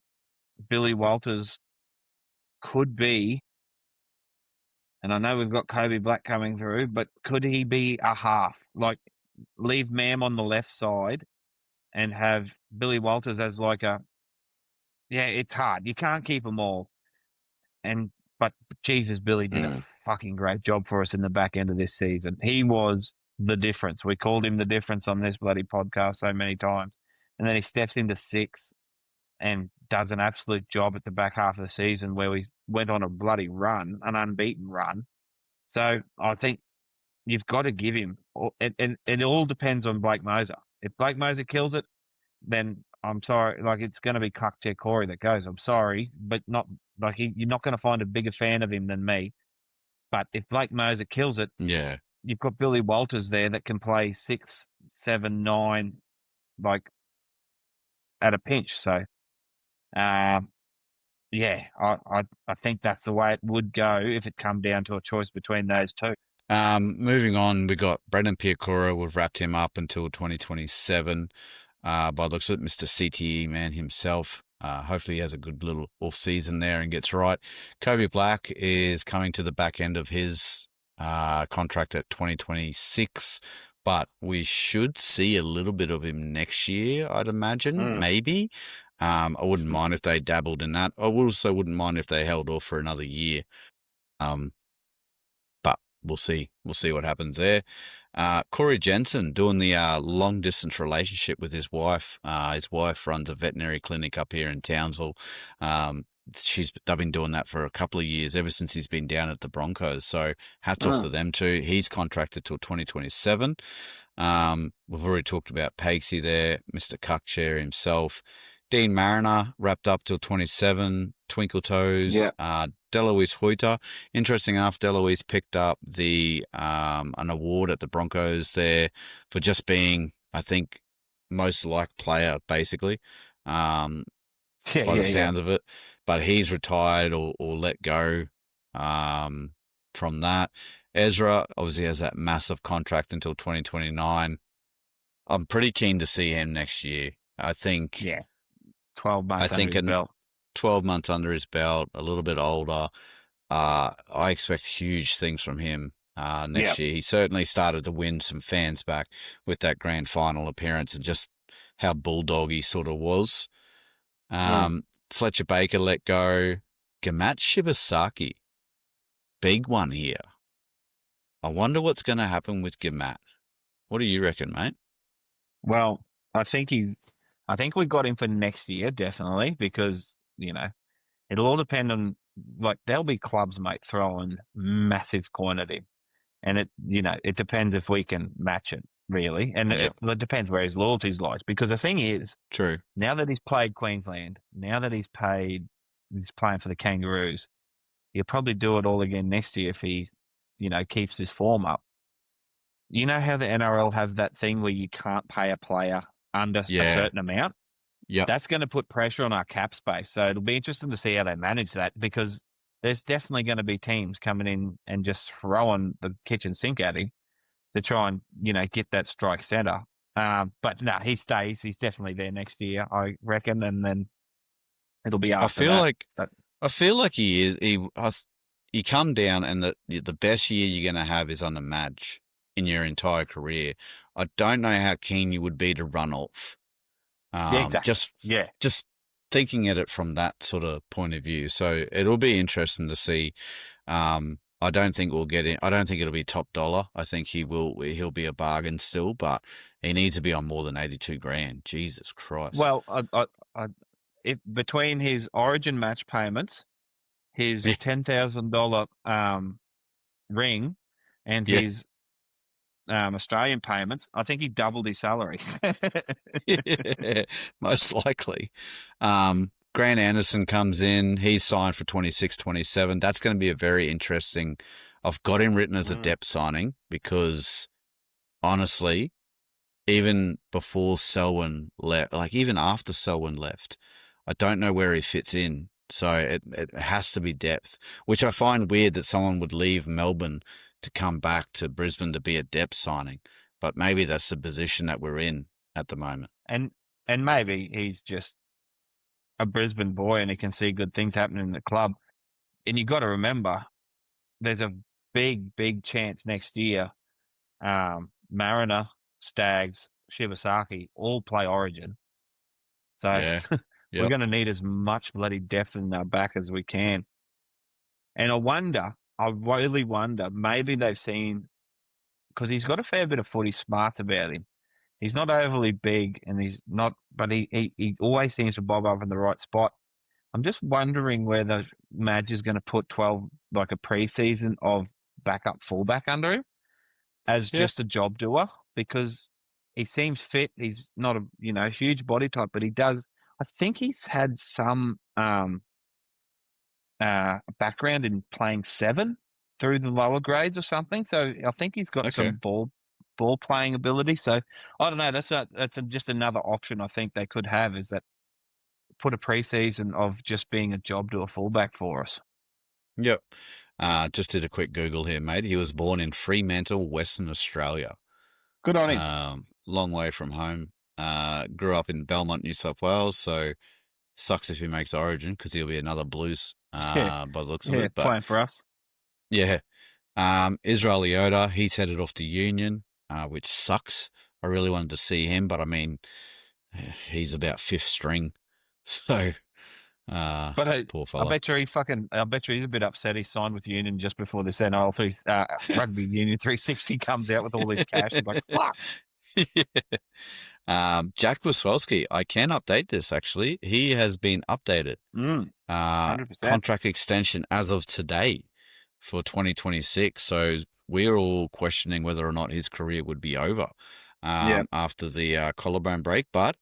Billy Walters could be, and I know we've got Kobe Black coming through, but could he be a half? Like, leave Mam on the left side and have Billy Walters as like it's hard. You can't keep them all. But Jesus, Billy did a fucking great job for us in the back end of this season. He was the difference. We called him the difference on this bloody podcast so many times. And then he steps into 6 and does an absolute job at the back half of the season, where we went on a bloody run, an unbeaten run. So I think you've got to give him, and it all depends on Blake Moser. If Blake Moser kills it, then I'm sorry, like, it's going to be Kakche Corey that goes. I'm sorry, but not like you're not going to find a bigger fan of him than me. But if Blake Moser kills it, you've got Billy Walters there that can play 6, 7, 9, like, at a pinch. So, I think that's the way it would go if it come down to a choice between those two. Moving on, we got Brendan Piakura. We've wrapped him up until 2027. By the looks of it, Mr. CTE man himself. Hopefully he has a good little off season there and gets right. Kobe Black is coming to the back end of his contract at 2026, but we should see a little bit of him next year, I'd imagine, maybe. I wouldn't mind if they dabbled in that. I also wouldn't mind if they held off for another year. But we'll see. We'll see what happens there. Corey Jensen doing the long distance relationship with his wife. His wife runs a veterinary clinic up here in Townsville. They've been doing that for a couple of years, ever since he's been down at the Broncos. So hats off to them too. He's contracted till 2027. We've already talked about Pakesy there, Mr. Cuckshare himself. Dean Mariner wrapped up till 27. Twinkle Toes. Deloise Hoyter. Interesting enough, Deloise picked up an award at the Broncos there for just being, I think, most liked player, basically. by the Yeah. sounds of it. But he's retired or let go from that. Ezra obviously has that massive contract until 2029. I'm pretty keen to see him next year. I think Yeah. 12 I months under think his belt. 12 months under his belt, a little bit older. I expect huge things from him Yeah. next year. He certainly started to win some fans back with that grand final appearance and just how bulldog he sort of was. Fletcher Baker let go. Gamat Shibasaki, big one here. I wonder what's going to happen with Gamat. What do you reckon, mate? Well, I think we got him for next year, definitely, because, it'll all depend on, like, there'll be clubs, mate, throwing massive coin at him. And it depends if we can match it, really. And Yeah, it depends where his loyalties lies. Because the thing is, true. now that he's played Queensland, now that he's playing for the Kangaroos, he'll probably do it all again next year if he, keeps his form up. You know how the NRL have that thing where you can't pay a player under a Yeah, certain amount? yep. That's going to put pressure on our cap space. So it'll be interesting to see how they manage that, because there's definitely going to be teams coming in and just throwing the kitchen sink at him to try and, get that strike centre. But no, he stays. He's definitely there next year, I reckon. And then it'll be I after feel that. like he is. He come down, and the best year you're going to have is on the match in your entire career. I don't know how keen you would be to run off. Yeah, exactly. Just thinking at it from that sort of point of view. So it'll be interesting to see. I don't think we'll get in. I don't think it'll be top dollar. I think he'll be a bargain still, but he needs to be on more than 82 grand. Jesus Christ. Well, if between his Origin match payments, his Yeah. $10,000 ring, and Yeah. his Australian payments, I think he doubled his salary. Most likely. Grant Anderson comes in. He's signed for 26-27. That's going to be a very interesting. I've got him written as a depth signing because, honestly, even before Selwyn left, like even after Selwyn left, I don't know where he fits in. So it has to be depth, which I find weird that someone would leave Melbourne to come back to Brisbane to be a depth signing. But maybe that's the position that we're in at the moment. And maybe he's just a Brisbane boy and he can see good things happening in the club. And you got to remember, there's a big, big chance next year. Mariner, Stags, Shibasaki all play Origin. So Yeah. we're Yep. going to need as much bloody depth in our back as we can. And I really wonder, maybe they've seen, because he's got a fair bit of footy smarts about him. He's not overly big, and but he always seems to bob up in the right spot. I'm just wondering whether Madge is going to put 12, like a preseason of backup fullback under him as just a job doer, because he seems fit. He's not a huge body type, but he does. I think he's had some background in playing 7 through the lower grades or something. So I think he's got some ball playing ability. So I don't know. That's just another option I think they could have, is that put a preseason of just being a job to a fullback for us. Yep. Just did a quick Google here, mate. He was born in Fremantle, Western Australia. Good on him. Long way from home. Grew up in Belmont, New South Wales, so sucks if he makes Origin because he'll be another Blues by the looks of it. But playing for us. Yeah. Israel Leota, he's headed off to Union, which sucks. I really wanted to see him, but I mean, he's about 5th string. So, poor fella. I bet you he's a bit upset he signed with Union just before this Rugby Union 360 comes out with all this cash. He's like, fuck. Jack Wasowski, I can update this actually. He has been updated. 100%. Contract extension as of today for 2026. So we're all questioning whether or not his career would be over after the collarbone break, but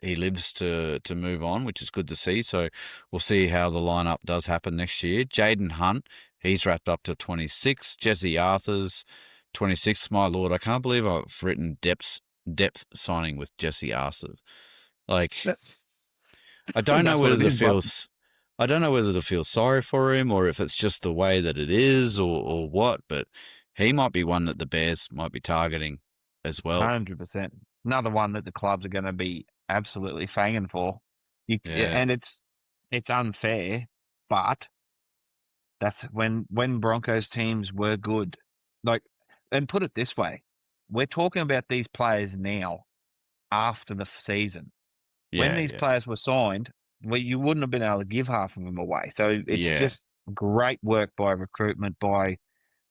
he lives to move on, which is good to see. So we'll see how the lineup does happen next year. Jaden Hunt, he's wrapped up to 26. Jesse Arthur's 26. My Lord, I can't believe I've written depth signing with Jesse Arthur. Like, I don't know That's what whether it is, but I don't know whether to feel sorry for him or if it's just the way that it is or what, but he might be one that the Bears might be targeting as well. 100%. Another one that the clubs are going to be absolutely fanging for. Yeah. And it's unfair, but that's when Broncos teams were good. Like, and put it this way, we're talking about these players now after the season. When Yeah, these yeah. players were signed, well, you wouldn't have been able to give half of them away. So it's Yeah. just great work by recruitment, by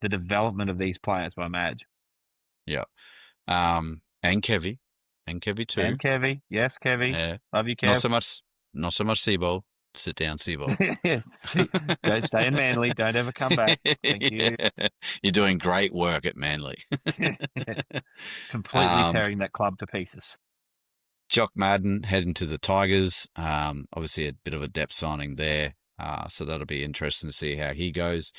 the development of these players by Madge. Yeah. And Kevy too. And Kevy. Yes, Kevy. Yeah. Love you, Not Kev. so much Seabold. Sit down, Seabold. Go stay in Manly. Don't ever come back. Thank you. Yeah. You're doing great work at Manly. Completely tearing that club to pieces. Jock Madden heading to the Tigers. Obviously a bit of a depth signing there. So that'll be interesting to see how he goes.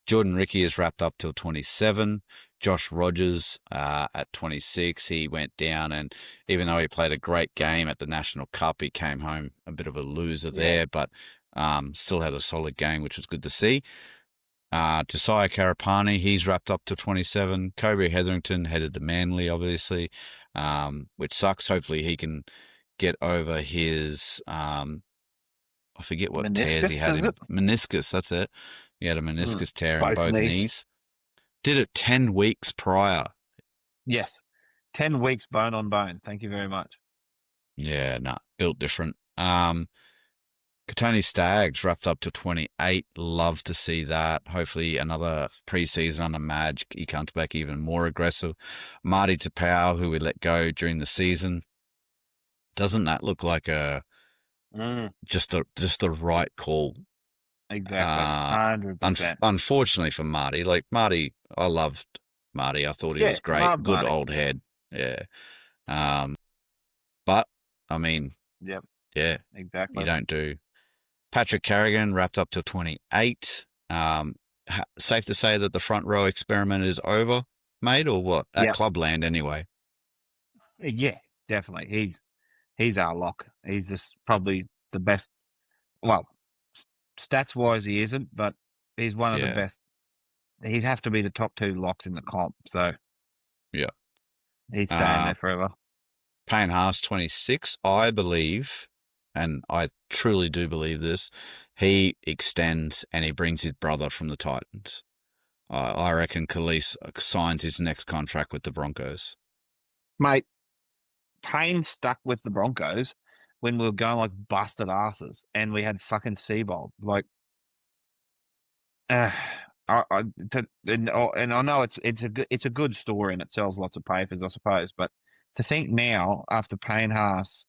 Jordan Ricky is wrapped up till 27. Josh Rogers at 26. He went down, and even though he played a great game at the National Cup, he came home a bit of a loser there, but still had a solid game, which was good to see. Josiah Karapani, he's wrapped up to 27. Kobe Hetherington headed to Manly, obviously, which sucks. Hopefully he can get over his, I forget what tears he had. Meniscus, that's it. He had a meniscus tear in both knees. Did it 10 weeks prior. Yes. 10 weeks bone on bone. Thank you very much. Yeah, built different. Katoni Staggs wrapped up to 28. Love to see that. Hopefully another preseason under Madge. He comes back even more aggressive. Marty Tapau, who we let go during the season. Doesn't that look like just the right call? Exactly. 100%. Unfortunately for Marty, like Marty, I loved Marty. I thought he was great. Good Marty. Old head. Yeah. But I mean, yep. Yeah. Exactly. You don't do. Patrick Carrigan wrapped up to 28. Safe to say that the front row experiment is over, mate, or what? At Clubland, anyway. Yeah, definitely. He's our lock. He's just probably the best. Well, stats wise, he isn't, but he's one of the best. He'd have to be the top 2 locks in the comp. So yeah, he's staying there forever. Payne Haas, 26, I believe. And I truly do believe this, he extends and he brings his brother from the Titans. I reckon Khalees signs his next contract with the Broncos. Mate, Payne stuck with the Broncos when we were going like busted asses and we had fucking Seabold. Like, and I know it's a good story and it sells lots of papers, I suppose. But to think now, after Payne Haas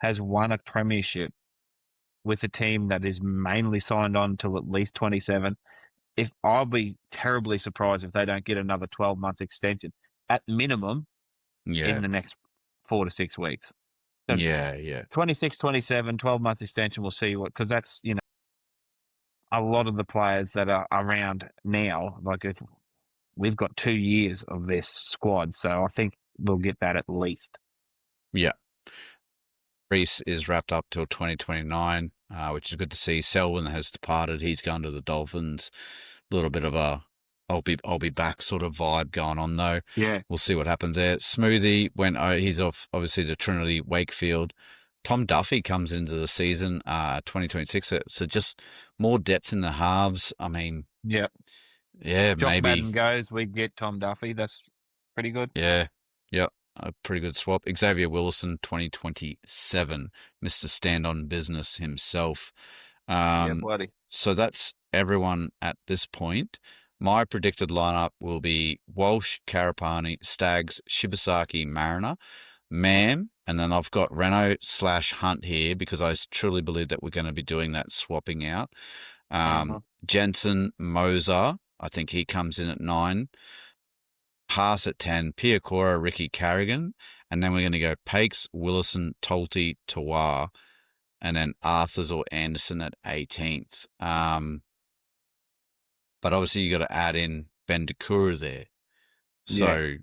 has won a premiership with a team that is mainly signed on till at least 27. I'll be terribly surprised if they don't get another 12-month extension at minimum in the next 4 to 6 weeks. So 26, 27, 12-month extension. We'll see what, because that's, a lot of the players that are around now, like if we've got 2 years of this squad. So I think we'll get that at least. Yeah. Reese is wrapped up till 2029, which is good to see. Selwyn has departed. He's gone to the Dolphins. A little bit of a I'll be back sort of vibe going on though. Yeah. We'll see what happens there. Smoothie he's off obviously to Trinity Wakefield. Tom Duffy comes into the season 2026. So just more depth in the halves. I mean, yeah, Jock maybe Madden goes, we get Tom Duffy. That's pretty good. Yeah. A pretty good swap. Xavier Willison, 2027, Mr. Stand on Business himself. Buddy. So that's everyone at this point. My predicted lineup will be Walsh, Karapani, Staggs, Shibasaki, Mariner, Mam, and then I've got Renault/Hunt here because I truly believe that we're going to be doing that swapping out. Jensen, Moser, I think he comes in at 9. Haas at 10, Piakora, Ricky Carrigan, and then we're going to go Pakes, Willison, Tolte, Tawar, and then Arthurs or Anderson at 18th. But obviously you got to add in Ben Dakura there. So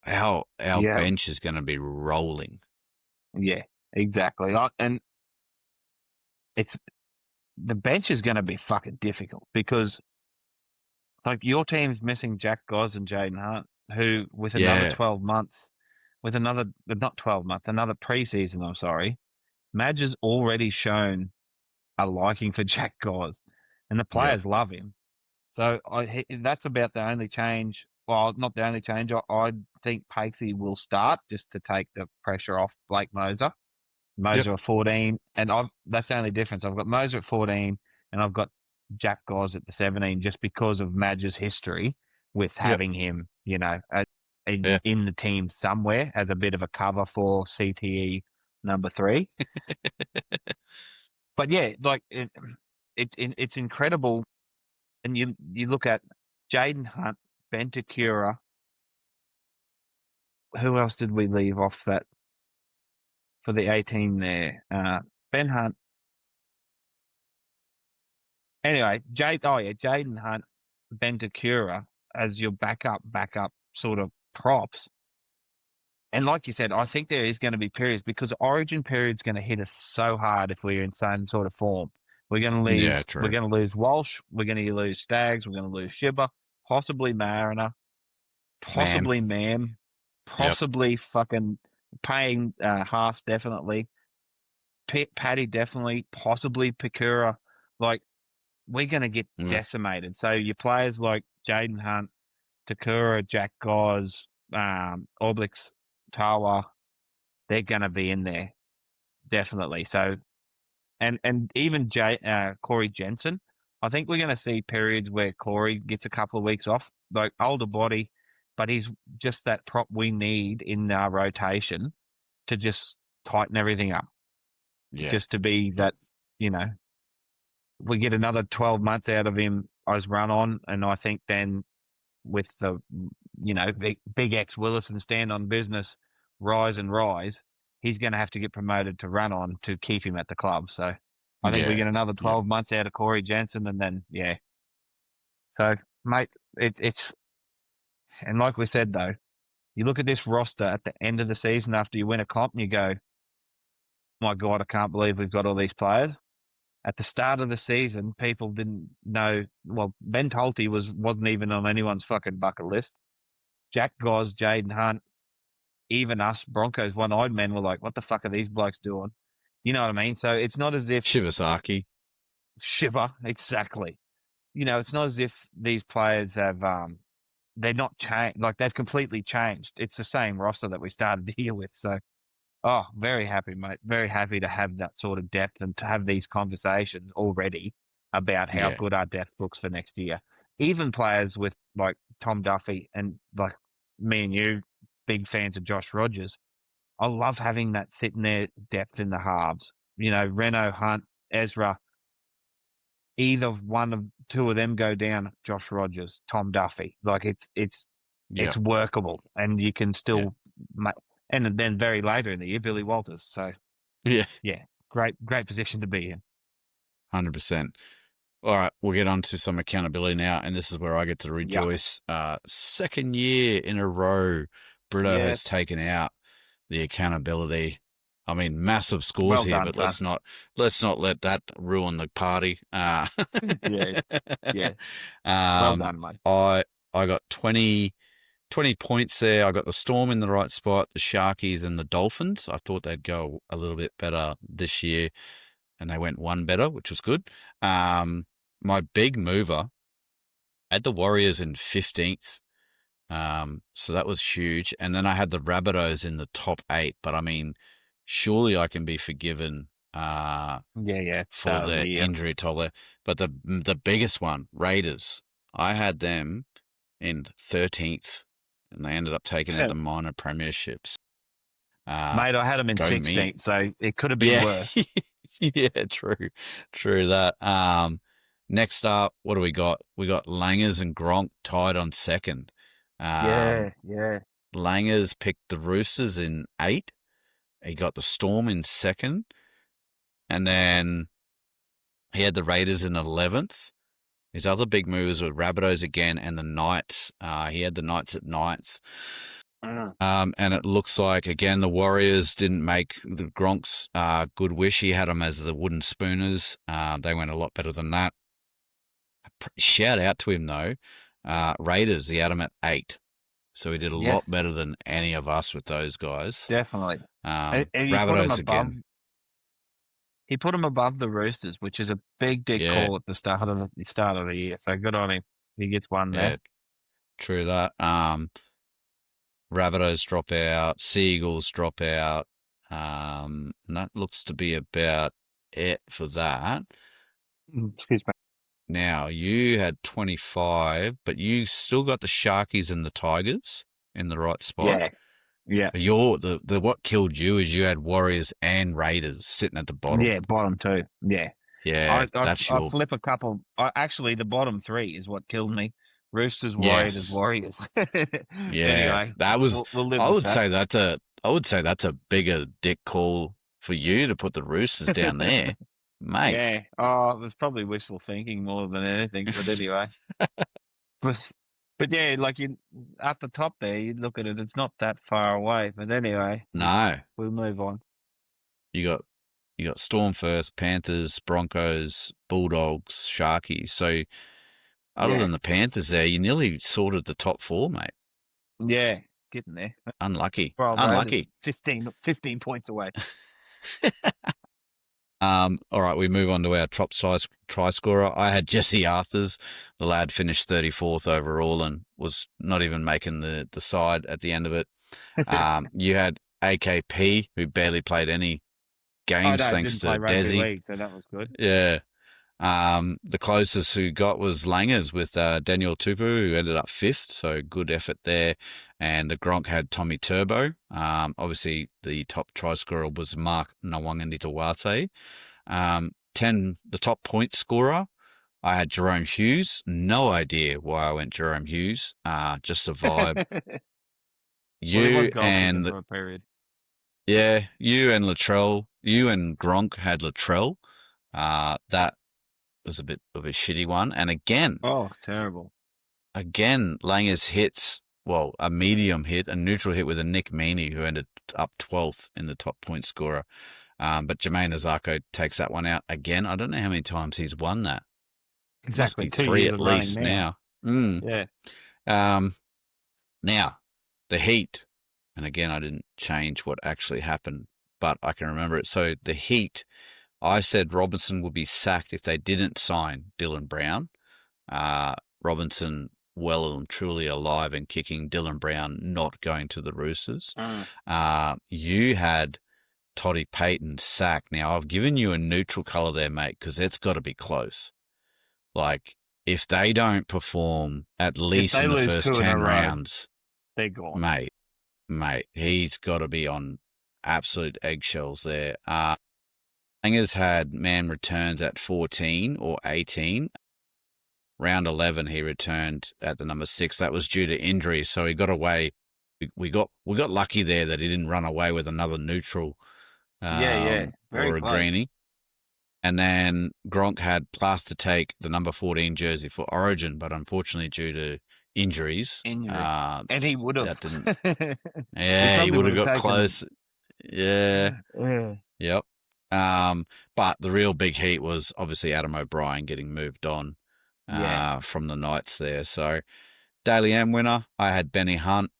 our bench is going to be rolling. Yeah, exactly. And the bench is going to be fucking difficult because like your team's missing Jack Goss and Jaden Hunt, who with another Yeah. 12 months, with another not 12 months, another preseason. I'm sorry, Madge has already shown a liking for Jack Goss, and the Yep. players love him. So that's about the only change. Well, not the only change. I think Pakesy will start just to take the pressure off Blake Moser. Moser at 14, and that's the only difference. I've got Moser at 14, and I've got Jack Goss at the 17, just because of Madge's history with Yep. having him, Yeah. in the team somewhere as a bit of a cover for CTE number 3. But yeah, like it's incredible. And you look at Jaden Hunt, Banter. Who else did we leave off that for the 18 there? Ben Hunt. Anyway, Jaden Hunt, Banter as your backup sort of props. And like you said, I think there is going to be periods because Origin period's going to hit us so hard if we're in some sort of form. We're going to lose. Yeah, true. We're going to lose Walsh. We're going to lose Staggs. We're going to lose Shibber, possibly Mariner, possibly Mam, possibly fucking paying Haas definitely, Paddy definitely, possibly Pikura. Like we're going to get decimated. So your players like Jaden Hunt, Takura, Jack Goss, Oblix, Tawa, they're going to be in there definitely. So, and even Corey Jensen, I think we're going to see periods where Corey gets a couple of weeks off, like older body, but he's just that prop we need in our rotation to just tighten everything up. Yeah. Just to be that, we get another 12 months out of him as run on, and I think then with the, big X Willis and stand on business, rise, he's going to have to get promoted to run on to keep him at the club. So I think we get another 12 months out of Corey Jensen, and then, yeah. So, mate, it's, and like we said, though, you look at this roster at the end of the season after you win a comp and you go, my God, I can't believe we've got all these players. At the start of the season, people didn't know. Well, Ben Tolte wasn't even on anyone's fucking bucket list. Jack Goss, Jaden Hunt, even us Broncos one-eyed men were like, what the fuck are these blokes doing? You know what I mean? So it's not as if... Shibasaki. Shiver, exactly. It's not as if these players have... they're not changed. Like, they've completely changed. It's the same roster that we started the year with. So, very happy, mate. Very happy to have that sort of depth and to have these conversations already about how good our depth looks for next year. Even players with, like, Tom Duffy and, like, me and you, big fans of Josh Rogers. I love having that sitting there, depth in the halves. Reno, Hunt, Ezra, either one of two of them go down, Josh Rogers, Tom Duffy. Like, it's workable, and you can still... And then very later in the year, Billy Walters. So, yeah, great position to be in. 100%. All right, we'll get on to some accountability now, and this is where I get to rejoice. Second year in a row, Brito has taken out the accountability. I mean, massive scores here, but let's not let that ruin the party. Yeah. Well done, mate. I got 20 points there. I got the Storm in the right spot, the Sharkies and the Dolphins. I thought they'd go a little bit better this year, and they went one better, which was good. My big mover had the Warriors in 15th, so that was huge. And then I had the Rabbitohs in the top 8, but I mean, surely I can be forgiven for the injury toll. But the biggest one, Raiders, I had them in 13th. And they ended up taking out the minor premierships. Mate, I had them in 16th, so it could have been worse. Yeah, true that. Next up, what do we got? We got Langers and Gronk tied on second. Yeah. Langers picked the Roosters in 8. He got the Storm in 2nd. And then he had the Raiders in 11th. His other big moves were Rabbitohs again and the Knights. He had the Knights at 9th. And it looks like, again, the Warriors didn't make the Gronks good wish. He had them as the wooden spooners. They went a lot better than that. Shout out to him, though. Raiders, he had them at 8. So he did a lot better than any of us with those guys. Definitely. And he put him Rabbitohs above. again. He put him above the Roosters, which is a big dick call at the start of the year. So good on him. He gets one there. True that. Rabbitohs drop out. Seagulls drop out. And that looks to be about it for that. Excuse me. Now, you had 25, but you still got the Sharkies and the Tigers in the right spot. Yeah. What killed you is you had Warriors and Raiders sitting at the bottom. Yeah, bottom 2. Yeah. Yeah, I flip a couple. Actually, the bottom 3 is what killed me. Roosters, Warriors. Yeah. Anyway, that was. We'll live I with would that. say that's a bigger dick call for you to put the Roosters down there, mate. Yeah. Oh, it was probably wishful thinking more than anything. But anyway. But yeah, like you at the top there, you look at it, it's not that far away. But anyway, No, we'll move on. You got Storm first, Panthers, Broncos, Bulldogs, Sharkies. So other than the Panthers there, you nearly sorted the top 4, mate. Yeah, getting there. Unlucky. Well, Unlucky. 15 points away. All right, we move on to our top try scorer. I had Jesse Arthurs. The lad finished 34th overall and was not even making the side at the end of it. You had AKP, who barely played any games thanks to Desi. League, so that was good. Yeah. The closest who got was Langers with Daniel Tupu, who ended up 5th, so good effort there. And the Gronk had Tommy Turbo. Obviously, the top try scorer was Mark Nawangani-Tawate. The top point scorer, I had Jerome Hughes. No idea why I went Jerome Hughes. Just a vibe. You and Latrell. You and Gronk had Latrell. That was a bit of a shitty one. And again, terrible. Again, Langers hits, a medium hit, a neutral hit with a Nick Meaney, who ended up 12th in the top point scorer. But Jermaine Azarko takes that one out again. I don't know how many times he's won that. Exactly. Must be 3 at least now. Yeah. Now, the Heat, and again, I didn't change what actually happened, but I can remember it. So the Heat, I said Robinson would be sacked if they didn't sign Dylan Brown. Robinson well and truly alive and kicking. Dylan Brown not going to the Roosters. You had Toddy Payton sacked. Now, I've given you a neutral colour there, mate, because it's got to be close. Like, if they don't perform at least in the first 10 rounds, they're gone. Mate, he's got to be on absolute eggshells there. Langers had man returns at 14 or 18. Round 11, he returned at the number 6. That was due to injury, so he got away. We got lucky there that he didn't run away with another neutral. Very or a close. greenie. And then Gronk had Plath to take the number 14 jersey for Origin, but unfortunately due to injuries. And he would have. He would have got close. Yeah. Yep. But the real big heat was obviously Adam O'Brien getting moved on from the Knights there. So Daily M winner, I had Benny Hunt.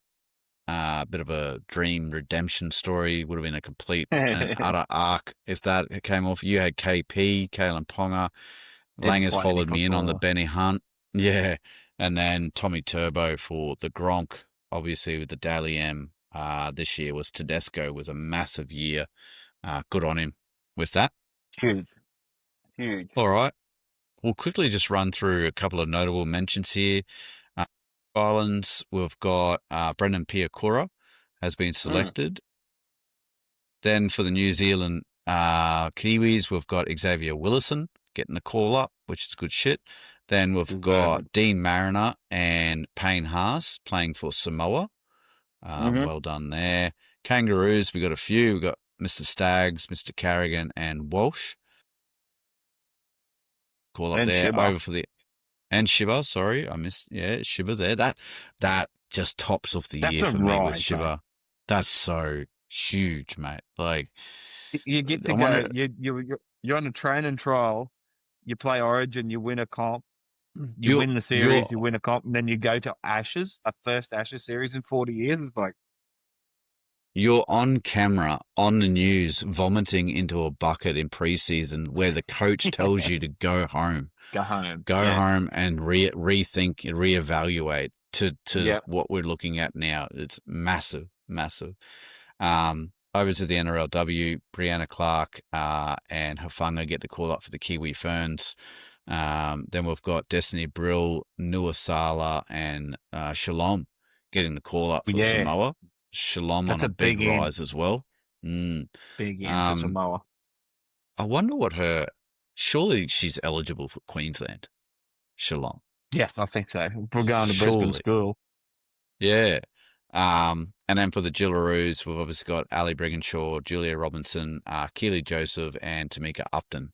A bit of a dream redemption story. Would have been a complete and utter arc if that came off. You had KP, Kalen Ponga. Langers followed me in on the Benny Hunt. Yeah. And then Tommy Turbo for the Gronk, obviously with the Daily M. This year was Tedesco, was a massive year. Good on him with that. Huge. All right. We'll quickly just run through a couple of notable mentions here. Islands, we've got Brendan Piakura has been selected. Then for the New Zealand Kiwis, we've got Xavier Willison getting the call up, which is good shit. Then we've got Dean Mariner and Payne Haas playing for Samoa. Well done there. Kangaroos, we got a few. We've got Mr. Staggs, Mr. Carrigan, and Walsh. Call up there. Over for the... And Shiva, sorry, I missed. Yeah, Shiva there. That just tops off the That's year a for me with ride, mate. Shiver. That's so huge, mate. Like, You get to I go. wonder- You're on a training trial. You play Origin. You win a comp. You win the series. You win a comp, and then you go to Ashes, a first Ashes series in 40 years. It's like You're on camera, on the news, vomiting into a bucket in preseason where the coach tells you to go home. go home. Go Yeah. home and rethink and reevaluate to Yep. what we're looking at now. It's massive, massive. Over to the NRLW, Brianna Clark and Hafanga get the call up for the Kiwi Ferns. Then we've got Destiny Brill, Nuasala, and Shalom getting the call up for Samoa. Shalom That's on a big in. rise as well. Big in for Samoa. I wonder what surely she's eligible for Queensland. Shalom. Yes, I think so. We're going to Brisbane school. Yeah. And then for the Gillaroos, we've obviously got Ali Brigginshaw, Julia Robinson, Keely Joseph, and Tamika Upton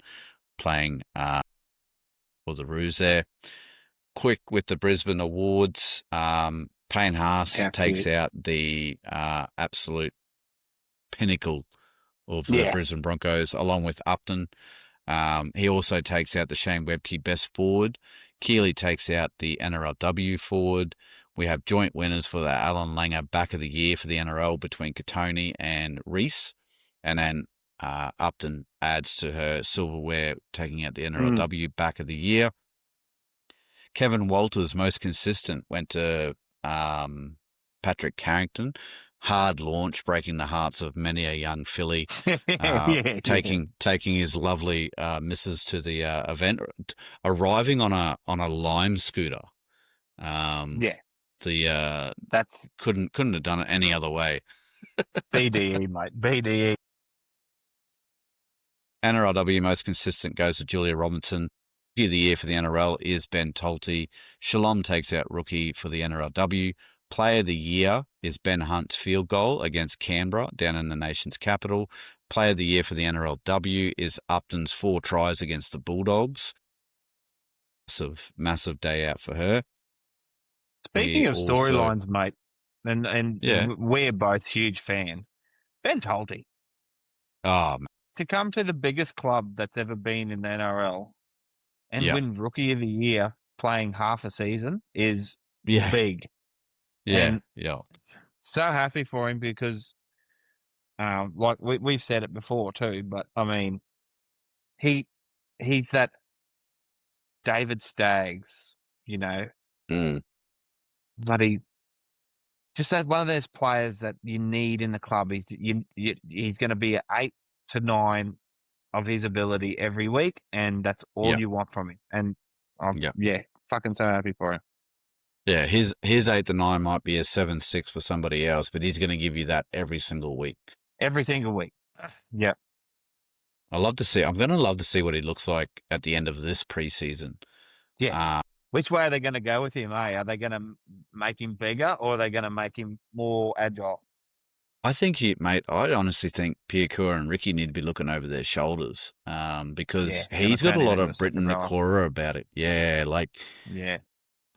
playing for the Roos there. Quick with the Brisbane Awards, Payne Haas takes out the absolute pinnacle of the Brisbane Broncos, along with Upton. He also takes out the Shane Webke best forward. Keely takes out the NRLW forward. We have joint winners for the Alan Langer back of the year for the NRL between Katoni and Reese. And then Upton adds to her silverware, taking out the NRLW back of the year. Kevin Walters, most consistent, went to Patrick Carrington. Hard launch, breaking the hearts of many a young filly. Taking his lovely missus to the event, arriving on a Lime scooter. That's couldn't have done it any other way. BDE, mate. BDE. NRLW most consistent goes to Julia Robinson. Rookie of the year for the NRL is Ben Tolte. Shalom takes out rookie for the NRLW. Player of the year is Ben Hunt's field goal against Canberra down in the nation's capital. Player of the year for the NRLW is Upton's 4 tries against the Bulldogs. Massive day out for her. Speaking of storylines, mate, and we're both huge fans. Ben Tolte. Oh, man. To come to the biggest club that's ever been in the NRL and win Rookie of the Year playing half a season is big. Yeah, So happy for him because, like we've said it before too, but I mean, he's that David Staggs, you know, but just one of those players that you need in the club. He's going to be at 8 to 9 of his ability every week, and that's all you want from him. And fucking so happy for him. Yeah, his 8 to 9 might be a 7-6 for somebody else, but he's going to give you that every single week. Every single week. Yeah. I'm going to love to see what he looks like at the end of this preseason. Yeah. Which way are they going to go with him, eh? Are they going to make him bigger or are they going to make him more agile? I honestly think Piakura and Ricky need to be looking over their shoulders because he's got a lot of Britain Nakora about it. Yeah,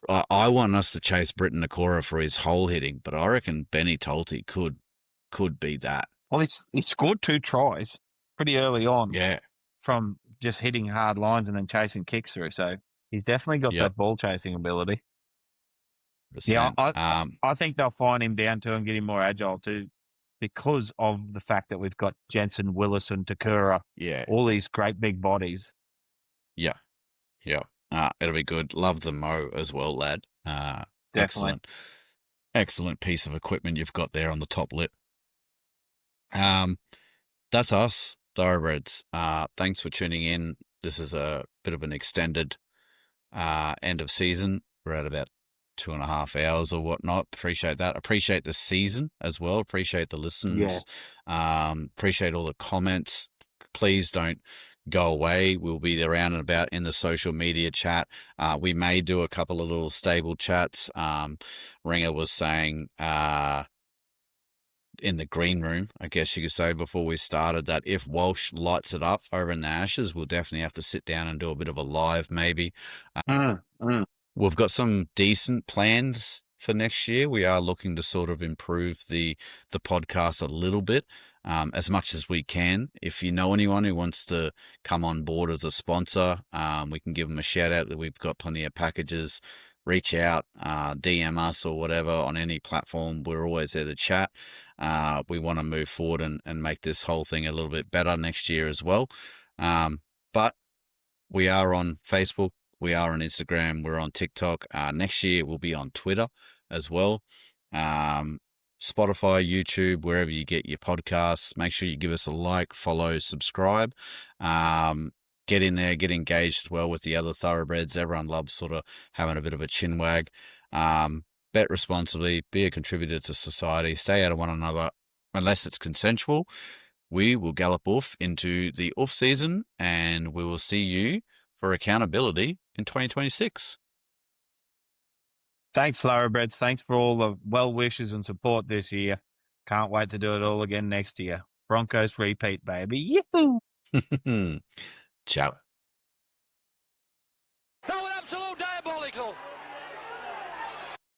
I want us to chase Britain Nakora for his hole hitting, but I reckon Benny Tolte could be that. Well, he scored 2 tries pretty early on. Yeah. From just hitting hard lines and then chasing kicks through. So he's definitely got that ball chasing ability. 100%. Yeah, I think they'll fine him down too and get him more agile too, because of the fact that we've got Jensen, Willis, and Takura. Yeah. All these great big bodies. Yeah. Yeah. It'll be good. Love the Mo as well, lad. Definitely. Excellent piece of equipment you've got there on the top lip. That's us, Thoroughbreds. Thanks for tuning in. This is a bit of an extended end of season. We're at about 2.5 hours or whatnot. Appreciate that. Appreciate the season as well. Appreciate the listens. Appreciate all the comments. Please don't go away. We'll be around and about in the social media chat. We may do a couple of little stable chats. Ringer was saying in the green room, I guess you could say, before we started, that if Walsh lights it up over in the Ashes, we'll definitely have to sit down and do a bit of a live maybe. We've got some decent plans for next year. We are looking to sort of improve the podcast a little bit, as much as we can. If you know anyone who wants to come on board as a sponsor, we can give them a shout out. That we've got plenty of packages. Reach out, DM us or whatever on any platform. We're always there to chat. We want to move forward and make this whole thing a little bit better next year as well. But we are on Facebook. We are on Instagram. We're on TikTok. Next year, we'll be on Twitter as well. Spotify, YouTube, wherever you get your podcasts. Make sure you give us a like, follow, subscribe. Get in there, get engaged as well with the other Thoroughbreds. Everyone loves sort of having a bit of a chin wag. Bet responsibly, be a contributor to society, stay out of one another unless it's consensual. We will gallop off into the off season, and we will see you for accountability in 2026. Thanks, Thoroughbreds. Thanks for all the well wishes and support this year. Can't wait to do it all again next year. Broncos repeat, baby. Yahoo! Ciao.